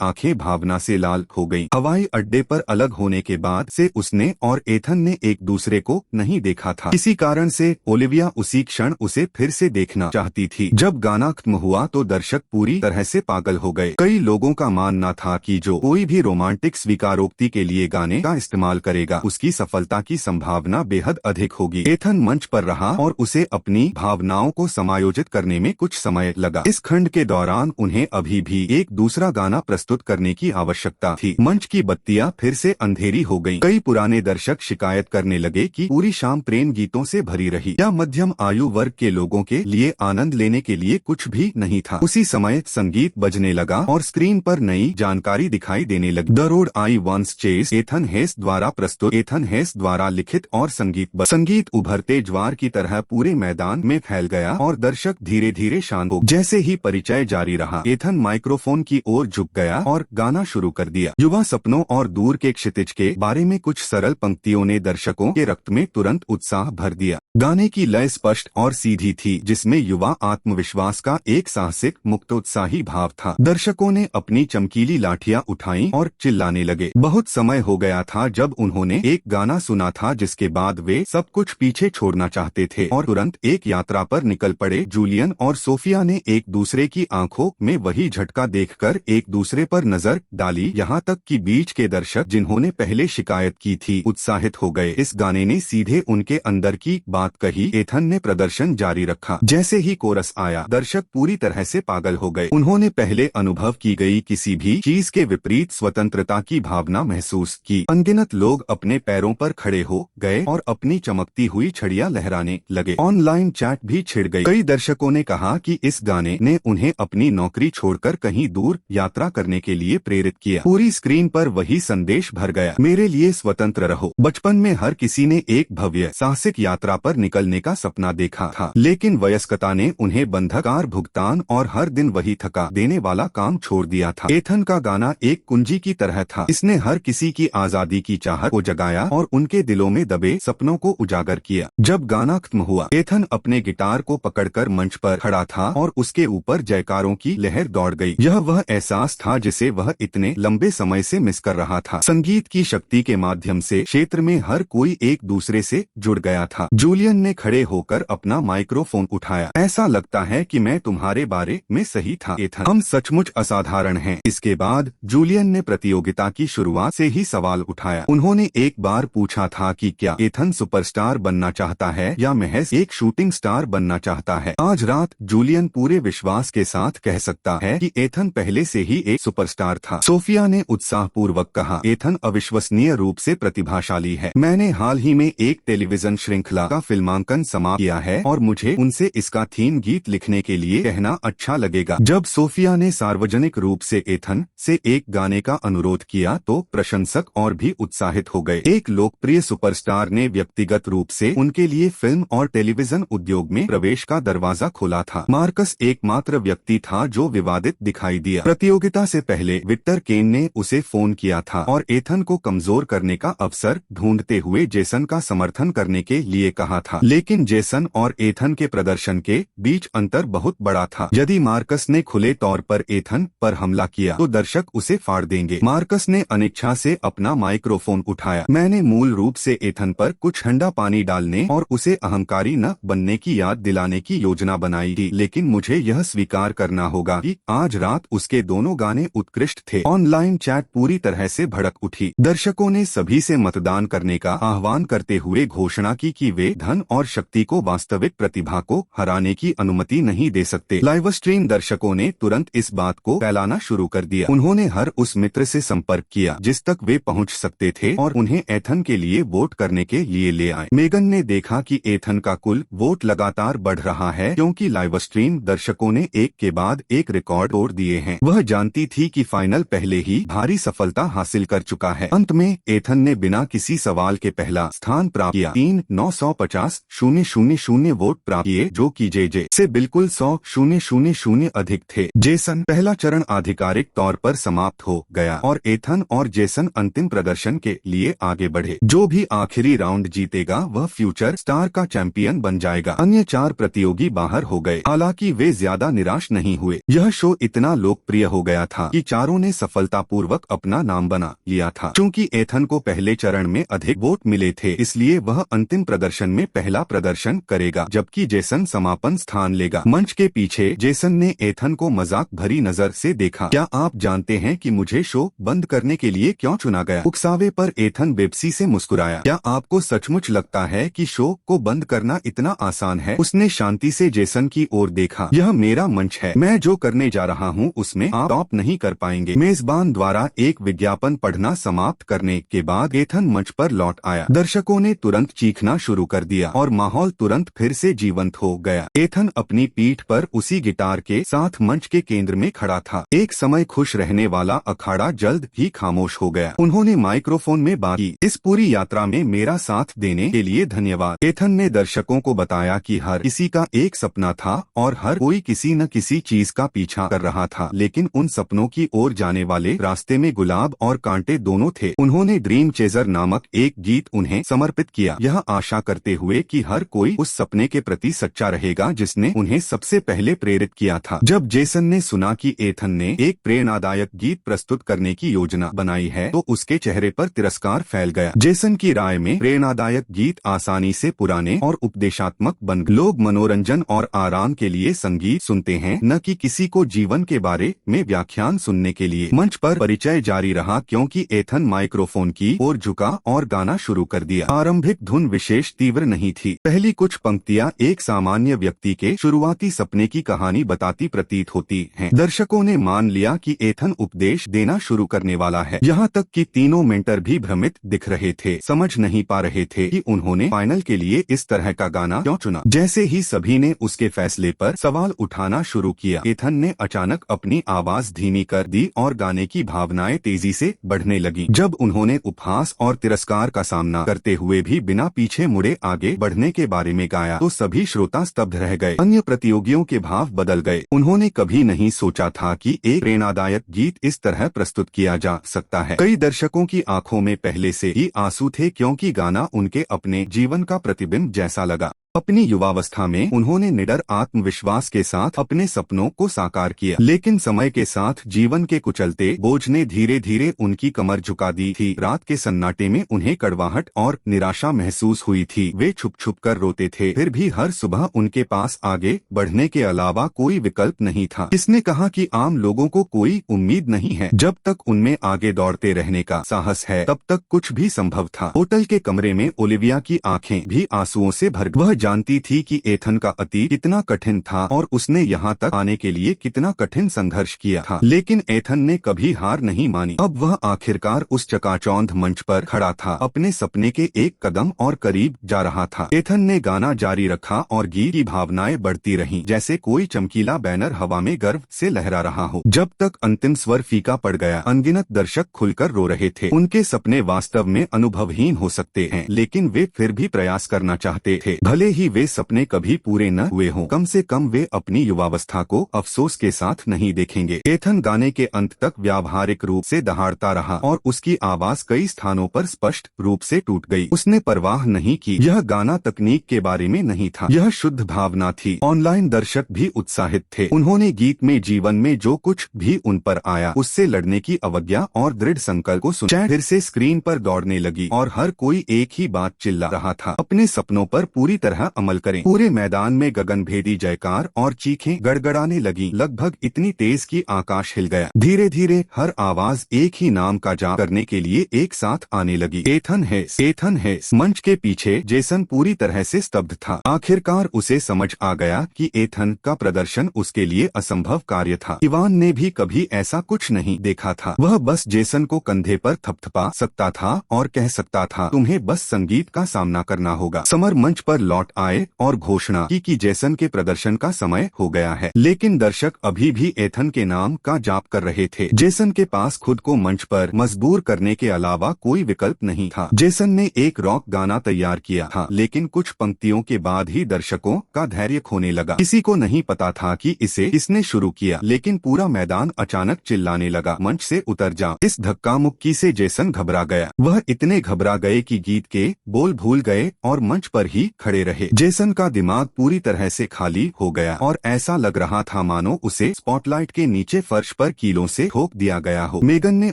आंखें भावना से लाल हो गईं। हवाई अड्डे पर अलग होने के बाद से उसने और एथन ने एक दूसरे को नहीं देखा था। किसी कारण से ओलिविया उसी क्षण उसे फिर से देखना चाहती थी। जब गाना खत्म हुआ तो दर्शक पूरी तरह से पागल हो गए। कई लोगों का मानना था कि जो कोई भी रोमांटिक स्वीकारोक्ति के लिए गाने का इस्तेमाल करेगा, उसकी सफलता की संभावना बेहद अधिक होगी। एथन मंच पर रहा और उसे अपनी भावनाओं को समायोजित करने में कुछ समय लगा। इस खंड के दौरान उन्हें अभी भी एक दूसरा गाना प्रस्तुत करने की आवश्यकता थी। मंच की बत्तियां फिर से अंधेरी हो गईं। कई पुराने दर्शक शिकायत करने लगे कि पूरी शाम प्रेम गीतों से भरी रही। या मध्यम आयु वर्ग के लोगों के लिए आनंद लेने के लिए कुछ भी नहीं था। उसी समय संगीत बजने लगा और स्क्रीन पर नई जानकारी दिखाई देने लगी। The road I once chase, Ethan Hayes द्वारा प्रस्तुत, एथन हेस द्वारा लिखित और संगीत उभरते ज्वार की तरह पूरे मैदान में फैल गया और दर्शक धीरे धीरे शांत हो। जैसे ही परिचय जारी रहा, एथन माइक्रोफोन की ओर झुक गया और गाना शुरू कर दिया। युवा सपनों और दूर के क्षितिज के बारे में कुछ सरल पंक्तियों ने दर्शकों के रक्त में तुरंत उत्साह भर दिया। गाने की लय स्पष्ट और सीधी थी, जिसमें युवा आत्मविश्वास का एक साहसिक मुक्त उत्साही भाव था। दर्शकों ने अपनी चमकीली लाठियां उठाईं और चिल्लाने लगे। बहुत समय हो गया था जब उन्होंने एक गाना सुना था जिसके बाद वे सब कुछ पीछे छोड़ना चाहते थे और तुरंत एक यात्रा पर निकल पड़े। जूलियन और सोफिया ने एक दूसरे की आंखों में वही झटका देखकर एक दूसरे पर नजर डाली। यहाँ तक कि बीच के दर्शक जिन्होंने पहले शिकायत की थी उत्साहित हो गए। इस गाने ने सीधे उनके अंदर की बात कही। एथन ने प्रदर्शन जारी रखा। जैसे ही कोरस आया, दर्शक पूरी तरह से पागल हो गए। उन्होंने पहले अनुभव की गई किसी भी चीज के विपरीत स्वतंत्रता की भावना महसूस की। अनगिनत लोग अपने पैरों पर खड़े हो गए और अपनी चमकती हुई छड़ियां लहराने लगे। ऑनलाइन चैट भी छिड़ गई। कई दर्शकों ने कहा कि इस गाने ने उन्हें अपनी नौकरी छोड़कर कहीं दूर यात्रा करने के लिए प्रेरित किया। पूरी स्क्रीन पर वही संदेश भर गया, मेरे लिए स्वतंत्र रहो। बचपन में हर किसी ने एक भव्य साहसिक यात्रा पर निकलने का सपना देखा था, लेकिन वयस्कता ने उन्हें बंधकार भुगतान और हर दिन वही थका देने वाला काम छोड़ दिया था। एथन का गाना एक कुंजी की तरह था। इसने हर किसी की आजादी की चाहत को जगाया और उनके दिलों में दबे सपनों को उजागर किया। जब गाना खत्म हुआ, एथन अपने गिटार को पकड़कर मंच पर खड़ा था और उसके ऊपर जयकारों की लहर दौड़ गई। यह वह एहसास था जिसे वह इतने लंबे समय से मिस कर रहा था। संगीत की शक्ति के माध्यम से क्षेत्र में हर कोई एक दूसरे से जुड़ गया था। जूलियन ने खड़े होकर अपना माइक्रोफोन उठाया। ऐसा लगता है कि मैं तुम्हारे बारे में सही था एथन, हम सचमुच असाधारण हैं। इसके बाद जूलियन ने प्रतियोगिता की शुरुआत से ही सवाल उठाया। उन्होंने एक बार पूछा था कि क्या एथन सुपरस्टार बनना चाहता है या महज एक शूटिंग स्टार बनना चाहता है। आज रात जूलियन पूरे विश्वास के साथ कह सकता है कि एथन पहले से ही एक सुपरस्टार था। सोफिया ने उत्साहपूर्वक कहा, एथन अविश्वसनीय रूप से प्रतिभाशाली है। मैंने हाल ही में एक टेलीविजन श्रृंखला का फिल्मांकन समाप्त किया है और मुझे उनसे इसका थीम गीत लिखने के लिए कहना अच्छा लगेगा। जब सोफिया ने सार्वजनिक रूप से एथन से एक गाने का अनुरोध किया तो प्रशंसक और भी उत्साहित हो गए। एक लोकप्रिय सुपरस्टार ने व्यक्तिगत रूप से उनके लिए फिल्म और टेलीविजन उद्योग में प्रवेश का दरवाजा खोला था। मार्कस एकमात्र व्यक्ति था जो विवादित दिखाई दिया। प्रतियोगिता से पहले विक्टर केन ने उसे फोन किया था और एथन को कमजोर करने का अवसर ढूंढते हुए जेसन का समर्थन करने के लिए कहा था, लेकिन जेसन और एथन के प्रदर्शन के बीच अंतर बहुत बड़ा था। यदि मार्कस ने खुले तौर पर एथन पर हमला किया तो दर्शक उसे फाड़ देंगे। मार्कस ने अनिच्छा से अपना माइक्रोफोन उठाया। मैंने मूल रूप से एथन पर कुछ ठंडा पानी डालने और उसे अहंकारी न बनने की याद दिलाने की योजना बनाई थी, लेकिन मुझे यह स्वीकार करना होगा कि आज रात उसके दोनों गाने उत्कृष्ट थे। ऑनलाइन चैट पूरी तरह से भड़क उठी। दर्शकों ने सभी से मतदान करने का आह्वान करते हुए घोषणा की कि वे धन और शक्ति को वास्तविक प्रतिभा को हराने की अनुमति नहीं दे सकते। लाइव स्ट्रीम दर्शकों ने तुरंत इस बात को फैलाना शुरू कर दिया। उन्होंने हर उस मित्र से संपर्क किया जिस तक वे पहुंच सकते थे और उन्हें एथन के लिए वोट करने के लिए ले आए। मेगन ने देखा कि एथन का कुल वोट लगातार बढ़ रहा है क्योंकि लाइव स्ट्रीम दर्शकों ने एक के बाद एक रिकॉर्ड तोड़ दिए हैं। वह जानती थी कि फाइनल पहले ही भारी सफलता हासिल कर चुका है। अंत में एथन ने बिना किसी सवाल के पहला स्थान प्राप्त किया। 3,950,000 वोट प्राप्त किए जो कि जे से बिल्कुल 100,000 अधिक थे। जेसन पहला चरण आधिकारिक तौर पर समाप्त हो गया और एथन और जेसन अंतिम प्रदर्शन के लिए आगे बढ़े। जो भी आखिरी राउंड जीतेगा वह फ्यूचर स्टार का चैंपियन बन जाएगा। अन्य 4 प्रतियोगी बाहर हो गए, हालांकि वे ज्यादा निराश नहीं हुए। यह शो इतना लोकप्रिय हो गया था कि चारों ने सफलतापूर्वक अपना नाम बना लिया था। चूंकि एथन को पहले चरण में अधिक वोट मिले थे, इसलिए वह अंतिम प्रदर्शन में पहला प्रदर्शन करेगा, जबकि जेसन समापन स्थान लेगा। मंच के पीछे जेसन ने एथन को मजाक भरी नजर से देखा। क्या आप जानते हैं कि मुझे शो बंद करने के लिए क्यों चुना गया? उकसावे पर एथन बेबसी से मुस्कुराया। क्या आपको सचमुच लगता है कि शो को बंद करना इतना आसान है? उसने शांति से जेसन की ओर देखा। यह मेरा मंच है, मैं जो करने जा रहा हूँ उसमें आप टॉप नहीं कर पाएंगे। मेजबान द्वारा एक विज्ञापन पढ़ना समाप्त करने के बाद एथन मंच पर लौट आया। दर्शकों ने तुरंत चीखना शुरू कर दिया और माहौल तुरंत फिर से जीवंत हो गया। एथन अपनी पीठ पर उसी गिटार के साथ मंच के केंद्र में खड़ा था। एक समय खुश रहने वाला अखाड़ा जल्द ही खामोश हो गया। उन्होंने माइक्रोफोन में बात की, इस पूरी यात्रा में मेरा साथ देने के लिए धन्यवाद। एथन ने दर्शकों को बताया कि हर किसी का एक सपना था और हर कोई किसी न किसी चीज का पीछा कर रहा था, लेकिन उन सपनों की ओर जाने वाले रास्ते में गुलाब और कांटे दोनों थे। उन्होंने ड्रीम चेजर नामक एक गीत उन्हें समर्पित किया, यह आशा करते हुए कि हर कोई उस सपने के प्रति सच्चा रहेगा जिसने उन्हें सबसे पहले प्रेरित किया था। जब जेसन ने सुना कि एथन ने एक प्रेरणादायक गीत प्रस्तुत करने की योजना बनाई है तो उसके चेहरे पर तिरस्कार फैल गया। जेसन की राय में प्रेरणादायक गीत आसानी से पुराने और उपदेशात्मक बन गए। लोग मनोरंजन और आराम के लिए संगीत सुनते हैं, न कि किसी को जीवन के बारे में व्याख्यान सुनने के लिए। मंच पर परिचय जारी रहा क्योंकि एथन माइक्रोफोन की ओर झुका और गाना शुरू कर दिया। आरंभिक धुन विशेष तीव्र नहीं थी। पहली कुछ पंक्तियां एक सामान्य व्यक्ति के शुरुआती सपने की कहानी बताती प्रतीत होती हैं। दर्शकों ने मान लिया कि एथन उपदेश देना शुरू करने वाला है। यहाँ तक कि तीनों मेंटर भी भ्रमित दिख रहे थे, समझ नहीं पा रहे थे कि उन्होंने फाइनल के लिए इस तरह का गाना क्यों चुना। जैसे ही सभी ने उसके फैसले पर सवाल उठाना शुरू किया, एथन ने अचानक अपनी आवाज धीमी कर दी और गाने की भावनाएं तेजी से बढ़ने लगी। जब उन्होंने उपहास और तिरस्कार का सामना करते हुए भी बिना पीछे मुड़े आगे बढ़ने के बारे में गाया तो सभी श्रोता स्तब्ध रह गए। अन्य प्रतियोगियों के भाव बदल गए। उन्होंने कभी नहीं सोचा था कि एक प्रेरणादायक गीत इस तरह प्रस्तुत किया जा सकता है। कई दर्शकों की आंखों में पहले से ही आंसू थे क्योंकि गाना उनके अपने जीवन का प्रतिबिंब जैसा लगा। अपनी युवावस्था में उन्होंने निडर आत्मविश्वास के साथ अपने सपनों को साकार किया, लेकिन समय के साथ जीवन के कुचलते बोझ ने धीरे धीरे उनकी कमर झुका दी थी। रात के सन्नाटे में उन्हें कड़वाहट और निराशा महसूस हुई थी। वे छुप छुप कर रोते थे, फिर भी हर सुबह उनके पास आगे बढ़ने के अलावा कोई विकल्प नहीं था। किसने कहा कि आम लोगों को कोई उम्मीद नहीं है? जब तक उनमें आगे दौड़ते रहने का साहस है तब तक कुछ भी संभव था। होटल के कमरे में ओलिविया की आंखें भी आंसुओं से भर गईं। वह जानती थी कि एथन का अतीत कितना कठिन था और उसने यहाँ तक आने के लिए कितना कठिन संघर्ष किया था, लेकिन एथन ने कभी हार नहीं मानी। अब वह आखिरकार उस चकाचौंध मंच पर खड़ा था, अपने सपने के एक कदम और करीब जा रहा था। एथन ने गाना जारी रखा और गीत की भावनाएं बढ़ती रहीं, जैसे कोई चमकीला बैनर हवा में गर्व से लहरा रहा हो। जब तक अंतिम स्वर फीका पड़ गया, अनगिनत दर्शक खुलकर रो रहे थे। उनके सपने वास्तव में अनुभवहीन हो सकते हैं, लेकिन वे फिर भी प्रयास करना चाहते थे। भले ही वे सपने कभी पूरे न हुए हों, कम से कम वे अपनी युवावस्था को अफसोस के साथ नहीं देखेंगे। एथन गाने के अंत तक व्यावहारिक रूप से दहाड़ता रहा और उसकी आवाज कई स्थानों पर स्पष्ट रूप से टूट गई। उसने परवाह नहीं की। यह गाना तकनीक के बारे में नहीं था, यह शुद्ध भावना थी। ऑनलाइन दर्शक भी उत्साहित थे। उन्होंने गीत में जीवन में जो कुछ भी उन पर आया उससे लड़ने की अवज्ञा और दृढ़ संकल्प को सुना। फिर से स्क्रीन पर दौड़ने लगी और हर कोई एक ही बात चिल्ला रहा था, अपने सपनों पर पूरी तरह अमल करें। पूरे मैदान में गगनभेदी जयकार और चीखें गड़गड़ाने लगी, लगभग इतनी तेज कि आकाश हिल गया। धीरे धीरे हर आवाज एक ही नाम का जाप करने के लिए एक साथ आने लगी, एथन हेस, एथन हेस। मंच के पीछे जेसन पूरी तरह से स्तब्ध था। आखिरकार उसे समझ आ गया कि एथन का प्रदर्शन उसके लिए असंभव कार्य था। इवान ने भी कभी ऐसा कुछ नहीं देखा था। वह बस जेसन को कंधे पर थपथपा सकता था और कह सकता था, तुम्हें बस संगीत का सामना करना होगा। समर मंच पर लौट आए और घोषणा की कि जेसन के प्रदर्शन का समय हो गया है, लेकिन दर्शक अभी भी एथन के नाम का जाप कर रहे थे। जेसन के पास खुद को मंच पर मजबूर करने के अलावा कोई विकल्प नहीं था। जेसन ने एक रॉक गाना तैयार किया था, लेकिन कुछ पंक्तियों के बाद ही दर्शकों का धैर्य खोने लगा। किसी को नहीं पता था कि इसे किसने शुरू किया, लेकिन पूरा मैदान अचानक चिल्लाने लगा, मंच से उतर जा। इस धक्का मुक्की से जेसन घबरा गया। वह इतने घबरा गए कि गीत के बोल भूल गए और मंच पर ही खड़े रहे। जेसन का दिमाग पूरी तरह से खाली हो गया और ऐसा लग रहा था मानो उसे स्पॉटलाइट के नीचे फर्श पर कीलों से ठोक दिया गया हो। मेगन ने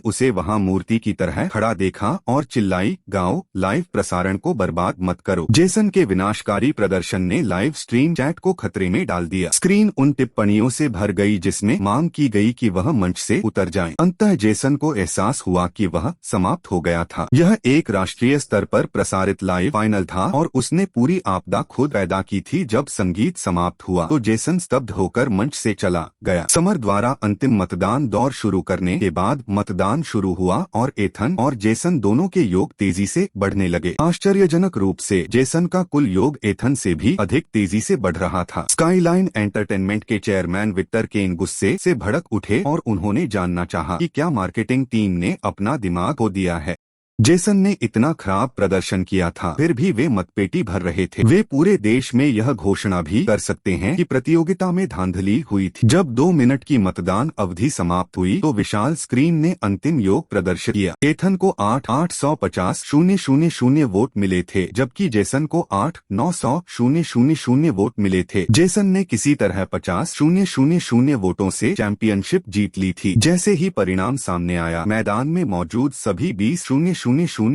उसे वहां मूर्ति की तरह खड़ा देखा और चिल्लाई, गाओ, लाइव प्रसारण को बर्बाद मत करो। जेसन के विनाशकारी प्रदर्शन ने लाइव स्ट्रीम चैट को खतरे में डाल दिया। स्क्रीन उन टिप्पणियों से भर गई जिसमें मांग की गई कि वह मंच से उतर जाएं। अंततः जेसन को एहसास हुआ कि वह समाप्त हो गया था। यह एक राष्ट्रीय स्तर पर प्रसारित लाइव फाइनल था और उसने पूरी आपदा खुद पैदा की थी। जब संगीत समाप्त हुआ तो जेसन स्तब्ध होकर मंच से चला गया। समर द्वारा अंतिम मतदान दौर शुरू करने के बाद मतदान शुरू हुआ और एथन और जेसन दोनों के योग तेजी से बढ़ने लगे। आश्चर्यजनक रूप से जेसन का कुल योग एथन से भी अधिक तेजी से बढ़ रहा था। स्काईलाइन एंटरटेनमेंट के चेयरमैन विक्टर केन गुस्से से भड़क उठे और उन्होंने जानना चाहा कि क्या मार्केटिंग टीम ने अपना दिमाग खो दिया है। जेसन ने इतना खराब प्रदर्शन किया था, फिर भी वे मतपेटी भर रहे थे। वे पूरे देश में यह घोषणा भी कर सकते हैं कि प्रतियोगिता में धांधली हुई थी। जब 2 मिनट की मतदान अवधि समाप्त हुई तो विशाल स्क्रीन ने अंतिम योग प्रदर्शित किया। एथन को 8,850,000 वोट मिले थे, जबकि जेसन को 8,900,000 वोट मिले थे। जेसन ने किसी तरह 50,000 वोटों से चैंपियनशिप जीत ली थी। जैसे ही परिणाम सामने आया, मैदान में मौजूद सभी 20,000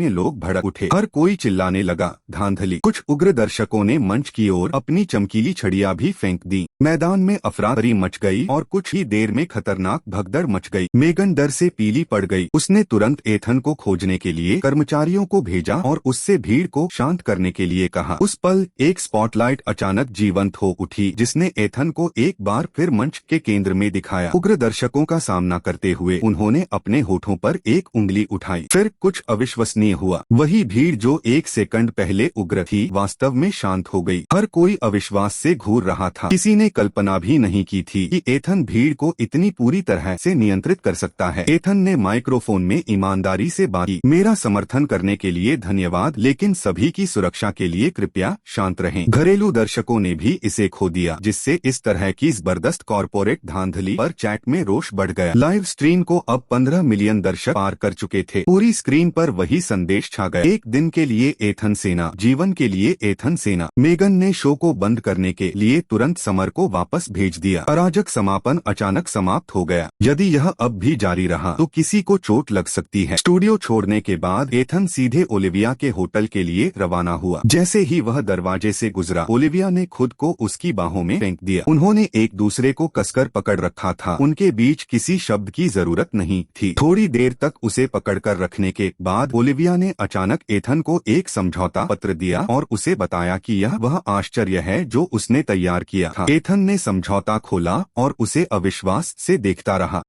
लोग भड़क उठे। हर कोई चिल्लाने लगा, धांधली। कुछ उग्र दर्शकों ने मंच की ओर अपनी चमकीली छड़ियां भी फेंक दी। मैदान में अफरा-तफरी मच गई और कुछ ही देर में खतरनाक भगदड़ मच गई। मेगन डर से पीली पड़ गई। उसने तुरंत एथन को खोजने के लिए कर्मचारियों को भेजा और उससे भीड़ को शांत करने के लिए कहा। उस पल एक स्पॉटलाइट अचानक जीवंत हो उठी, जिसने एथन को एक बार फिर मंच के केंद्र में दिखाया। उग्र दर्शकों का सामना करते हुए उन्होंने अपने होठों पर एक उंगली उठाई। फिर कुछ अविश्वसनीय हुआ। वही भीड़ जो एक सेकंड पहले उग्र थी, वास्तव में शांत हो गई। हर कोई अविश्वास से घूर रहा था। किसी ने कल्पना भी नहीं की थी कि एथन भीड़ को इतनी पूरी तरह से नियंत्रित कर सकता है। एथन ने माइक्रोफोन में ईमानदारी से बात की, मेरा समर्थन करने के लिए धन्यवाद, लेकिन सभी की सुरक्षा के लिए कृपया शांत रहें। घरेलू दर्शकों ने भी इसे खो दिया, जिससे इस तरह की जबरदस्त कॉर्पोरेट धांधली पर चैट में रोष बढ़ गया। लाइव स्ट्रीम को अब 15 मिलियन दर्शक पार कर चुके थे। पूरी स्क्रीन पर वही संदेश छा गया, एक दिन के लिए एथन सेना, जीवन के लिए एथन सेना। मेगन ने शो को बंद करने के लिए तुरंत समर को वापस भेज दिया। अराजक समापन अचानक समाप्त हो गया। यदि यह अब भी जारी रहा तो किसी को चोट लग सकती है। स्टूडियो छोड़ने के बाद एथन सीधे ओलिविया के होटल के लिए रवाना हुआ। जैसे ही वह दरवाजे से गुजरा, ओलिविया ने खुद को उसकी बाहों में फेंक दिया। उन्होंने एक दूसरे को कसकर पकड़ रखा था। उनके बीच किसी शब्द की जरूरत नहीं थी। थोड़ी देर तक उसे पकड़कर रखने के बाद बाद ओलिविया ने अचानक एथन को एक समझौता पत्र दिया और उसे बताया कि यह वह आश्चर्य है जो उसने तैयार किया था। एथन ने समझौता खोला और उसे अविश्वास से देखता रहा।